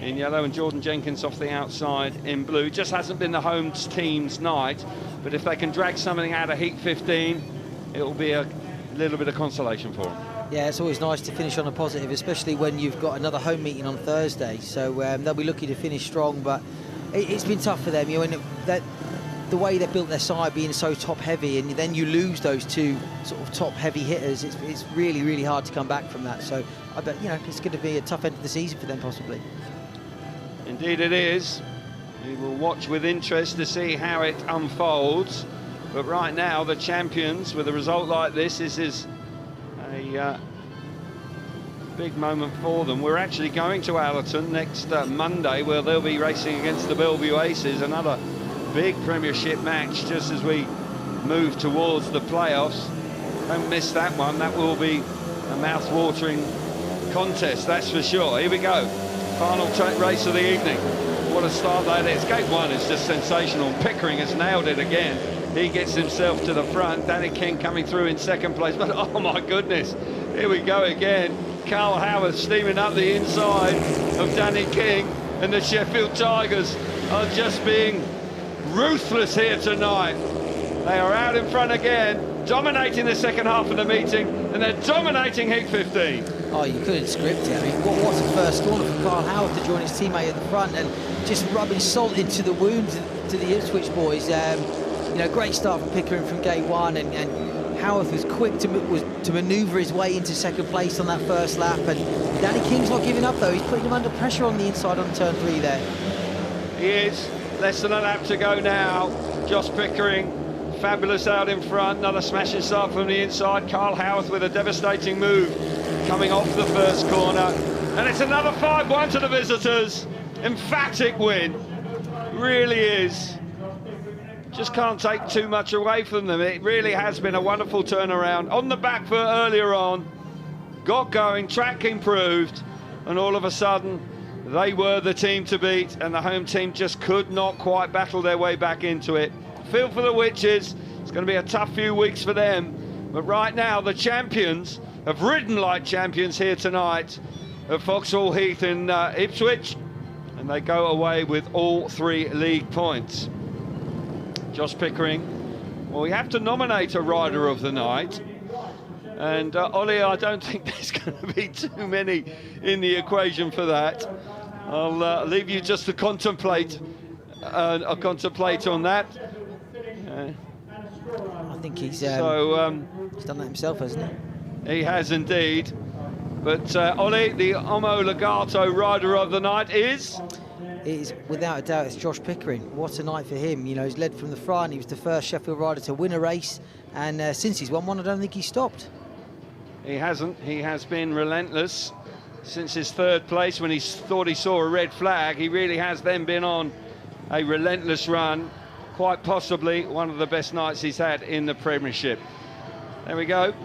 in yellow, and Jordan Jenkins off the outside in blue. Just hasn't been the home team's night, but if they can drag something out of heat 15, it'll be a little bit of consolation for them. Yeah, it's always nice to finish on a positive, especially when you've got another home meeting on Thursday. So they'll be lucky to finish strong, but it's been tough for them. You know, the way they built their side being so top-heavy, and then you lose those 2 sort of top-heavy hitters. It's really, really hard to come back from that. So I bet it's going to be a tough end of the season for them, possibly. Indeed, it is. We will watch with interest to see how it unfolds. But right now, the champions, with a result like this is a big moment for them. We're actually going to Allerton next Monday, where they'll be racing against the Bellevue Aces, another big Premiership match just as we move towards the playoffs. Don't miss that one. That will be a mouth-watering contest, that's for sure. Here we go. Final track race of the evening. What a start that is. Gate 1 is just sensational. Pickering has nailed it again. He gets himself to the front. Danny King coming through in second place. But oh my goodness, here we go again. Carl Howard steaming up the inside of Danny King, and the Sheffield Tigers are just being ruthless here tonight. They are out in front again, dominating the second half of the meeting, and they're dominating Heat 15. Oh, you couldn't script it. I mean, what a first corner for Carl Howard to join his teammate at the front and just rubbing salt into the wounds to the Ipswich boys. You know, great start from Pickering from gate 1, and Howarth was quick to manoeuvre his way into second place on that first lap. And Danny King's not giving up though. He's putting him under pressure on the inside on turn 3 there. He is. Less than a lap to go now. Josh Pickering, fabulous out in front. Another smashing start from the inside. Carl Howarth with a devastating move coming off the first corner. And it's another 5-1 to the visitors. Emphatic win. Really is. Just can't take too much away from them. It really has been a wonderful turnaround. On the back foot earlier on, got going, track improved, and all of a sudden they were the team to beat, and the home team just could not quite battle their way back into it. Feel for the Witches. It's going to be a tough few weeks for them, but right now the champions have ridden like champions here tonight at Foxhall Heath in Ipswich, and they go away with all 3 league points. Josh Pickering, well, we have to nominate a rider of the night, and Ollie, I don't think there's going to be too many in the equation for that. I'll leave you just to contemplate on that. I think he's done that himself, hasn't he? He has indeed. But Ollie, the Omo Legato rider of the night is? It is, without a doubt, it's Josh Pickering. What a night for him. You know, he's led from the front. He was the first Sheffield rider to win a race. And since he's won one, I don't think he's stopped. He hasn't. He has been relentless since his 3rd place when he thought he saw a red flag. He really has then been on a relentless run. Quite possibly one of the best nights he's had in the Premiership. There we go.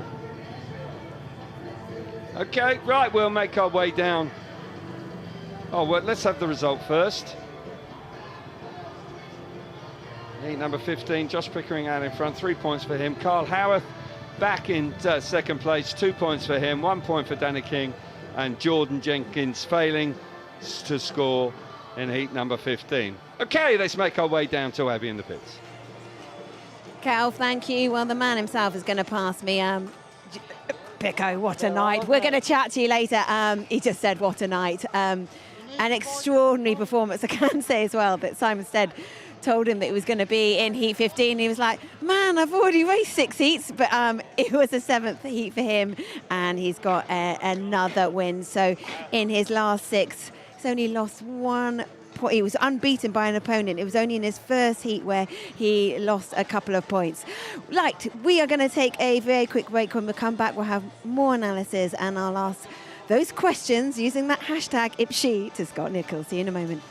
Okay, right, we'll make our way down. Oh, well, let's have the result first. Heat number 15, Josh Pickering out in front, 3 points for him. Carl Howarth back in second place, 2 points for him, 1 point for Danny King, and Jordan Jenkins failing to score in heat number 15. Okay, let's make our way down to Abby in the pits. Cal, thank you. Well, the man himself is going to pass me. Picco, what a night. We're going to chat to you later. He just said, what a night. An extraordinary performance, I can say as well, that Simon Stead told him that he was going to be in heat 15. He was like, man, I've already raced 6 heats, but it was the 7th heat for him, and he's got another win. So in his last 6, he's only lost 1 point. He was unbeaten by an opponent. It was only in his first heat where he lost a couple of points. Right, we are going to take a very quick break. When we come back, we'll have more analysis, and I'll ask those questions using that hashtag #IpShe to Scott Nichols. See you in a moment.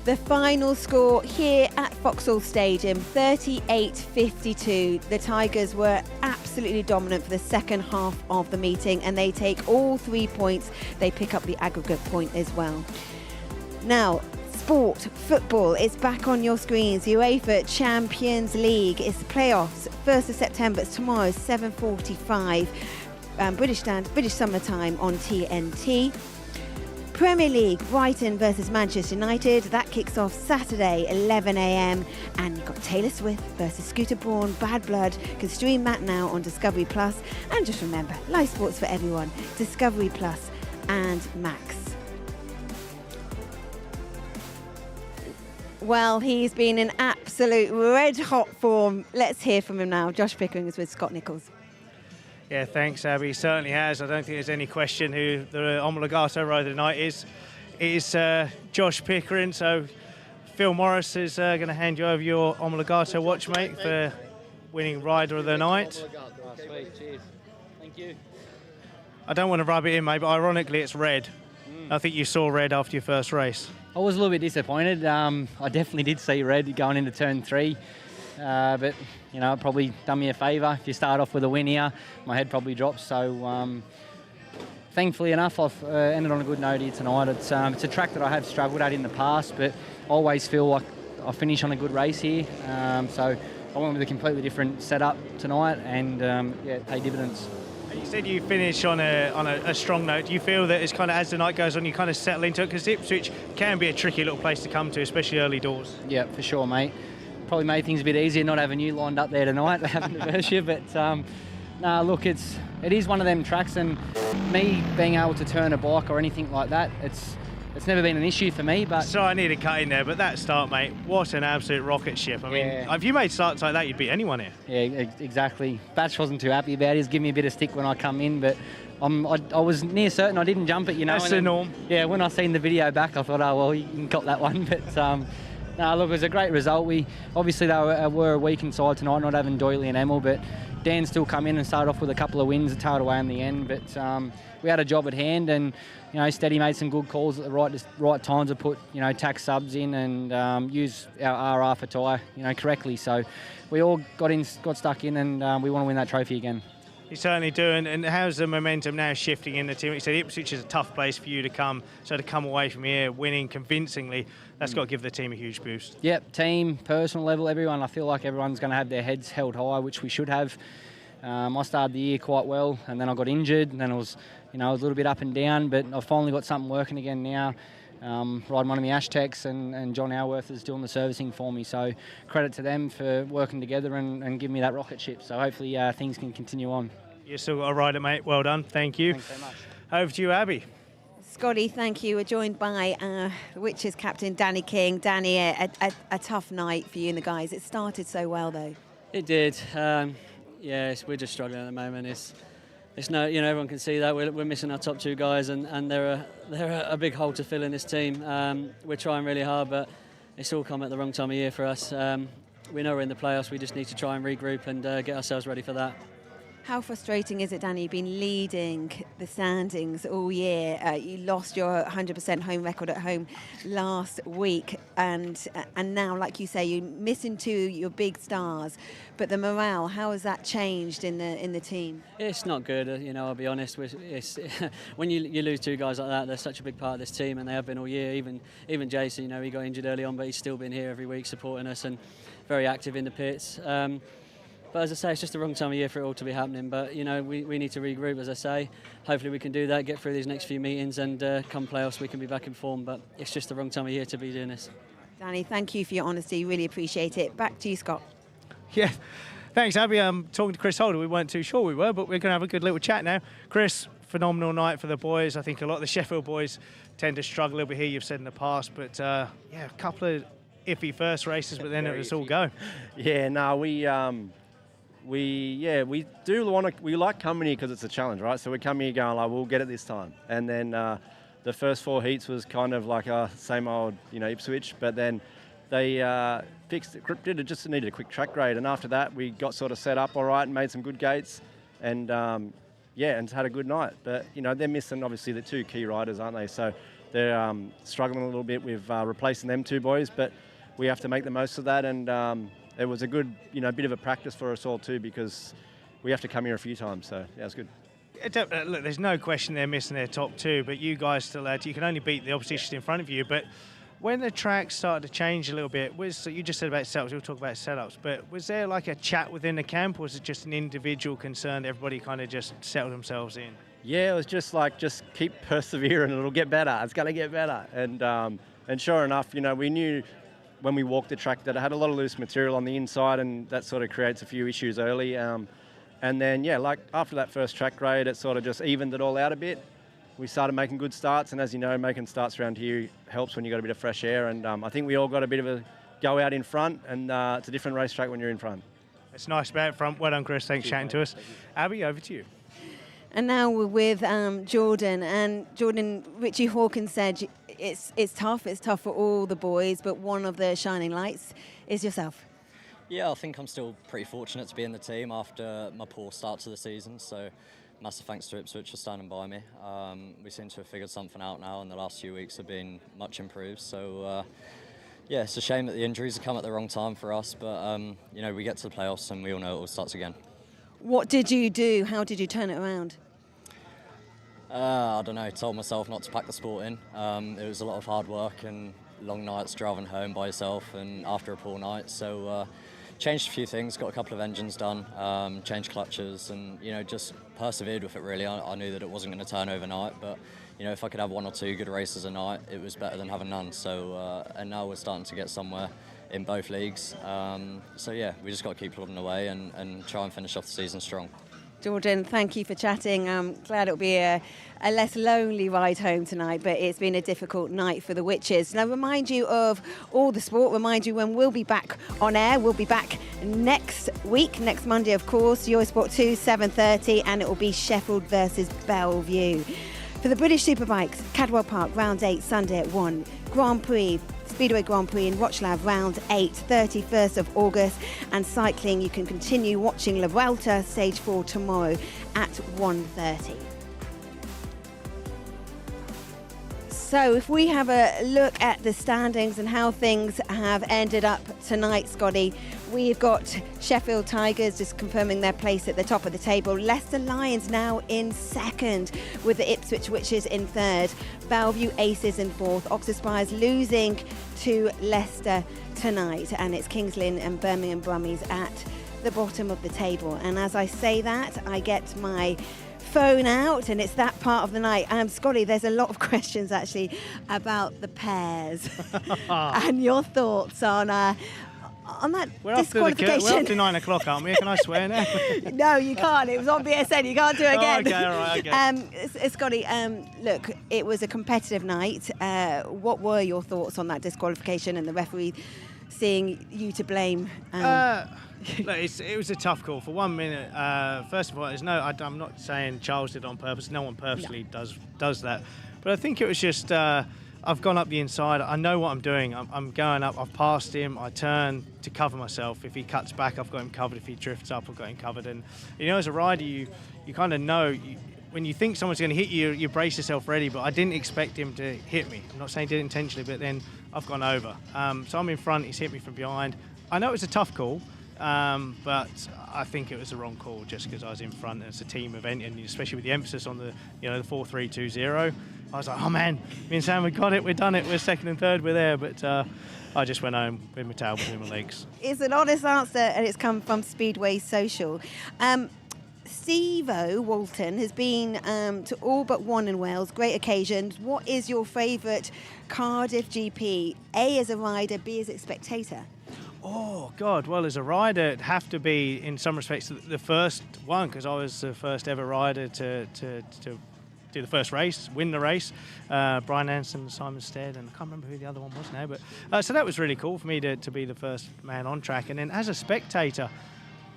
The final score here at Foxhall Stadium, 38-52. The Tigers were absolutely dominant for the second half of the meeting, and they take all 3 points. They pick up the aggregate point as well. Now, sport, football is back on your screens. UEFA Champions League, it's the playoffs, 1st of September. It's tomorrow, 7:45, British summertime on TNT. Premier League, Brighton versus Manchester United. That kicks off Saturday, 11 a.m. And you've got Taylor Swift versus Scooter Braun, Bad Blood. You can stream that now on Discovery Plus. And just remember, live sports for everyone. Discovery Plus and Max. Well, he's been in absolute red-hot form. Let's hear from him now. Josh Pickering is with Scott Nichols. Yeah, thanks, Abby. He certainly has. I don't think there's any question who the omologato rider tonight is. It is Josh Pickering. So Phil Morris is going to hand you over your omologato watch, mate, for winning rider of the night. Oh, sweet, cheers. Thank you. I don't want to rub it in, mate, but ironically it's red. I think you saw red after your first race. I was a little bit disappointed. I definitely did see red going into turn 3. But, you know, it probably done me a favour. If you start off with a win here, my head probably drops. So, thankfully enough, I've ended on a good note here tonight. It's a track that I have struggled at in the past, but I always feel like I finish on a good race here. So I went with a completely different setup tonight, and yeah, it paid dividends. You said you finish on a strong note. Do you feel that it's kind of, as the night goes on, you kind of settle into it? Because Ipswich can be a tricky little place to come to, especially early doors. Yeah, for sure, mate. Probably made things a bit easier not having you lined up there tonight, having to verse you. But nah, look, it is one of them tracks, and me being able to turn a bike or anything like that, it's never been an issue for me. But so I need to cut in there. But that start, mate, what an absolute rocket ship! I mean, if you made starts like that, you'd beat anyone here. Yeah, exactly. Batch wasn't too happy about it. He's giving me a bit of stick when I come in, but I was near certain I didn't jump it. You know, that's the norm. Yeah, when I seen the video back, I thought, oh well, you can cop that one. But no, look, it was a great result. We obviously they were a weakened side tonight, not having Doyle and Emil, but Dan still come in and started off with a couple of wins, tailed away in the end. But we had a job at hand, and you know, Steady made some good calls at the right time to put tack subs in and use our RR for tyre correctly. So we all got stuck in, and we want to win that trophy again. You certainly do, and how's the momentum now shifting in the team? You said Ipswich is a tough place for you to come, so to come away from here winning convincingly, that's got to give the team a huge boost. Yep, team, personal level, everyone. I feel like everyone's going to have their heads held high, which we should have. I started the year quite well, and then I got injured, and then it was a little bit up and down, but I've finally got something working again now. Riding one of the Ashteks, and John Howarth is doing the servicing for me. So credit to them for working together and giving me that rocket ship. So hopefully things can continue on. You still got a rider, mate. Well done. Thank you. Thanks so much. Over to you, Abby. Scotty, thank you. We're joined by Witches captain Danny King. Danny, a tough night for you and the guys. It started so well, though. It did. Yes, we're just struggling at the moment. It's no, everyone can see that we're missing our top two guys, and they're a big hole to fill in this team. We're trying really hard, but it's all come at the wrong time of year for us. We know we're in the playoffs. We just need to try and regroup and get ourselves ready for that. How frustrating is it, Danny? You've been leading the standings all year. You lost your 100% home record at home last week, and now, like you say, you're missing two your big stars. But the morale, how has that changed in the team? It's not good, I'll be honest. When you lose two guys like that, they're such a big part of this team, and they have been all year. Even Jason, he got injured early on, but he's still been here every week supporting us and very active in the pits. But as I say, it's just the wrong time of year for it all to be happening. But, we need to regroup, as I say. Hopefully we can do that, get through these next few meetings, and come playoffs we can be back in form. But it's just the wrong time of year to be doing this. Danny, thank you for your honesty. Really appreciate it. Back to you, Scott. Yeah, thanks, Abby. I'm talking to Chris Holder. We weren't too sure we were, but we're going to have a good little chat now. Chris, phenomenal night for the boys. I think a lot of the Sheffield boys tend to struggle a little bit here, you've said in the past. But, a couple of iffy first races, but then it was all go. Yeah, no, we like coming here because it's a challenge, right? So we come here going like, we'll get it this time. And then the first 4 heats was kind of like a same old, Ipswich. But then they fixed it, it just needed a quick track grade. And after that, we got sort of set up all right and made some good gates, and and had a good night. But they're missing obviously the two key riders, aren't they? So they're struggling a little bit with replacing them 2 boys, but we have to make the most of that. And it was a good, bit of a practice for us all too, because we have to come here a few times. So yeah, it's good. Look, there's no question they're missing their top 2, but you guys still had. You can only beat the opposition in front of you. But when the track started to change a little bit, you just said about setups. We'll talk about setups. But was there like a chat within the camp, or was it just an individual concern? Everybody kind of just settled themselves in. Yeah, it was just keep persevering. It'll get better. It's going to get better. And sure enough, we knew when we walked the track that it had a lot of loose material on the inside, and that sort of creates a few issues early. And then, after that first track grade, it sort of just evened it all out a bit. We started making good starts, and as you know, making starts around here helps when you've got a bit of fresh air. And I think we all got a bit of a go out in front, and it's a different racetrack when you're in front. It's nice to be out front. Well done, Chris. Thanks for chatting to us. Abby, over to you. And now we're with Jordan. And Jordan, Richie Hawkins said it's tough. It's tough for all the boys, but one of the shining lights is yourself. Yeah, I think I'm still pretty fortunate to be in the team after my poor start to the season. So massive thanks to Ipswich for standing by me. We seem to have figured something out now, and the last few weeks have been much improved. So yeah, it's a shame that the injuries have come at the wrong time for us, but we get to the playoffs and we all know it all starts again. What did you do? How did you turn it around? I don't know, told myself not to pack the sport in. It was a lot of hard work and long nights driving home by yourself and after a poor night. So changed a few things, got a couple of engines done, changed clutches, and just persevered with it really. I knew that it wasn't going to turn overnight, but if I could have 1 or 2 good races a night, it was better than having none. So and now we're starting to get somewhere in both leagues. So yeah, we just got to keep plodding away and try and finish off the season strong. Jordan, thank you for chatting. I'm glad it'll be a less lonely ride home tonight, but it's been a difficult night for the Witches. And I remind you of all the sport, remind you when we'll be back on air. We'll be back next week, next Monday, of course, Eurosport 2, 7:30, and it will be Sheffield versus Bellevue. For the British Superbikes, Cadwell Park, round 8, Sunday at 1. Grand Prix, Speedway Grand Prix in Wroclaw, round 8, 31st of August. And cycling, you can continue watching La Vuelta, stage 4 tomorrow at 1:30. So if we have a look at the standings and how things have ended up tonight, Scotty, we've got Sheffield Tigers just confirming their place at the top of the table. Leicester Lions now in second, with the Ipswich Witches in third. Bellevue Aces in fourth. Oxford Spires losing to Leicester tonight. And it's Kings Lynn and Birmingham Brummies at the bottom of the table. And as I say that, I get my phone out, and it's that part of the night. Scotty, there's a lot of questions actually about the pairs and your thoughts on that disqualification. We're up to 9 o'clock, aren't we? Can I swear now? No, you can't. It was on BSN. You can't do it again. Oh, okay, all right, okay. Scotty, look, it was a competitive night. What were your thoughts on that disqualification and the referee seeing you to blame? Look, it was a tough call. For 1 minute, first of all, I'm not saying Charles did it on purpose. No one purposely does that. But I think it was just, I've gone up the inside. I know what I'm doing. I'm going up. I've passed him. I turn to cover myself. If he cuts back, I've got him covered. If he drifts up, I've got him covered. And, as a rider, you kind of know, when you think someone's going to hit you, you brace yourself ready. But I didn't expect him to hit me. I'm not saying he did it intentionally, but then I've gone over. So I'm in front. He's hit me from behind. I know it's a tough call. But I think it was the wrong call just because I was in front and it's a team event, and especially with the emphasis on the 4-3-2-0, I was like, oh man, me and Sam, we got it, we've done it, we're second and third, we're there. But I just went home with my tail between my legs. It's an honest answer, and it's come from Speedway Social. Steve-O Walton has been to all but one in Wales, great occasions. What is your favourite Cardiff GP? A, as a rider, B, as a spectator? Oh, God. Well, as a rider, it'd have to be, in some respects, the first one, because I was the first ever rider to do the first race, win the race. Brian Anderson, Simon Stead, and I can't remember who the other one was now. But so that was really cool for me to be the first man on track. And then as a spectator,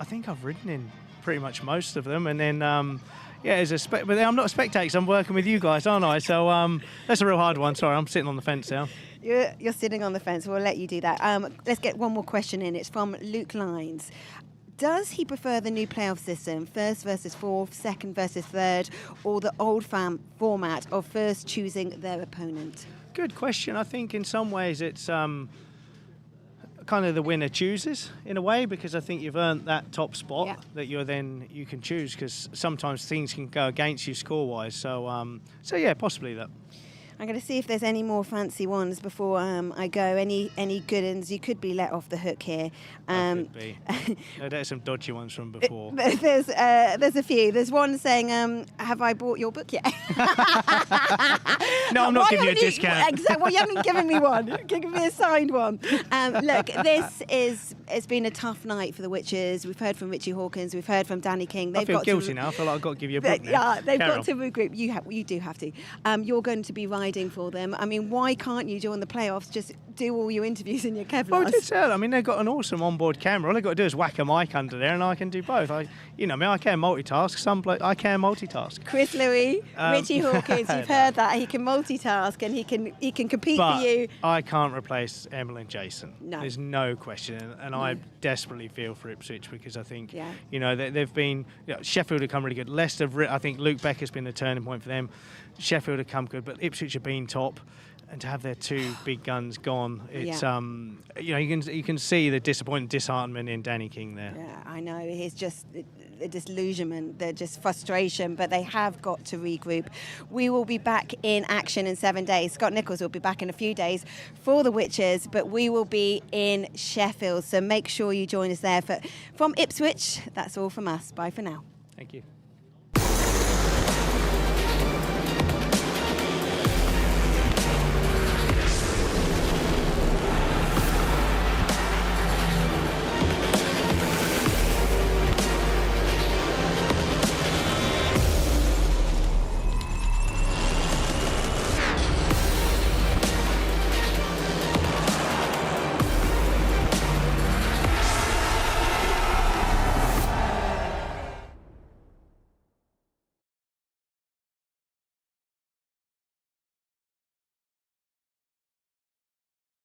I think I've ridden in pretty much most of them. And then, but then I'm not a spectator, 'cause I'm working with you guys, aren't I? So that's a real hard one. Sorry, I'm sitting on the fence now. You're sitting on the fence. We'll let you do that. Let's get one more question in. It's from Luke Lines. Does he prefer the new playoff system, first versus fourth, second versus third, or the old format of first choosing their opponent? Good question. I think in some ways it's kind of the winner chooses in a way, because I think you've earned that top spot that you can choose, because sometimes things can go against you score-wise. So yeah, possibly that. I'm going to see if there's any more fancy ones before I go. Any good ones? You could be let off the hook here. Could be. No, there's some dodgy ones from before. There's a few. There's one saying, "Have I bought your book yet?" No, I'm not giving you a discount. Exactly. Well, you haven't given me one. Give me a signed one. Look, it's been a tough night for the Witches. We've heard from Richie Hawkins. We've heard from Danny King. I feel guilty now. I feel like I've got to give you a book now. Yeah, they've Carry got to regroup. You do have to. You're going to be riding for them. I mean, why can't you, during the playoffs, just do all your interviews in your Kevlar? Well, I did say that. I mean, they've got an awesome onboard camera. All they've got to do is whack a mic under there, and I can do both. I can multitask. I can multitask. Chris Louis, Richie Hawkins, you've heard that. He can multitask and he can compete for you. I can't replace Emil and Jason. No. There's no question. And I desperately feel for Ipswich, because I think, they've been... Sheffield have come really good. Leicester, I think Luke Becker's been the turning point for them. Sheffield have come good, but Ipswich have been top. And to have their two big guns gone, it's you can see the disheartenment in Danny King there. Yeah, I know. It's just the disillusionment, the just frustration, but they have got to regroup. We will be back in action in 7 days. Scott Nichols will be back in a few days for the Witches, but we will be in Sheffield, so make sure you join us there. From Ipswich, that's all from us. Bye for now. Thank you.